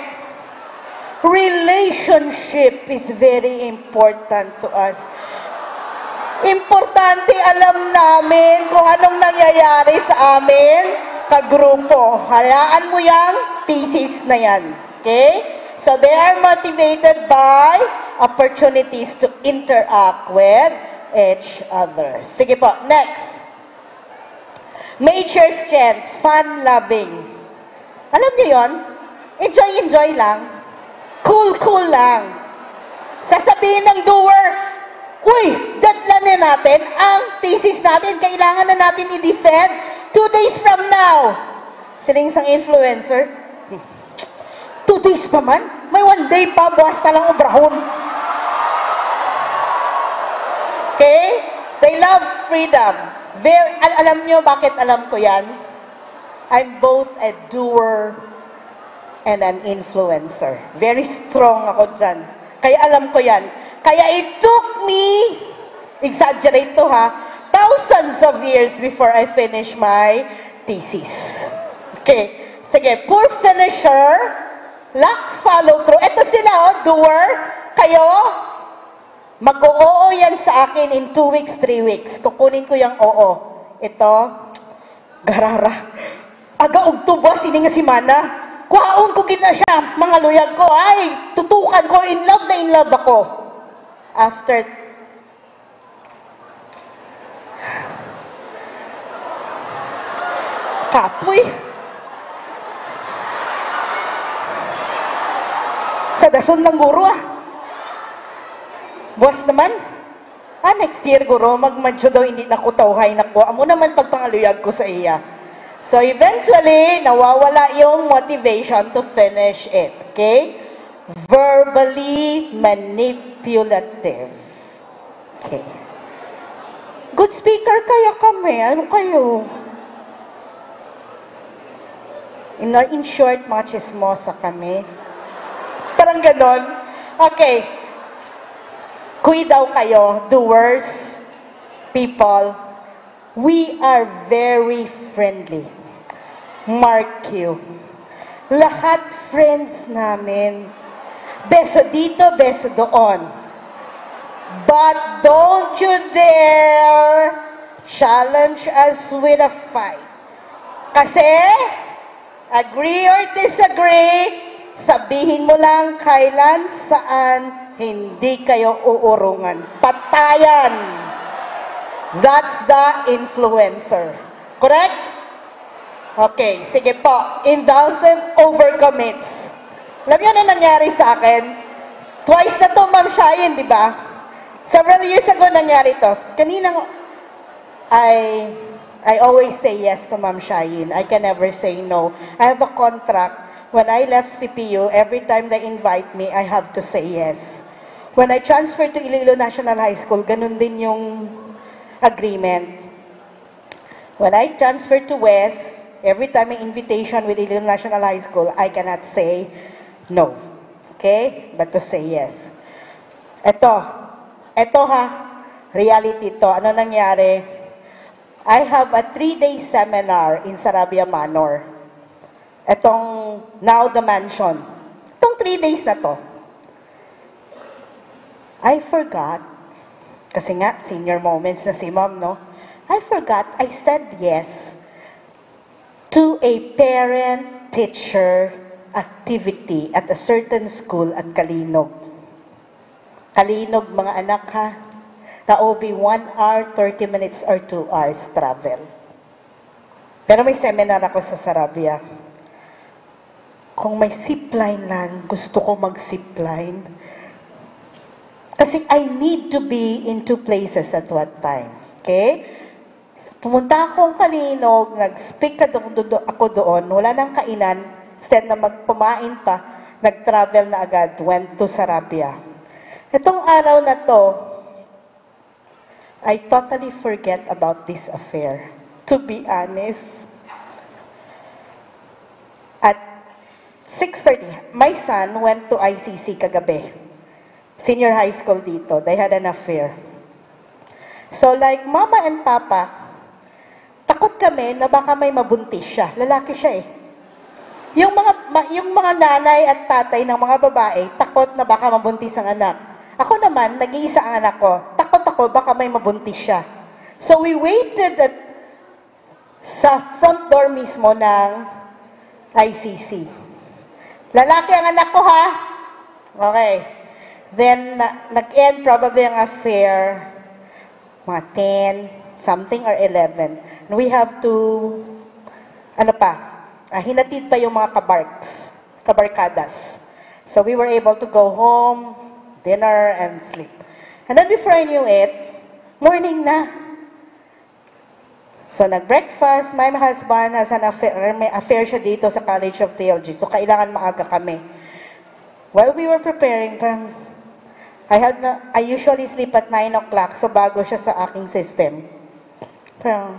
Relationship is very important to us. Importante alam namin kung anong nangyayari sa amin kagrupo. Hayaan mo yung thesis na yan. Okay? So they are motivated by opportunities to interact with each other. Sige po, next. Major strength, fun-loving. Alam niyo yon? Enjoy lang. Cool lang. Sasabihin ng doer, uy, deadline na natin, ang thesis natin, kailangan na natin i-defend 2 days from now. Siling isang influencer, 2 days pa man? May 1 day pa, buwas na lang obrahon. Okay? They love freedom. Alam nyo bakit alam ko yan? I'm both a doer and an influencer. Very strong ako dyan. Kaya alam ko yan. Kaya it took me, exaggerate to ha, thousands of years before I finish my thesis. Okay. Sige, poor finisher, lacks follow through. Ito sila, doer. Kayo, mag-oo yan sa akin in 2 weeks, 3 weeks. Kukunin ko yung oo. Ito, garara. Aga og tubwa, sini nga si Mana. Kuhaon ko gina siya, mga luyag ko. Ay, tutukan ko, in love ako. After kapoy. Sa dason lang guro Boss naman. Next year guro, magmadyo daw hindi na ko tawhay na ko. Amo naman pagpangaluyag ko sa iya. So eventually, nawawala yung motivation to finish it. Okay? Verbally manipulative. Okay. Good speaker kaya kami. Ano kayo? In short, machismosa kami. Parang ganon. Okay. Kuy daw kayo, doers, people, we are very friendly. Mark you. Lahat friends namin. Beso dito, beso doon. But don't you dare challenge us with a fight. Kasi, agree or disagree, sabihin mo lang kailan, saan, hindi kayo uurungan. Patayan. That's the influencer. Correct? Okay, sige po. Indulgent overcommits. Alam niyo na nangyari sa akin? Twice na to, Ma'am Shayin, di ba? Several years ago nangyari to. Kanina, I always say yes to Ma'am Shayin. I can never say no. I have a contract. When I left CPU, every time they invite me, I have to say yes. When I transferred to Iloilo National High School, ganun din yung agreement. When I transferred to West, every time may invitation with Iloilo National High School, I cannot say no. Okay? But to say yes. Ito ha, reality to. Ano nangyari? I have a 3-day seminar in Sarabia Manor. Etong Now the Mansion. Itong 3 days na to. I forgot, kasi nga, senior moments na si Ma'am, no? I forgot, I said yes to a parent-teacher activity at a certain school at Kalinog. Kalinog, mga anak ha, na OB 1 hour, 30 minutes, or 2 hours travel. Pero may seminar ako sa Sarabia. Kung may zipline lang, gusto ko mag-zipline. Kasi I need to be in 2 places at one time. Okay? Pumunta akong Kalinog, nag-speak ako doon, wala nang kainan, instead na magpumain pa, nag-travel na agad, went to Sarabia. Itong araw na to, I totally forget about this affair. To be honest. At 6:30, my son went to ICC kagabi. Senior high school dito. They had an affair. So like mama and papa, takot kami na baka may mabuntis siya. Lalaki siya eh. Yung mga nanay at tatay ng mga babae, takot na baka mabuntis ang anak. Ako naman, nag-iisa ang anak ko. Takot ako baka may mabuntis siya. So we waited sa front door mismo ng ICC. Lalaki ang anak ko ha? Okay. Then, nag-end probably ang affair, mga 10, something or 11. And we have to, hinatid pa yung mga kabarkadas. So we were able to go home, dinner, and sleep. And then before I knew it, morning na. So nag-breakfast, my husband has an affair, may affair siya dito sa College of Theology. So kailangan maaga kami. While we were preparing, I usually sleep at 9 o'clock, so bago siya sa aking system. Parang,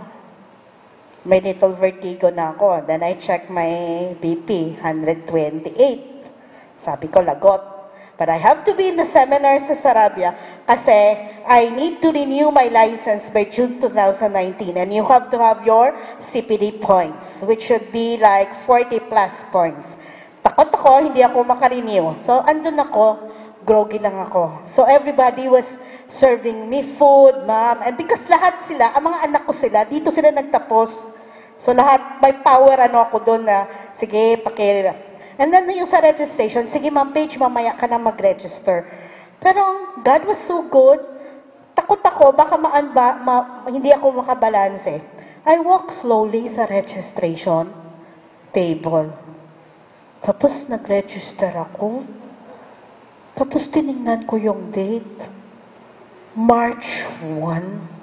may little vertigo na ako. Then I check my BP, 128. Sabi ko, lagot. But I have to be in the seminar sa Sarabia kasi I need to renew my license by June 2019. And you have to have your CPD points, which should be like 40 plus points. Takot ako, hindi ako makarenew. So, andun ako, groggy lang ako. So, everybody was serving me food, ma'am. And because lahat sila, ang mga anak ko sila, dito sila nagtapos. So, lahat, may power ako doon na, sige, pakirira. And then, yung sa registration, sige, ma'am Paige, mamaya ka na mag-register. Pero, God was so good. Takot ako, baka hindi ako makabalanse. I walk slowly sa registration table. Tapos, nag-register ako. Tapos, tinignan ko yung date. March 1.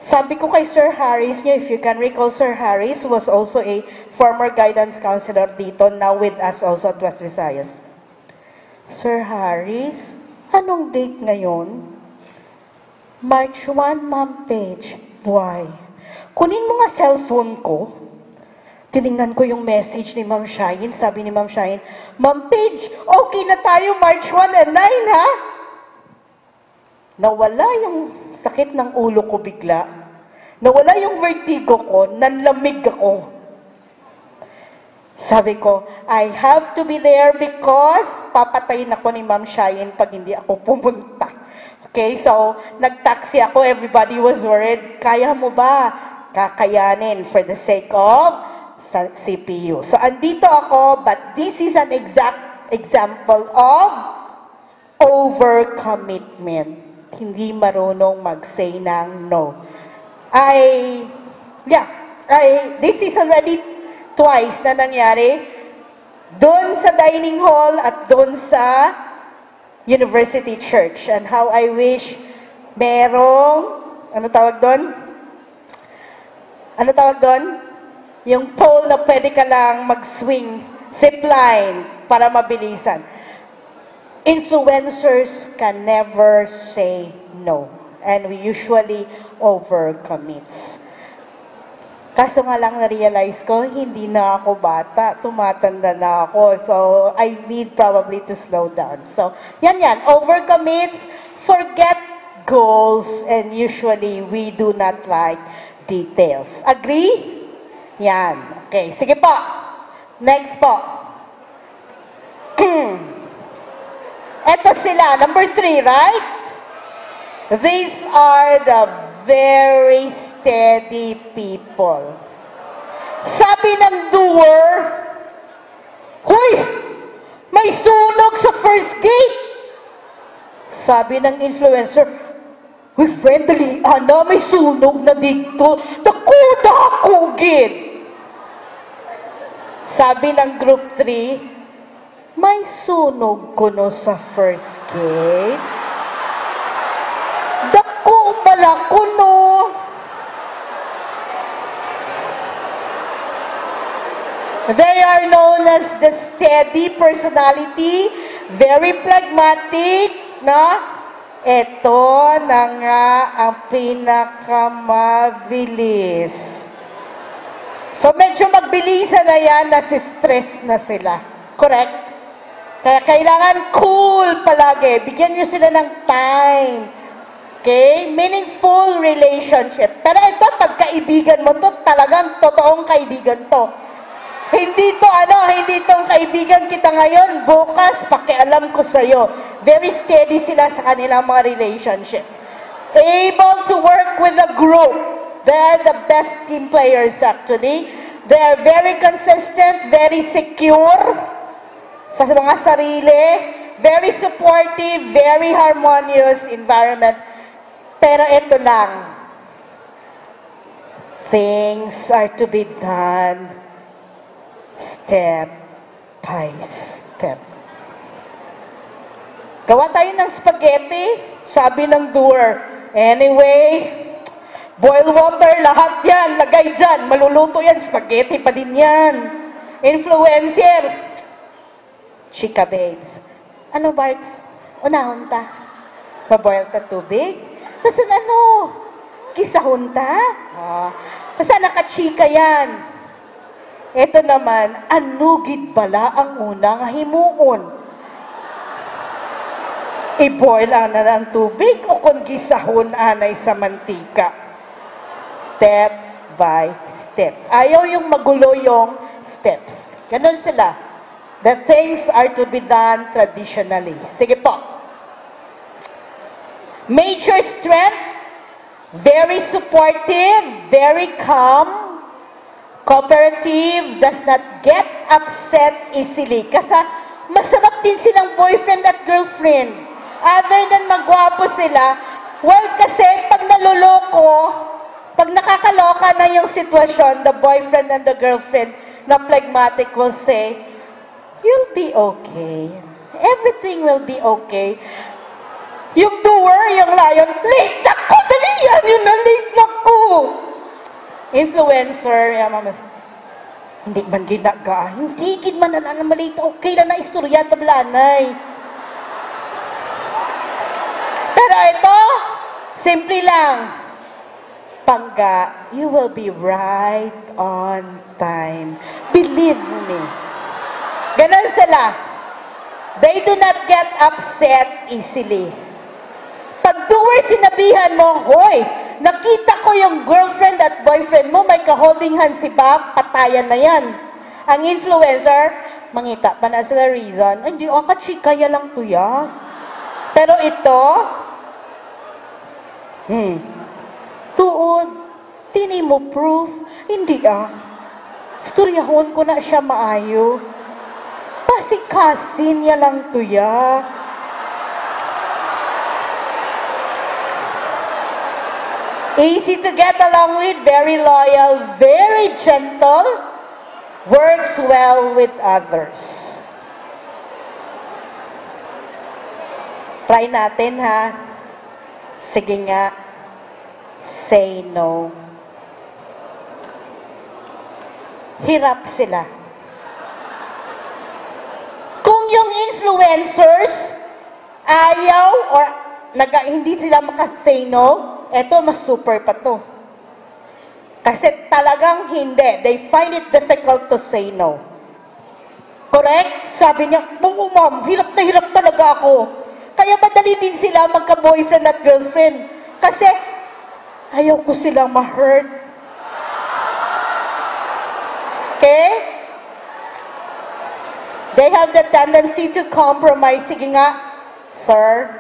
Sabi ko kay Sir Harris niyo, if you can recall, Sir Harris was also a former guidance counselor dito, now with us also at West Visayas. Sir Harris, anong date ngayon? March 1, Ma'am Paige. Why? Kunin mo nga cellphone ko. Tiningnan ko yung message ni Ma'am Shine. Sabi ni Ma'am Shine, Ma'am Paige, okay na tayo March 1 and 9, ha? Nawala yung sakit ng ulo ko bigla. Nawala yung vertigo ko, nanlamig ako. Sabi ko, I have to be there because papatayin ako ni Ma'am Shine pag hindi ako pumunta. Okay, so nag-taxi ako, everybody was worried. Kaya mo ba kakayanin for the sake of CPU? So andito ako, but this is an exact example of overcommitment. Hindi marunong mag-say ng no. This is already twice na nangyari. Doon sa dining hall at doon sa University Church. And how I wish merong, ano tawag doon? Yung pole na pwede ka lang mag-swing, zipline, para mabilisan. Influencers can never say no. And we usually overcommits. Kaso nga lang na-realize ko, hindi na ako bata, tumatanda na ako. So, I need probably to slow down. So, yan, overcommits, forget goals, and usually we do not like details. Agree? Yan. Okay, sige po. Next po. Eto sila, number 3, right? These are the very steady people. Sabi ng doer, Hoy! May sunog sa first gate! Sabi ng influencer, Uy, friendly, ana, may sunog na dito. Dakuda ako, gid. Sabi ng group 3, may sunog kuno sa first gate. Dako pala kuno. They are known as the steady personality, very pragmatic, na ito na nga ang pinakamabilis. So medyo magbilisan na yan, nasi-stress na sila. Correct? Kaya kailangan cool palagi. Bigyan nyo sila ng time. Okay? Meaningful relationship. Pero ito, pagkaibigan mo to, talagang totoong kaibigan to. Hindi itong kaibigan kita ngayon, bukas, pakialam ko sa'yo. Very steady sila sa kanilang mga relationship. Able to work with a group. They're the best team players actually. They are very consistent, very secure sa mga sarili, very supportive, very harmonious environment. Pero ito lang, things are to be done step by step. Gawa tayo ng spaghetti, sabi ng doer. Anyway, boil water, lahat yan, lagay dyan, maluluto yan, spaghetti pa din yan. Influencer, chika babes. Ano, Barks? Unahon ta. Maboil ta tubig? Kasi kisahon ta? Basta nakachika yan. Ito naman, anugid bala ang unang himuon. I-boil na ng tubig o kung gisahon anay sa mantika. Step by step. Ayaw yung magulo yung steps. Ganon sila. The things are to be done traditionally. Sige po. Major strength, very supportive, very calm, cooperative, does not get upset easily. Kasi masarap din silang boyfriend at girlfriend. Other than magwapo sila, well, kasi pag naluloko, pag nakakaloka na yung sitwasyon, the boyfriend and the girlfriend na phlegmatic will say, you'll be okay. Everything will be okay. Yung doer, yung lion, late na ko! Dali yan! Yun na, late na ko! Influencer, hindi man ginaga. Hindi gid man na malita. Okay na na istorya tablanay. Pero ito, simple lang. Pangga, you will be right on time. Believe me. Ganon sila. They do not get upset easily. Pag doer sinabihan mo, hoy, nakita ko yung girlfriend at boyfriend mo, may ka-holding hands si Bob, patayan na yan. Ang influencer, mangita pa na sila reason, ay, hindi, kachikaya lang to ya. Pero ito, tuod, tini mo proof, hindi Storyahon ko na siya maayo. Pasikasin niya lang to ya. Easy to get along with, very loyal, very gentle, works well with others. Try natin ha. Sige nga. Say no. Hirap sila. Kung yung influencers ayaw or hindi sila maka-say no, eto mas super pa to. Kasi talagang hindi. They find it difficult to say no. Correct? Sabi niya, oo ma'am, hirap na hirap talaga ako. Kaya madali din sila magka-boyfriend at girlfriend. Kasi ayaw ko silang ma-hurt. Okay? They have the tendency to compromise. Sige nga, sir.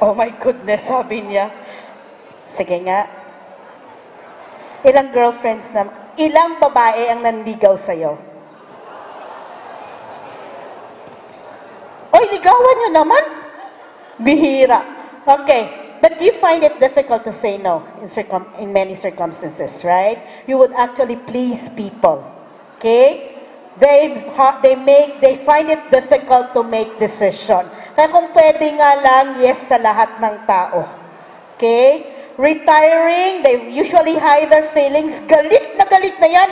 Oh my goodness, sabi niya. Sige nga. Ilang girlfriends na, ilang babae ang nanligaw sa'yo? Oy, ligawan niyo naman? Bihira. Okay. But you find it difficult to say no in many circumstances, right? You would actually please people. Okay? They find it difficult to make decision. Kaya kung pwede nga lang, yes sa lahat ng tao. Okay? Retiring, they usually hide their feelings. Galit na yan.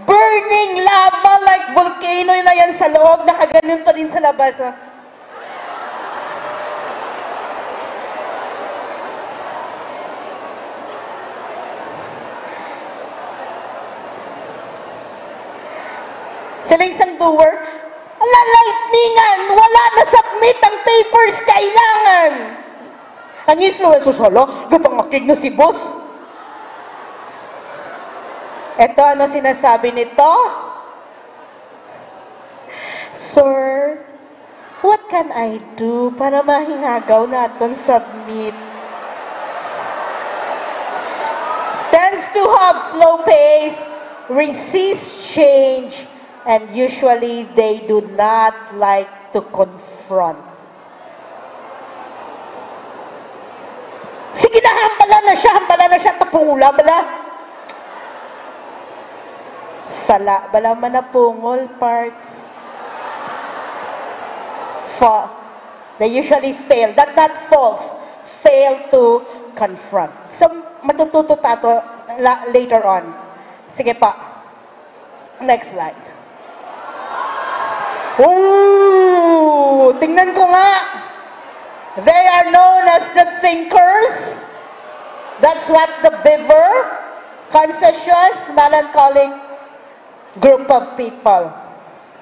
Burning lava like volcano na yan sa loob. Nakaganon pa din sa labas. Sila isang doer, lightningan, wala na submit ang papers, kailangan. Ang influencer solo, gapangakig na si boss. Ito, ano sinasabi nito? Sir, what can I do para mahingagaw natin submit? Tends to have slow pace, resist change, and usually they do not like to confront. Sige na, hambala na siya, tapungula bala. Sala, bala man na pungol parts. They usually fail, not false, fail to confront. So, matututo tato later on. Sige pa. Next slide. Ooh, tingnan ko nga. They are known as the thinkers. That's what the Beaver, conscientious, melancholic group of people.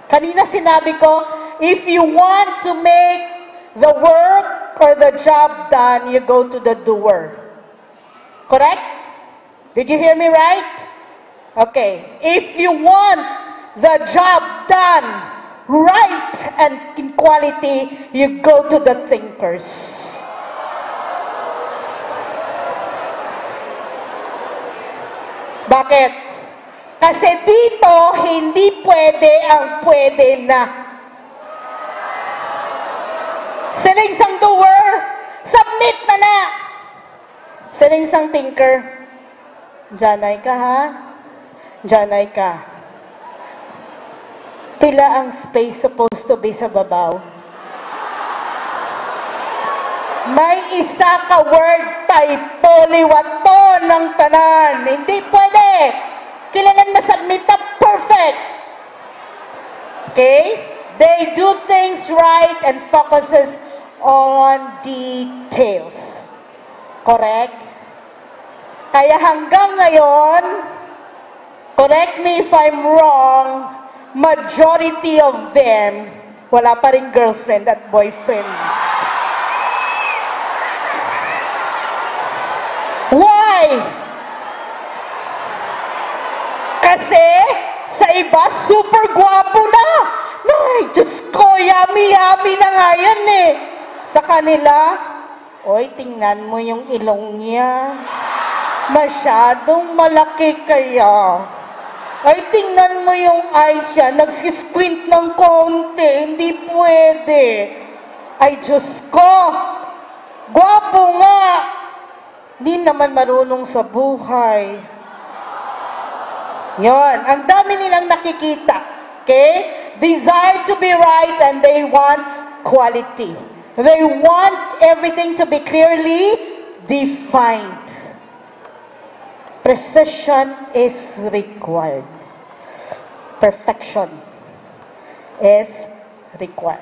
Kanina sinabi ko, if you want to make the work or the job done, you go to the doer. Correct? Did you hear me right? Okay. If you want the job done right and in quality, you go to the thinkers. Bakit? Kasi dito, hindi pwede ang pwede na. Siling sang doer, submit na. Siling sang thinker, janay ka ha? Janay ka. Pila ang space supposed to be sa babaw? May isa ka word typo, liwato ng tanan. Hindi pwede. Kailangan masubmit na perfect. Okay? They do things right and focuses on details. Correct? Kaya hanggang ngayon, correct me if I'm wrong, majority of them, wala pa rin girlfriend at boyfriend. Why? Kasi sa iba, super gwapo na. Ay, Diyos ko, yummy-yummy na nga yan eh. Sa kanila, oy, tingnan mo yung ilong niya. Masyadong malaki kaya. Ay, tingnan mo yung eyes niya. Nagsisquint ng konti. Hindi pwede. Ay, Diyos ko. Gwapo nga. Hindi naman marunong sa buhay. Yon, ang dami nilang nakikita. Okay? Desire to be right and they want quality. They want everything to be clearly defined. Precision is required. Perfection is required.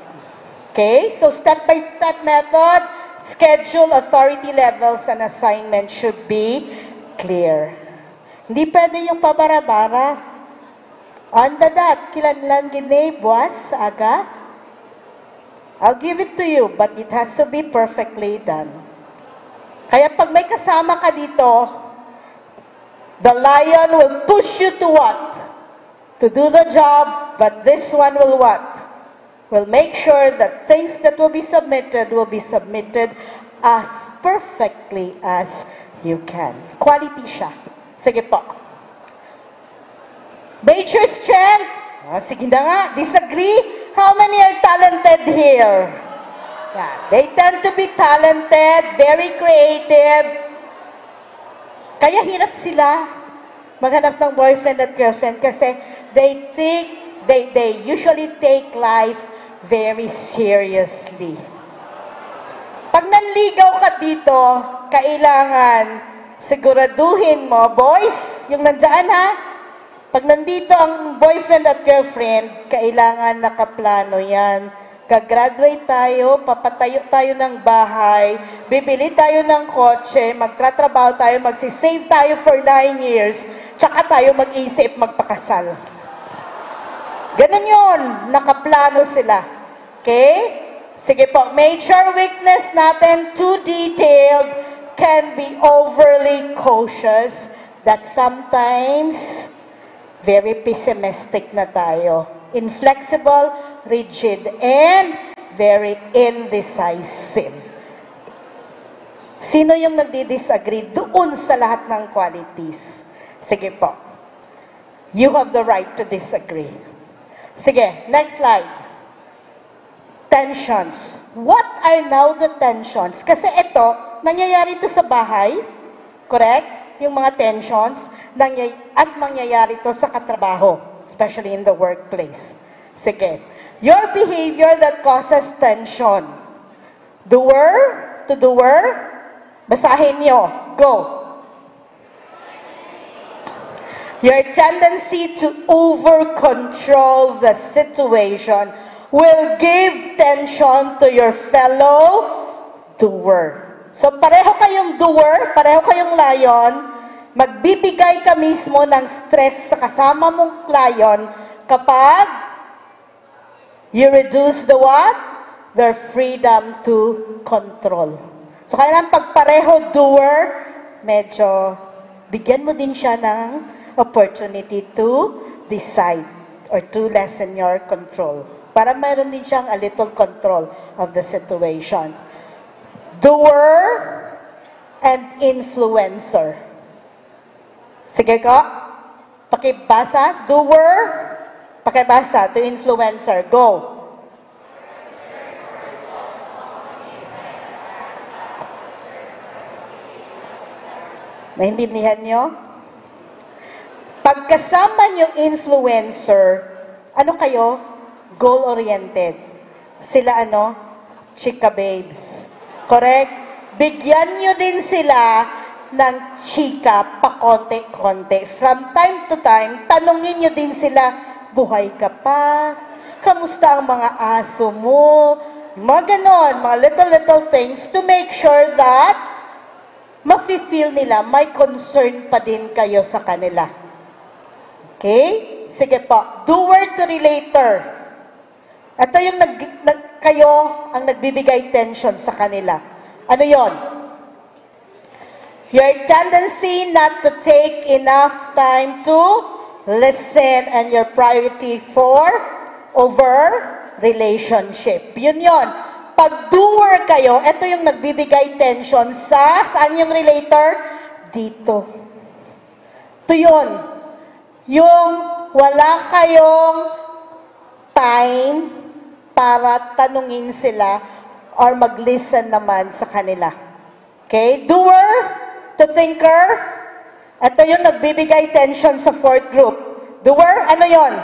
Okay? So step-by-step method, schedule, authority levels, and assignment should be clear. Hindi pwede yung pabara-bara. On the dot, kilanlan gini, buwas, aga. I'll give it to you, but it has to be perfectly done. Kaya pag may kasama ka dito, the lion will push you to what? To do the job, but this one will what? Will make sure that things that will be submitted as perfectly as you can. Quality siya. Sige po. Major strength. Sige na nga. Disagree? How many are talented here? Yeah, they tend to be talented, very creative. Kaya hirap sila maghanap ng boyfriend at girlfriend kasi they usually take life very seriously. Pag nanligaw ka dito, kailangan siguraduhin mo, boys, yung nandyan ha, pag nandito ang boyfriend at girlfriend, kailangan nakaplano yan. Gagraduate tayo, papatayo tayo ng bahay, bibili tayo ng kotse, magtratrabaho tayo, magsisave tayo for 9 years, tsaka tayo mag-isip magpakasal. Ganun yun, nakaplano sila. Okay? Sige po, major weakness natin, too detailed, can be overly cautious, that sometimes very pessimistic na tayo. Inflexible, rigid, and very indecisive. Sino yung nagdi-disagree doon sa lahat ng qualities? Sige po. You have the right to disagree. Sige, next slide. Tensions. What are now the tensions? Kasi ito, nangyayari ito sa bahay. Correct? Yung mga tensions, at mangyayari ito sa katrabaho, especially in the workplace. Sige. Your behavior that causes tension. Doer to doer. Basahin nyo. Go. Your tendency to over-control the situation will give tension to your fellow doer. So pareho kayong doer, pareho kayong lion, magbibigay ka mismo ng stress sa kasama mong lion kapag you reduce the what? Their freedom to control. So kailangan pag pareho doer, medyo bigyan mo din siya ng opportunity to decide or to lessen your control. Para mayroon din siyang a little control of the situation. Doer and influencer. Sige ko. Pakibasa. Doer. Pakibasa to influencer. Go. Naintindihan nyo? Pagkasama nyo influencer, ano kayo? Goal-oriented. Sila ano? Chika babes. Correct? Bigyan nyo din sila ng chika pa konti-konti. From time to time, tanungin nyo din sila, buhay ka pa? Kamusta ang mga aso mo? Mga ganon, mga little things to make sure that mafe-feel nila may concern pa din kayo sa kanila. Okay? Sige po. Doer to relator. Ito yung kayo ang nagbibigay tension sa kanila. Ano yon? Your tendency not to take enough time to listen and your priority over relationship. Yun yon. Pag doer kayo, ito yung nagbibigay tension saan yung relator? Dito. Ito yun. Yung wala kayong time para tanungin sila or mag-listen naman sa kanila. Okay? Doer to thinker. Ito yung nagbibigay tension sa fourth group. Doer, ano yon?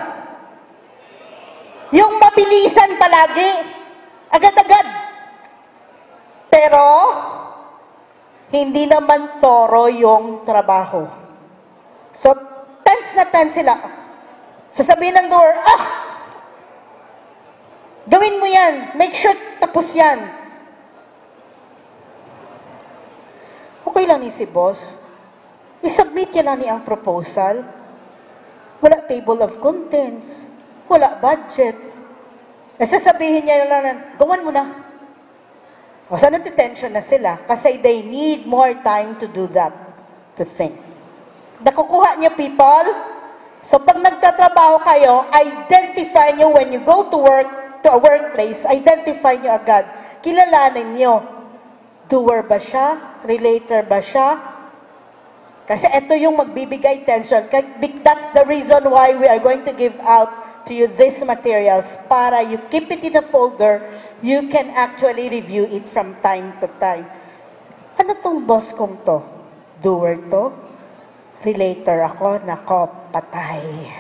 Yung mabilisan palagi. Agad-agad. Pero, hindi naman toro yung trabaho. So, tense na tense sila. Sasabihin ng doer, gawin mo yan. Make sure tapos yan. Okay lang ni si boss. I-submit yan lang ni ang proposal. Wala table of contents. Wala budget. Sasabihin niya lang, gawan mo na. O saan natitension na sila? Kasi they need more time to do that, to think. Nakukuha niyo, people? So pag nagtatrabaho kayo, identify niyo when you go to work, to a workplace, identify niyo agad. Kilalanin niyo. Doer ba siya? Relator ba siya? Kasi ito yung magbibigay tension. That's the reason why we are going to give out to you these materials para you keep it in a folder, you can actually review it from time to time. Ano tong boss kong to? Doer to? Relator ako? Nako, patay.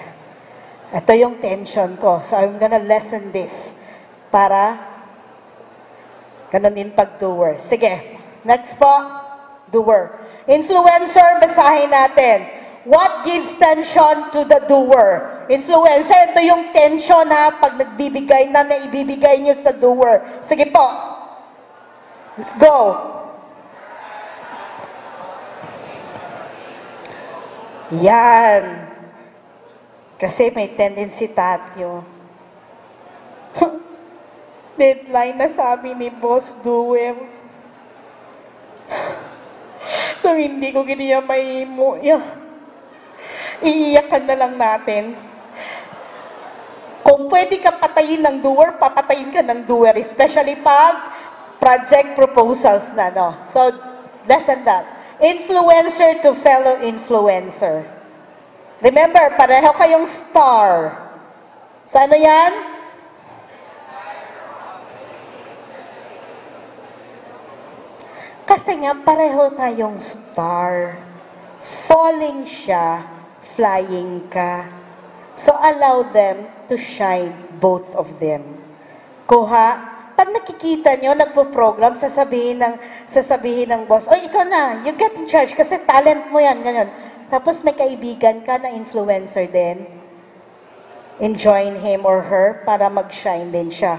Ito yung tension ko. So I'm gonna lessen this para ganun din pag-doer. Sige, next po, doer. Influencer, basahin natin. What gives tension to the doer? Influencer, ito yung tension ha, pag nagbibigay na naibibigay nyo sa doer. Sige po. Go. Yan. Kasi may tendency tayo. Deadline na sabi ni boss doer. Kung hindi ko ganyan may mo, iiyakan na lang natin. Kung pwede ka patayin ng doer, papatayin ka ng doer. Especially pag project proposals na, no? So, less than that. Influencer to fellow influencer. Remember, pareho kayong star. So, ano yan? Kasi nga, pareho tayong star. Falling siya, flying ka. So, allow them to shine, both of them. Kuha, pag nakikita nyo, nagpo-program, sasabihin ng boss, oy, ikaw na, you get in charge, kasi talent mo yan, ganyan. Tapos may kaibigan ka na influencer din. Enjoin him or her para mag-shine din siya.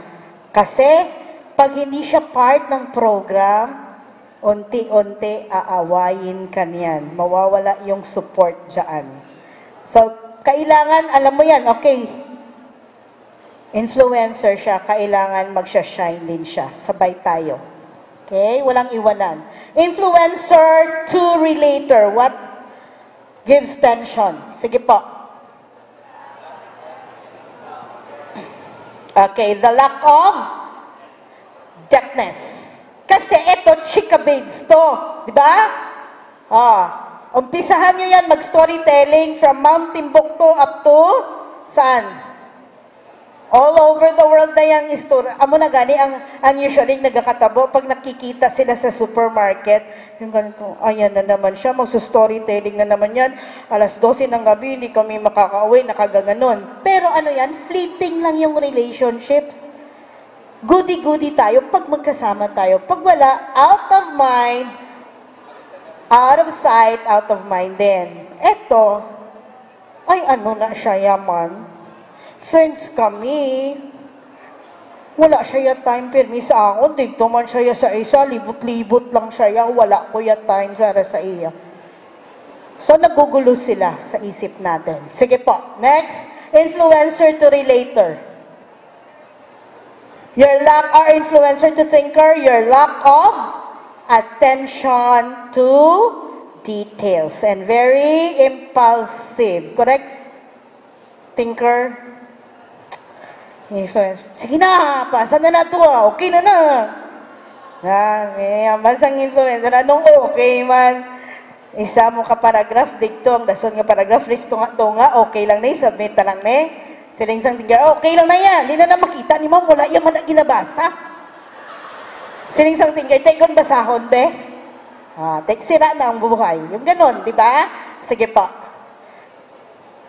Kasi, pag hindi siya part ng program, unti-unti aawayin ka niyan. Mawawala yung support dyan. So, kailangan, alam mo yan, okay, influencer siya, kailangan magsha-shine din siya. Sabay tayo. Okay? Walang iwanan. Influencer to relator. What gives tension? Sige po. Okay, the lack of depthness. Kasi ito, chika babes to. Diba? Umpisahan nyo yan mag-storytelling from Mount Timbuktu up to saan? All over the world na yung story. Amo na gani, ang usually nagkakatabo, pag nakikita sila sa supermarket, yung ganito, ayan na naman siya, magsustorytelling na naman yan, alas 12 ng gabi, hindi kami makaka-uwi, nakagaganon. Pero ano yan, fleeting lang yung relationships. Goody-goody tayo pag magkasama tayo. Pag wala, out of mind, out of sight, out of mind din. Eto, ay ano na siya yaman. Friends kami. Wala siya ya time pirmi sa akon. Dito man siya ya sa isa, libot-libot lang siya ya. Wala ko ya time sa iya. So, nagugulo sila sa isip natin. Sige po. Next, influencer to relator. Your lack or influencer to thinker, your lack of attention to details and very impulsive. Correct? Thinker? Influencer. Sige na, pasa na to. Okay na na. Basang influencer. Anong okay man? Isa mo ka paragraph dito, ang dason nga paragraph, listo nga to nga, okay lang na, submit lang na. Siling sang tinggar, okay lang na yan, hindi na makita ni ma'am, wala yan man na ginabasa. Siling sang tinggar, take on basahon, be. Take sira na ang buhay. Yung ganon, di ba? Sige po.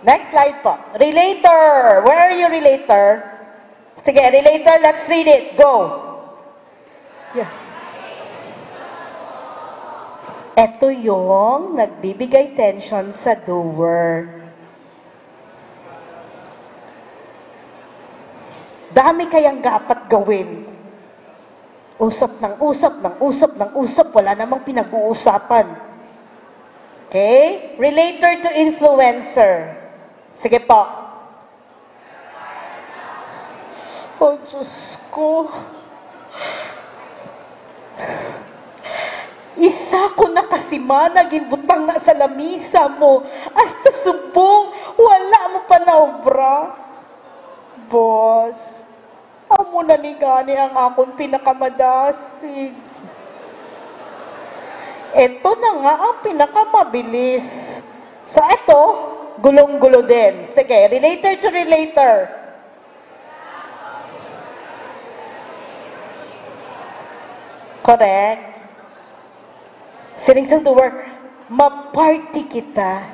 Next slide po. Relator. Where are you, relator? Sige, relator, let's read it. Go. Yeah. Ito yung nagbibigay tension sa doer. Dami kayang dapat gawin. Usap ng usap, ng usap, ng usap. Wala namang pinag-uusapan. Okay? Relator to influencer. Sige po. Oh, Diyos ko. Isa ko na kasi managin butang na sa lamisa mo. Hasta subong, wala mo pa na obra. Boss, amo na ni gani ang akong pinakamadasig. Ito na nga ang pinakamabilis. So, ito, gulong-gulo din. Sige, relator to relator. Correct. Silingsang doer, maparty kita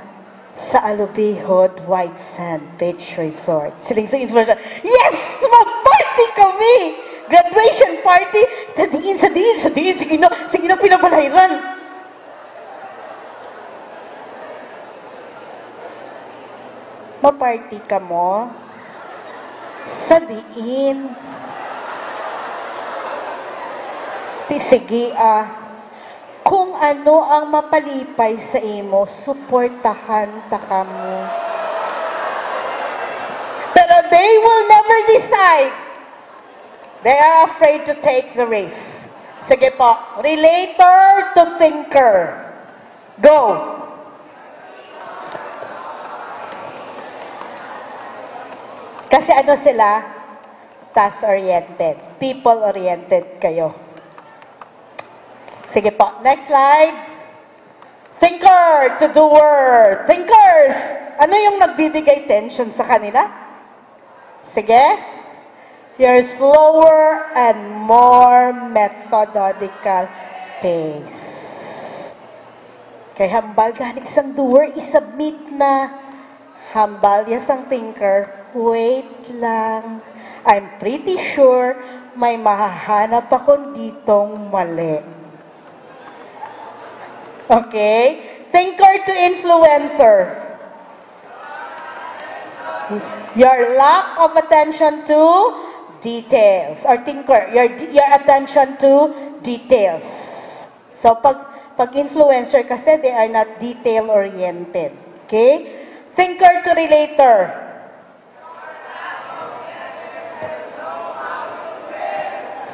sa Alubihod White Sand Beach Resort. Silingsang influencer, yes! Maparty kami! Graduation party! Sa diin, sige na pinabalayran. Maparty ka mo sa diin. Sige kung ano ang mapalipay sa imo, suportahan ta kamo. Pero they will never decide. They are afraid to take the risk. Sige po, relator to thinker. Go! Kasi ano sila? Task-oriented. People-oriented kayo. Sige po. Next slide. Thinker to doer. Thinkers. Ano yung nagbibigay tension sa kanila? Sige. Your slower and more methodical pace. Kay hambal gani isang doer, isubmit na. Hambal isang thinker, wait lang. I'm pretty sure may mahahanap akong ditong mali. Okay? Thinker to influencer. Your lack of attention to details. Or thinker, your attention to details. So, pag influencer kasi, they are not detail-oriented. Okay? Thinker to relator.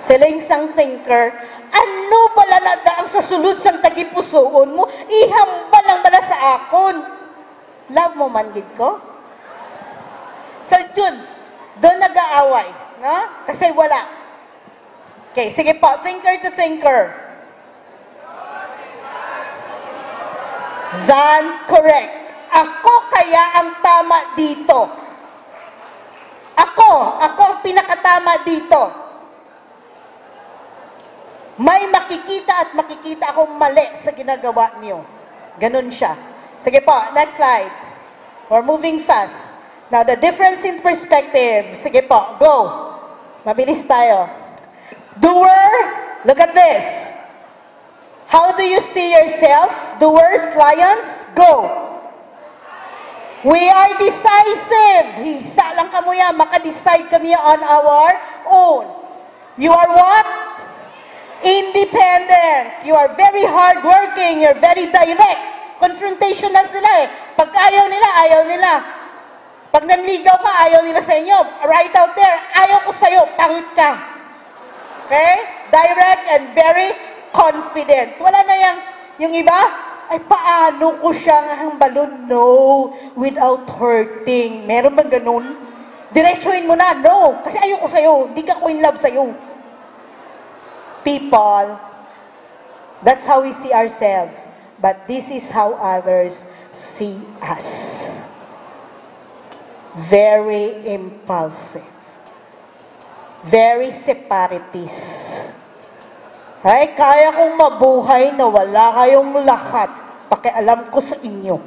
Siling sang thinker, ano bala na daang sa sulod sang tagipusoon mo, ihambal lang bala sa akon. Love mo man gid ko? So, doon nag-aaway. No? Kasi wala. Okay, sige po, thinker to thinker. Than correct. Ako kaya ang tama dito. Ako ang pinakatama dito. May makikita at makikita akong mali sa ginagawa niyo. Ganun siya. Sige po, next slide. We're moving fast. Now, the difference in perspective. Sige po, go. Mabilis tayo. Doer, look at this. How do you see yourself? Doers, lions, go. We are decisive. Hisa lang kamo yan. Maka-decide kami on our own. You are what? Independent. You are very hardworking. You're very direct. Confrontational sila eh. Pag ayaw nila, ayaw nila. Pag nanligaw ka, ayaw nila sa inyo. Right out there, ayaw ko sa'yo, pangit ka. Okay? Direct and very confident. Wala na yung iba, ay paano ko siyang hambalon? No, without hurting. Meron bang ganun? Diretsuhin mo na, no, kasi ayaw ko sa'yo. Hindi ka ko in love sa'yo. People, that's how we see ourselves. But this is how others see us. Very impulsive. Very separatist. Ay, kaya kong mabuhay na wala kayong lahat. Pakialam ko sa inyo.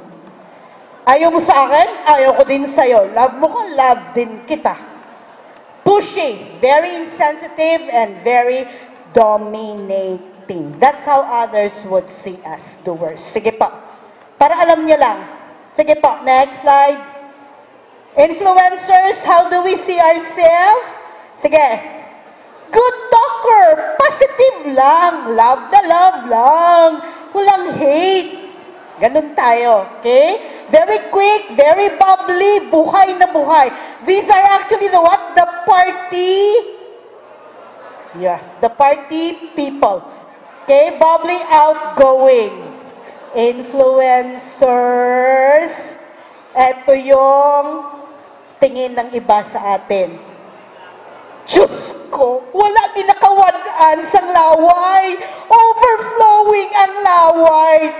Ayaw mo sa akin, ayaw ko din sa'yo. Love mo ko, love din kita. Pushy, very insensitive, and very dominating. That's how others would see us, doers. Sige po. Para alam niyo lang. Sige po, next slide. Influencers, how do we see ourselves? Sige. Good talker, positive lang. Love na love lang. Walang hate. Ganun tayo, okay? Very quick, very bubbly, buhay na buhay. These are actually the what? The party. Yeah, the party people. Okay, bubbly, outgoing. Influencers. Ito yung tingin ng iba sa atin. Diyos ko, wala ginakawaan sa laway. Overflowing ang laway.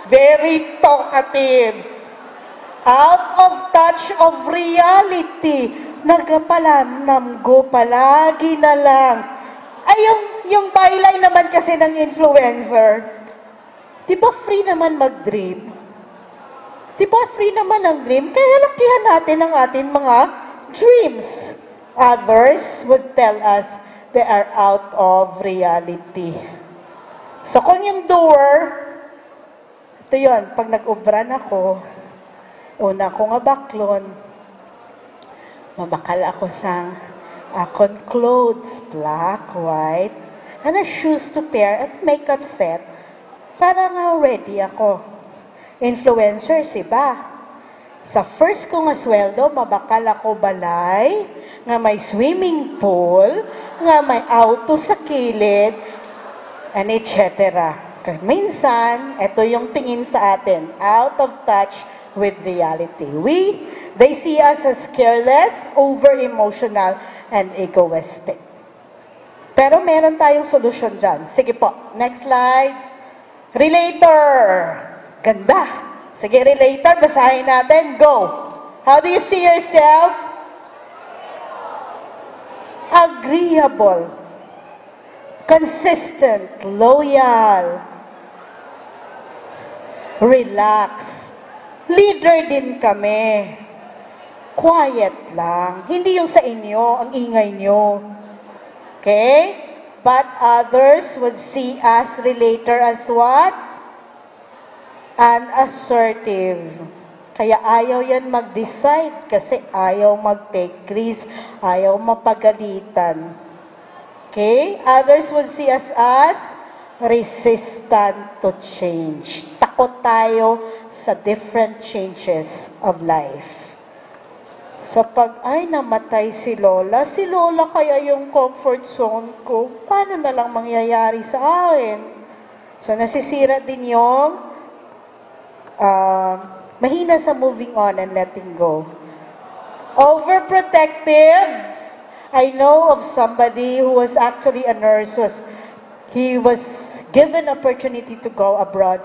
Very talkative. Out of touch of reality. Nagpalanamgo palagi na lang. Ay, yung byline naman kasi ng influencer, di ba free naman mag-dream? Di ba free naman ang dream? Kaya lakihan natin ang ating mga dreams. Others would tell us they are out of reality. So kung yung doer, ito yun, pag nag-ubran ako, una ko nga baklon, mabakal ako sa akon clothes, black, white, and a shoes to pair at makeup set, para nga ready ako. Influencers, iba. Sa first ko nga sweldo, mabakal ako balay, nga may swimming pool, nga may auto sa kilid, and etc. Minsan, ito yung tingin sa atin, out of touch with reality. They see us as careless, over-emotional, and egoistic. Pero meron tayong solusyon dyan. Sige po, next slide. Relator. Ganda. Sige, relator, basahin natin. Go. How do you see yourself? Agreeable. Consistent. Loyal. Relax. Leader din kami. Quiet lang. Hindi yung sa inyo, ang ingay nyo. Okay? But others would see us relator as what? An assertive. Kaya ayaw yan mag-decide kasi ayaw mag-take risk, ayaw mapagalitan. Okay? Others would see us as resistant to change. Takot tayo sa different changes of life. Sa ay namatay si Lola kaya yung comfort zone ko, paano na lang mangyayari sa akin? So nasisira din yung mahina sa moving on and letting go. Overprotective. I know of somebody who was actually a nurse. He was given opportunity to go abroad,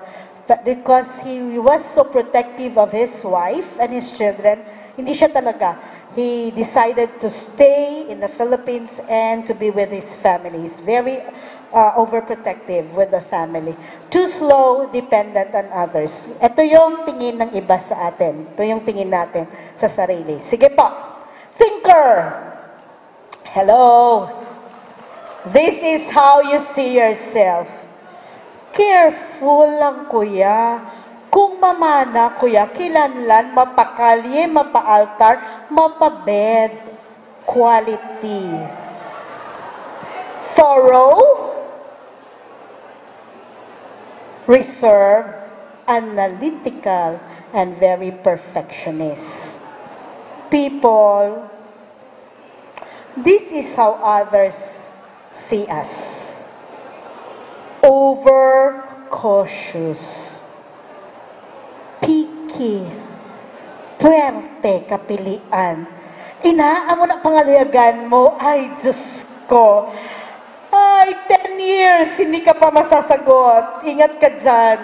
but because he was so protective of his wife and his children, hindi siya talaga. He decided to stay in the Philippines and to be with his family. He's very overprotective with the family. Too slow, dependent on others. Ito yung tingin ng iba sa atin. Ito yung tingin natin sa sarili. Sige po. Thinker. Hello. This is how you see yourself. Careful lang, kuya. Kung mamana, kuya, kilanlan, mapakalye, mapaaltar, mapabed, quality. thorough, reserved, analytical, and very perfectionist. People, this is how others see us. Over-cautious, picky, puwerte, kapilian. Inaamo na pangalayagan mo, ay Diyos ko, ay 10 years, hindi ka pa masasagot. Ingat ka dyan.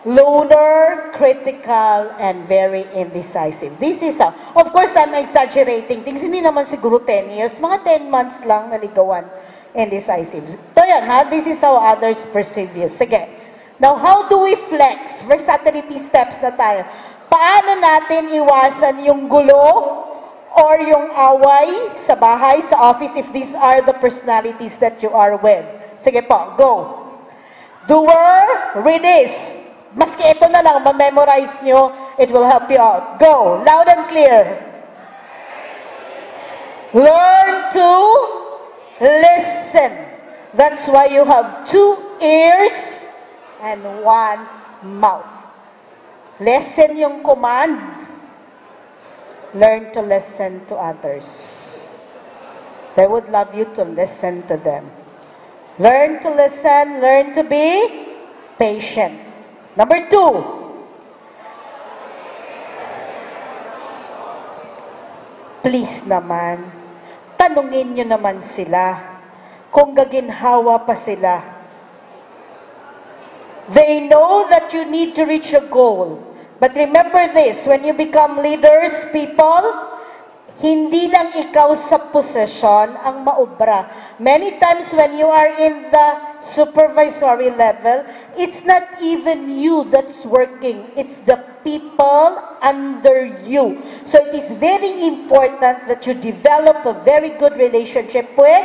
Loner, critical, and very indecisive. This is how, of course, I'm exaggerating things. Hindi naman siguro 10 years, mga 10 months lang naligawan. Indecisive. So yan ha, this is how others perceive you. Sige. Now, how do we flex? Versatility steps na tayo. Paano natin iwasan yung gulo or yung away sa bahay, sa office, if these are the personalities that you are with? Sige po, go. Doer, read this. Maski ito na lang, ma-memorize nyo, it will help you out. Go, loud and clear. Learn to listen. That's why you have 2 ears and 1 mouth. Listen yung command. Learn to listen to others. They would love you to listen to them. Learn to listen, learn to be patient. Number 2, please naman, tanungin nyo naman sila kung gaginhawa pa sila. They know that you need to reach a goal. But remember this, when you become leaders, people, hindi lang ikaw sa posisyon ang maubra. Many times when you are in the supervisory level, it's not even you that's working. It's the people under you. So it is very important that you develop a very good relationship with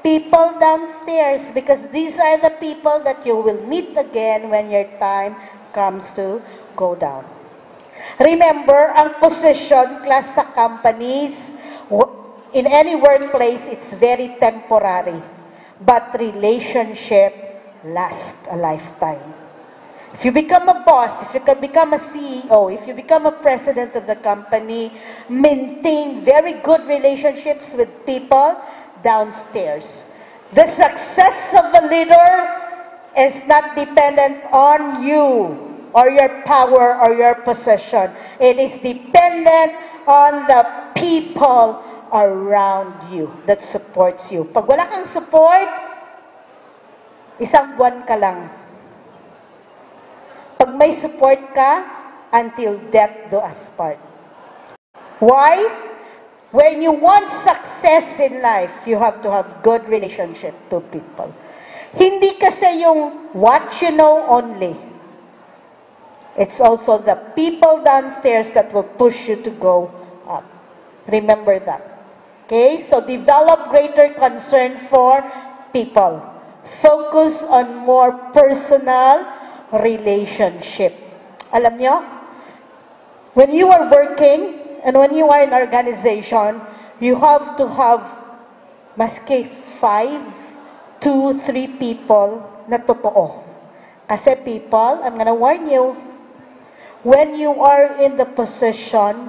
people downstairs, because these are the people that you will meet again when your time comes to go down. Remember, ang position class sa companies, in any workplace, it's very temporary. But relationship lasts a lifetime. If you become a boss, if you can become a CEO, if you become a president of the company, maintain very good relationships with people downstairs. The success of a leader is not dependent on you or your power or your possession. It is dependent on the people around you that supports you. Pag wala kang support, isang buwan ka lang. Pag may support ka, until death do us part. Why? When you want success in life, you have to have good relationship to people. Hindi kasi yung what you know only. It's also the people downstairs that will push you to go up. Remember that. Okay? So develop greater concern for people. Focus on more personal relationship. Alam nyo, when you are working and when you are in an organization, you have to have maski 5, 2, 3 people na totoo. Kasi people, I'm gonna warn you, when you are in the position,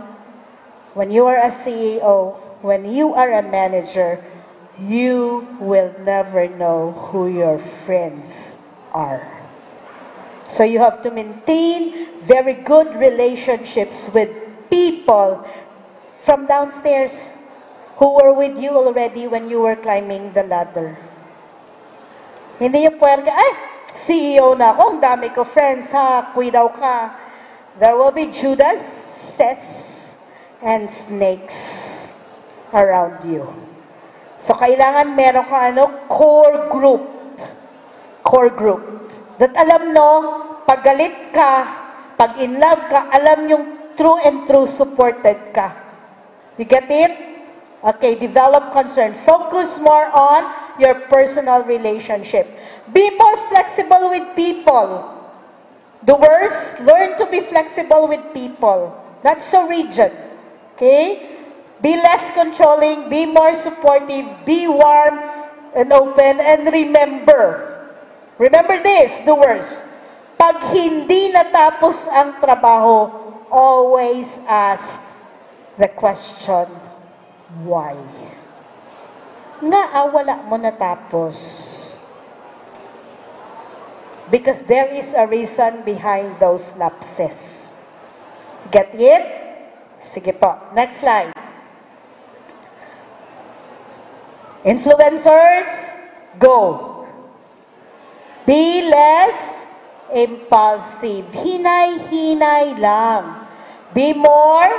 when you are a CEO, when you are a manager, you will never know who your friends are. So you have to maintain very good relationships with people from downstairs who were with you already when you were climbing the ladder. Hindi yung puwerga, ay, CEO na ako, ang dami ko friends, ha, kuy daw ka. There will be Judas, and snakes around you. So, kailangan meron ka core group. Core group. That alam no, pag galit ka, pag in love ka, alam yung true and true supported ka. You get it? Okay, develop concern. Focus more on your personal relationship. Be more flexible with people. Doers, learn to be flexible with people. Not so rigid. Okay? Be less controlling, be more supportive, be warm, and open, and remember. Remember this, doers. Pag hindi natapos ang trabaho, always ask the question, why? Nga, wala mo natapos. Because there is a reason behind those lapses. Get it? Sige po. Next slide. Influencers, go. Be less impulsive. Hinay-hinay lang. Be more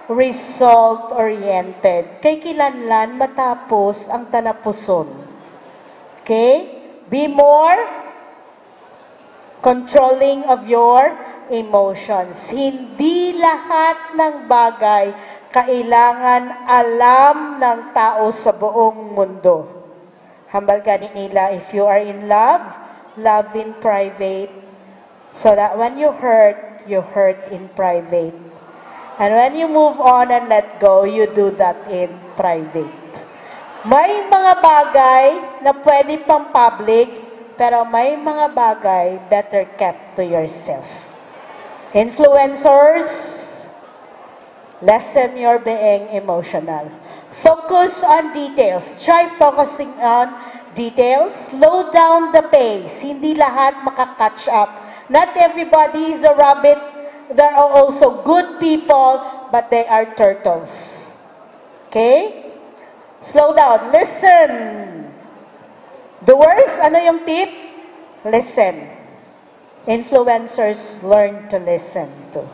result-oriented. Kay kilanlan matapos ang talapuson. Okay? Be more controlling of your emotions. Hindi lahat ng bagay kailangan alam ng tao sa buong mundo. Hambal gani nila, if you are in love, love in private. So that when you hurt in private. And when you move on and let go, you do that in private. May mga bagay na pwede pang public, pero may mga bagay better kept to yourself. Influencers, lessen your being emotional. Focus on details. Try focusing on details. Slow down the pace. Hindi lahat makakatch up. Not everybody is a rabbit. There are also good people, but they are turtles. Okay? Slow down. Listen. Doers, ano yung tip? Listen. Influencers learn to listen to.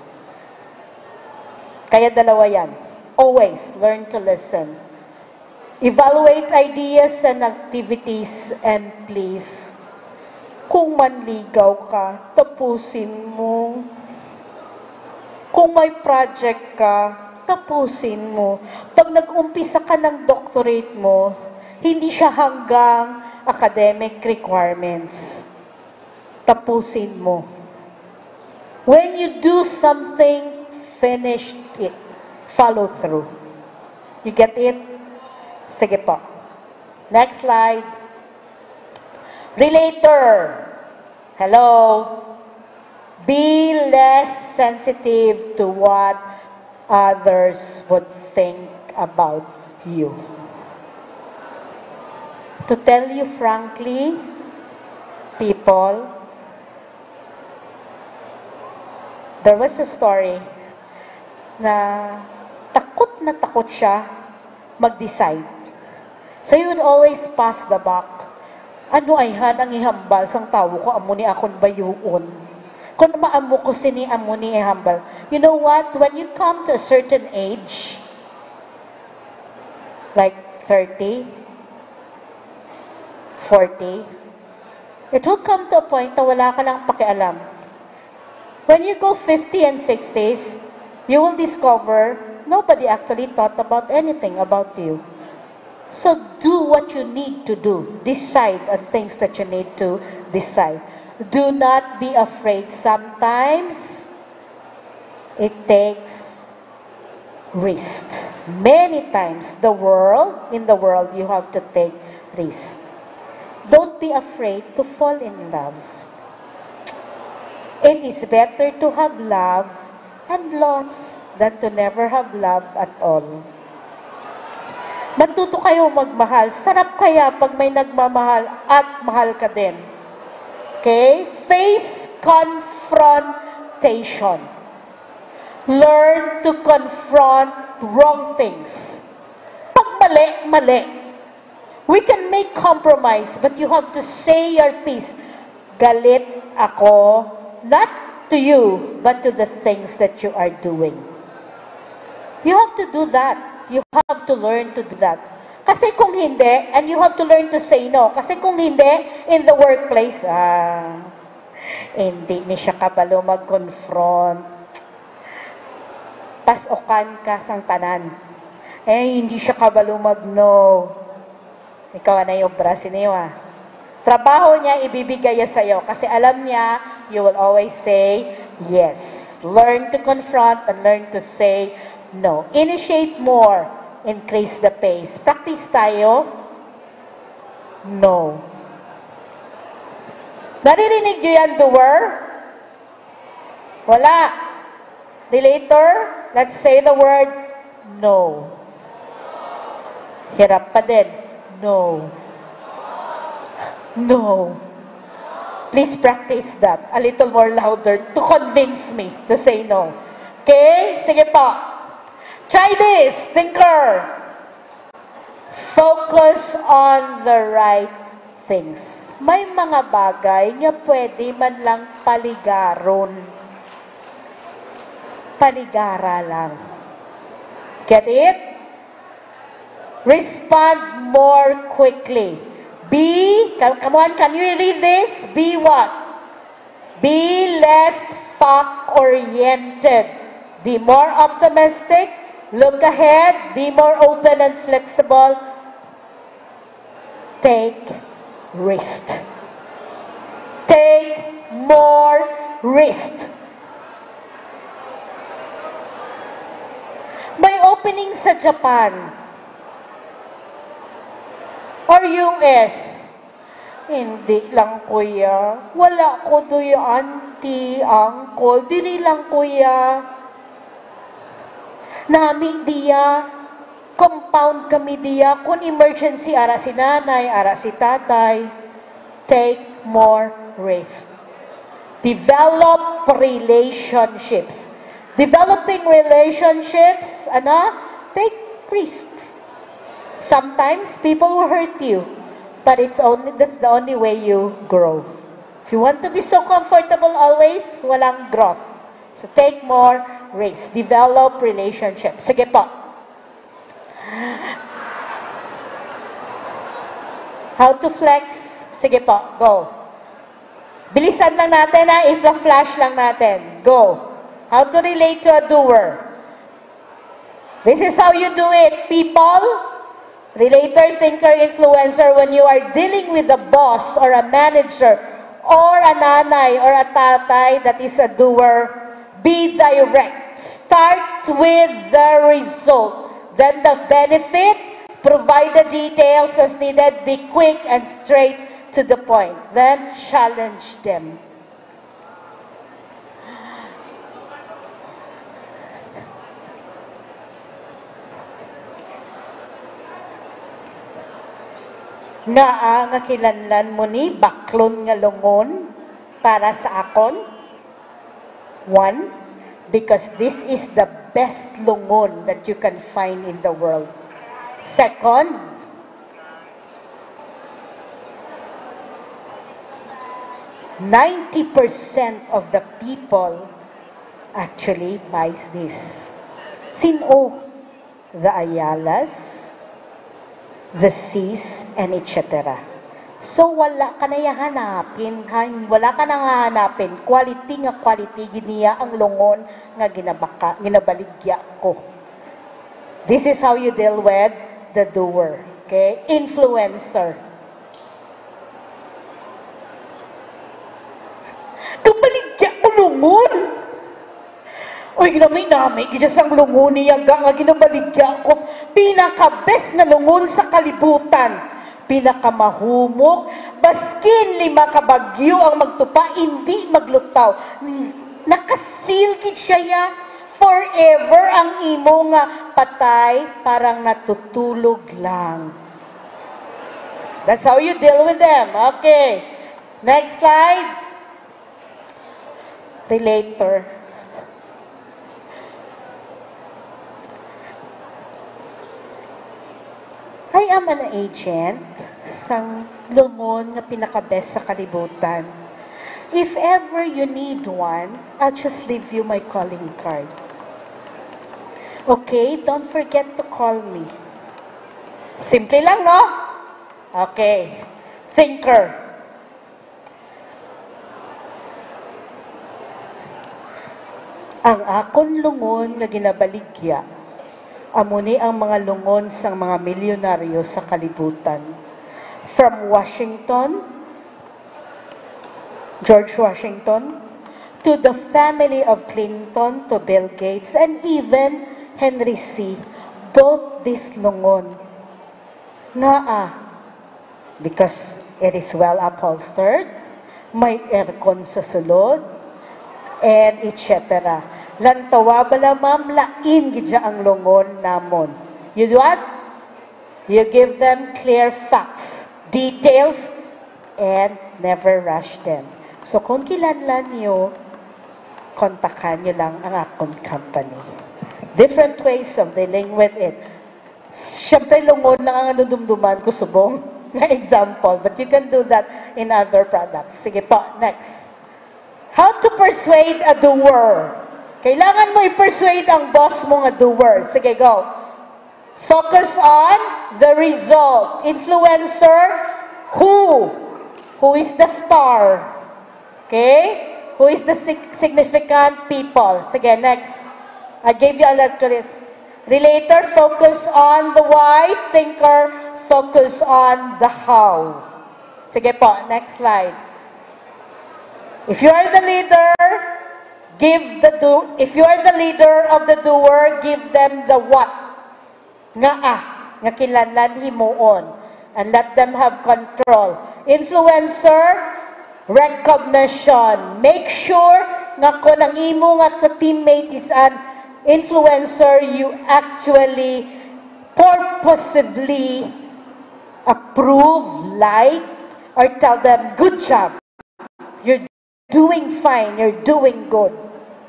Kaya dalawa yan. Always learn to listen. Evaluate ideas and activities, and please, kung manligaw ka, tapusin mo. Kung may project ka, tapusin mo. Pag nag-umpisa ka ng doctorate mo, hindi siya hanggang academic requirements. Tapusin mo. When you do something, finish it. Follow through. You get it? Sige po. Next slide. Relator. Hello. Be less sensitive to what others would think about you. To tell you frankly, people, there was a story na takot siya mag-decide. So he would always pass the buck. Ano ay hanang ihambal sang tao ko, amo ni akon bayuon. Kung maamo ko sini amo ni ihambal. You know what? When you come to a certain age, like 30, 40, it will come to a point na wala ka lang pakialam. When you go 50 and 60s, you will discover nobody actually thought about anything about you. So do what you need to do. Decide on things that you need to decide. Do not be afraid. Sometimes it takes risk. Many times in the world you have to take risk. Don't be afraid to fall in love. It is better to have love and loss than to never have love at all. Matuto kayo magmahal. Sarap kaya pag may nagmamahal at mahal ka din. Okay? Face confrontation. Learn to confront wrong things. Pag mali, mali. We can make compromise, but you have to say your piece. Galit ako, not to you, but to the things that you are doing. You have to do that. You have to learn to do that. Kasi kung hindi, and you have to learn to say no. Kasi kung hindi, in the workplace, hindi ni siya kabalo mag-confront. Pasokan ka sang tanan. Hindi siya kabalo mag-no. Ikaw na yung brasin niyo Trabaho niya, ibibigay niya sa'yo. Kasi alam niya, you will always say yes. Learn to confront and learn to say no. Initiate more. Increase the pace. Practice tayo. No. Naririnig nyo yan, doer? Wala. Relator, let's say the word no. Hirap pa din. No. No. Please practice that a little more louder to convince me to say no. Okay? Sige po. Try this, thinker. Focus on the right things. May mga bagay nga pwede man lang paligaron. Paligara lang. Get it? Respond more quickly. Be, come on, can you read this? Be what? Be less fact-oriented. Be more optimistic. Look ahead. Be more open and flexible. Take risk. Take more risk. May opening sa Japan or US. Hindi lang, kuya. Wala ko doy, auntie, uncle. Diri lang, kuya. Nami diya. Compound kami diya. Kung emergency, ara si nanay, ara si tatay. Take more risk. Develop relationships. Developing relationships, take risk. Sometimes people will hurt you, but that's the only way you grow. If you want to be so comfortable always, walang growth. So take more risk. Develop relationships. Sige po. How to flex? Sige po, go. Bilisan lang natin i-flash lang natin. Go. How to relate to a doer. This is how you do it, people. Relator, thinker, influencer, when you are dealing with a boss or a manager or a nanay or a tatay that is a doer, be direct. Start with the result. Then the benefit, provide the details as needed, be quick and straight to the point. Then challenge them. Nga kilanlan mo ni baklon nga lungon para sa akon? One, because this is the best lungon that you can find in the world. Second, %90 of the people actually buys this. Sino? The Ayalas, the Cs, and etc. So, wala ka na hanapin, wala ka na hanapin, quality, giniya ang lungon nga ginabaligya ko. This is how you deal with the doer. Okay? Influencer. Kabaligya ko lungon! Uy, ginamay, gidya sang lungon niya, nga ginabaligya ko. Pinaka-best na lungon sa kalibutan. Pinakamahumok, baskin 5 kabagyo ang magtupa, hindi maglutaw. Nakasilkid siya ya. Forever ang imo nga patay, parang natutulog lang. That's how you deal with them. Okay. Next slide. Relator. I am an agent sang lungon nga pinaka-best sa kalibutan. If ever you need one, I'll just leave you my calling card. Okay? Don't forget to call me. Simple lang, no? Okay. Thinker. Ang akon lungon nga ginabaligya, amuni ang mga lungon sang mga milyonaryo sa kalibutan. From Washington, George Washington, to the family of Clinton, to Bill Gates, and even Henry C. Both this lungon. because it is well upholstered, may aircon sa sulod, and etc. Lantawa bala ma'am, lain gidya ang lungon namon. You do what? You give them clear facts, details, and never rush them. So kung kilanlan nyo, kontakan nyo lang ang akong company. Different ways of dealing with it. Siyempre, lungon lang ang nanudumduman ko subong na example, but you can do that in other products. Sige po, next. How to persuade a doer. Kailangan mo i-persuade ang boss mo nga doer. Sige, go. Focus on the result. Influencer, who? Who is the star? Okay? Who is the significant people? Sige, next. I gave you a lot to it. Relator, focus on the why. Thinker, focus on the how. Sige po, next slide. If you are the leader, if you are the leader of the doer, give them the what. Nga kinahanglan himuon. And let them have control. Influencer, recognition. Make sure nga kung ang imo nga teammate is an influencer, you actually purposively approve, like, or tell them, good job. You're doing fine. You're doing good.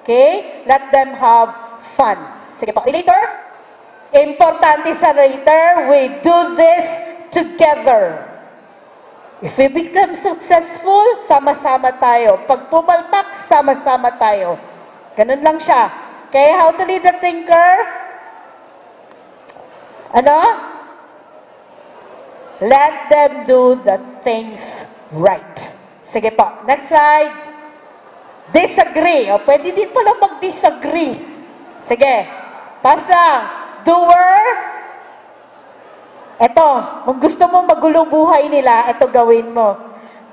Okay? Let them have fun. Sige po. Relator? Importante sa relator, we do this together. If we become successful, sama-sama tayo. Pag pumalpak, sama-sama tayo. Ganun lang siya. Okay? How to lead a thinker? Ano? Let them do the things right. Sige po. Next slide. Disagree. O, pwede din pala mag-disagree. Sige. Pass lang. Doer. Eto, kung gusto mo magulong buhay nila, eto gawin mo.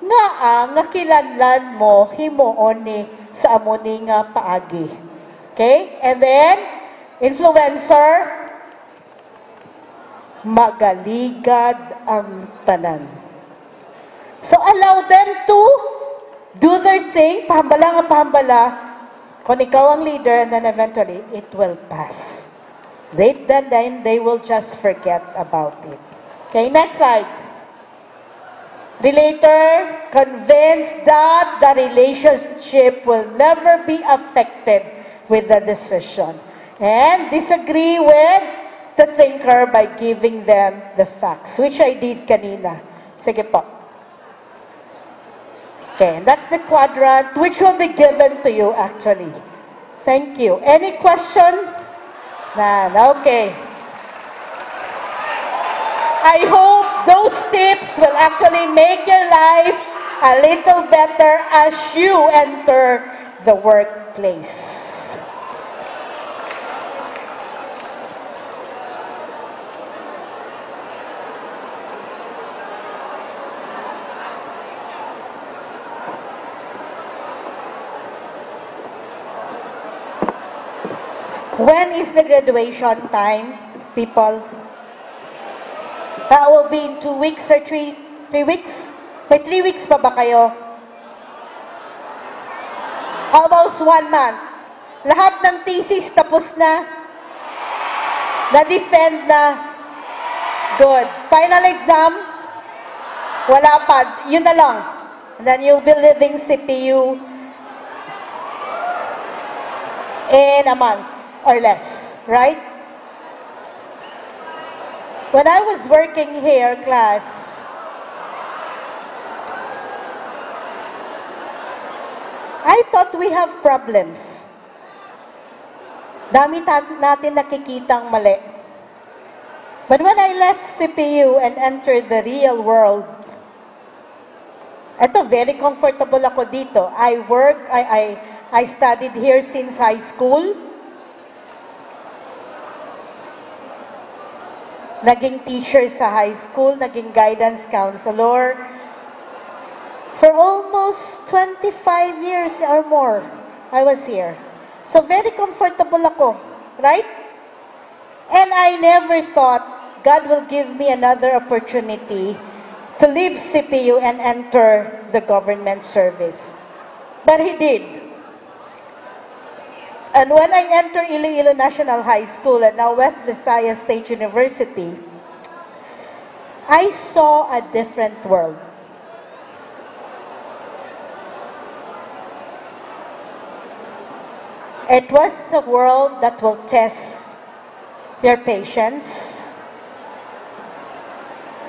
Nga kilanlan mo, himuon ni sa amo ni nga paagi. Okay? And then, influencer, magaligad ang tanan. So, allow them to do their thing, pahambala. Kung ikaw ang leader, and then eventually, it will pass. Then they will just forget about it. Okay, next slide. Relator, convinced that the relationship will never be affected with the decision. And disagree with the thinker by giving them the facts, which I did kanina. Sige po. Okay, and that's the quadrant which will be given to you actually. Thank you. Any question? None. Okay. I hope those tips will actually make your life a little better as you enter the workplace. When is the graduation time, people? That will be in 2 weeks or 3 weeks? May 3 weeks pa ba kayo? Almost 1 month. Lahat ng thesis tapos na? Na-defend na? Good. Final exam? Wala pa. Yun na lang. And then you'll be leaving CPU in a month or less, right? When I was working here, class, I thought we have problems. Dami natin nakikitang mali. But when I left CPU and entered the real world, eto, very comfortable ako dito. I studied here since high school. Naging teacher sa high school, naging guidance counselor. For almost 25 years or more, I was here. So very comfortable ako, right? And I never thought God will give me another opportunity to leave CPU and enter the government service. But he did. And when I entered Iloilo National High School and now West Visayas State University, I saw a different world. It was a world that will test your patience,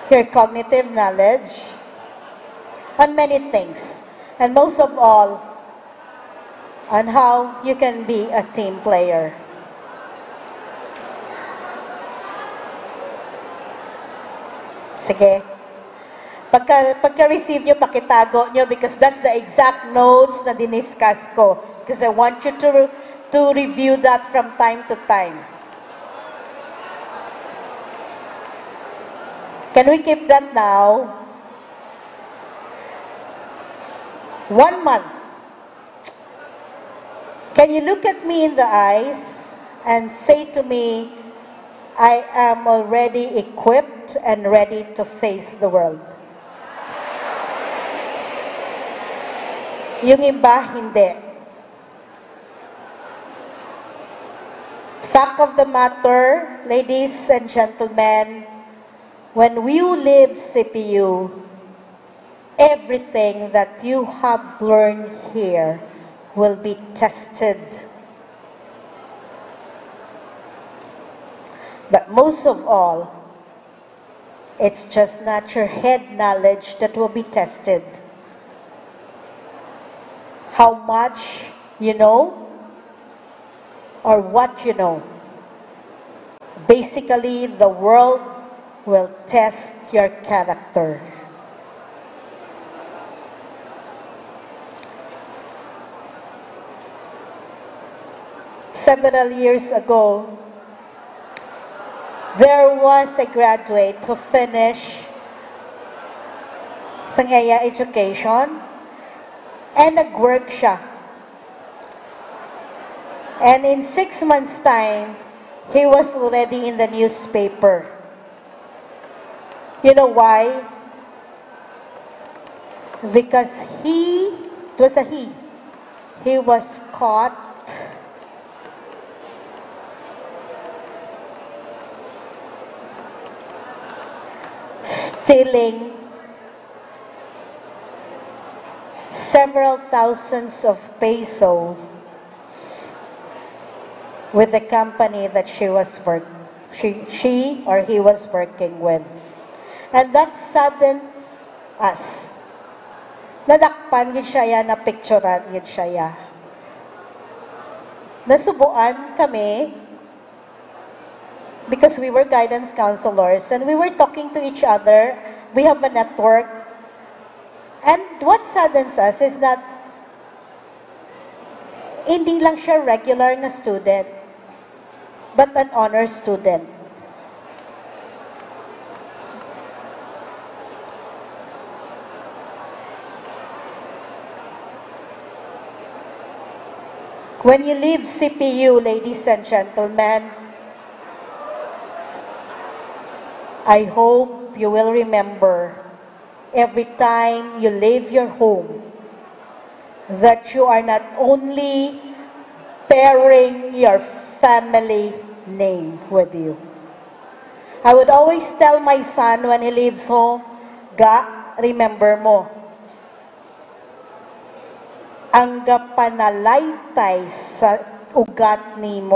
your cognitive knowledge, on many things. And most of all, on how you can be a team player. Sige. Pagka-receive nyo, pakitago nyo because that's the exact notes na diniscuss ko. Because I want you to review that from time to time. Can we keep that now? 1 month. Can you look at me in the eyes and say to me, I am already equipped and ready to face the world? Yung iba, hindi. Fact of the matter, ladies and gentlemen, when you leave CPU, everything that you have learned here will be tested. But most of all, it's just not your head knowledge that will be tested. How much you know or what you know. Basically, the world will test your character. Several years ago, there was a graduate who finished Sangaya education and nag-work siya. And in 6 months' time, he was already in the newspaper. You know why? Because it was a he was caught stealing several thousands of pesos with the company that she or he was working with. And that saddens us. Nadakpan gid siya na picturean gid siya. Nasubuan kami because we were guidance counselors and we were talking to each other. We have a network. And what saddens us is that hindi lang siya regular na student, but an honor student. When you leave CPU, ladies and gentlemen, I hope you will remember every time you leave your home that you are not only bearing your family name with you. I would always tell my son when he leaves home, Ga, remember mo, ang gapanalaytay sa ugat nimo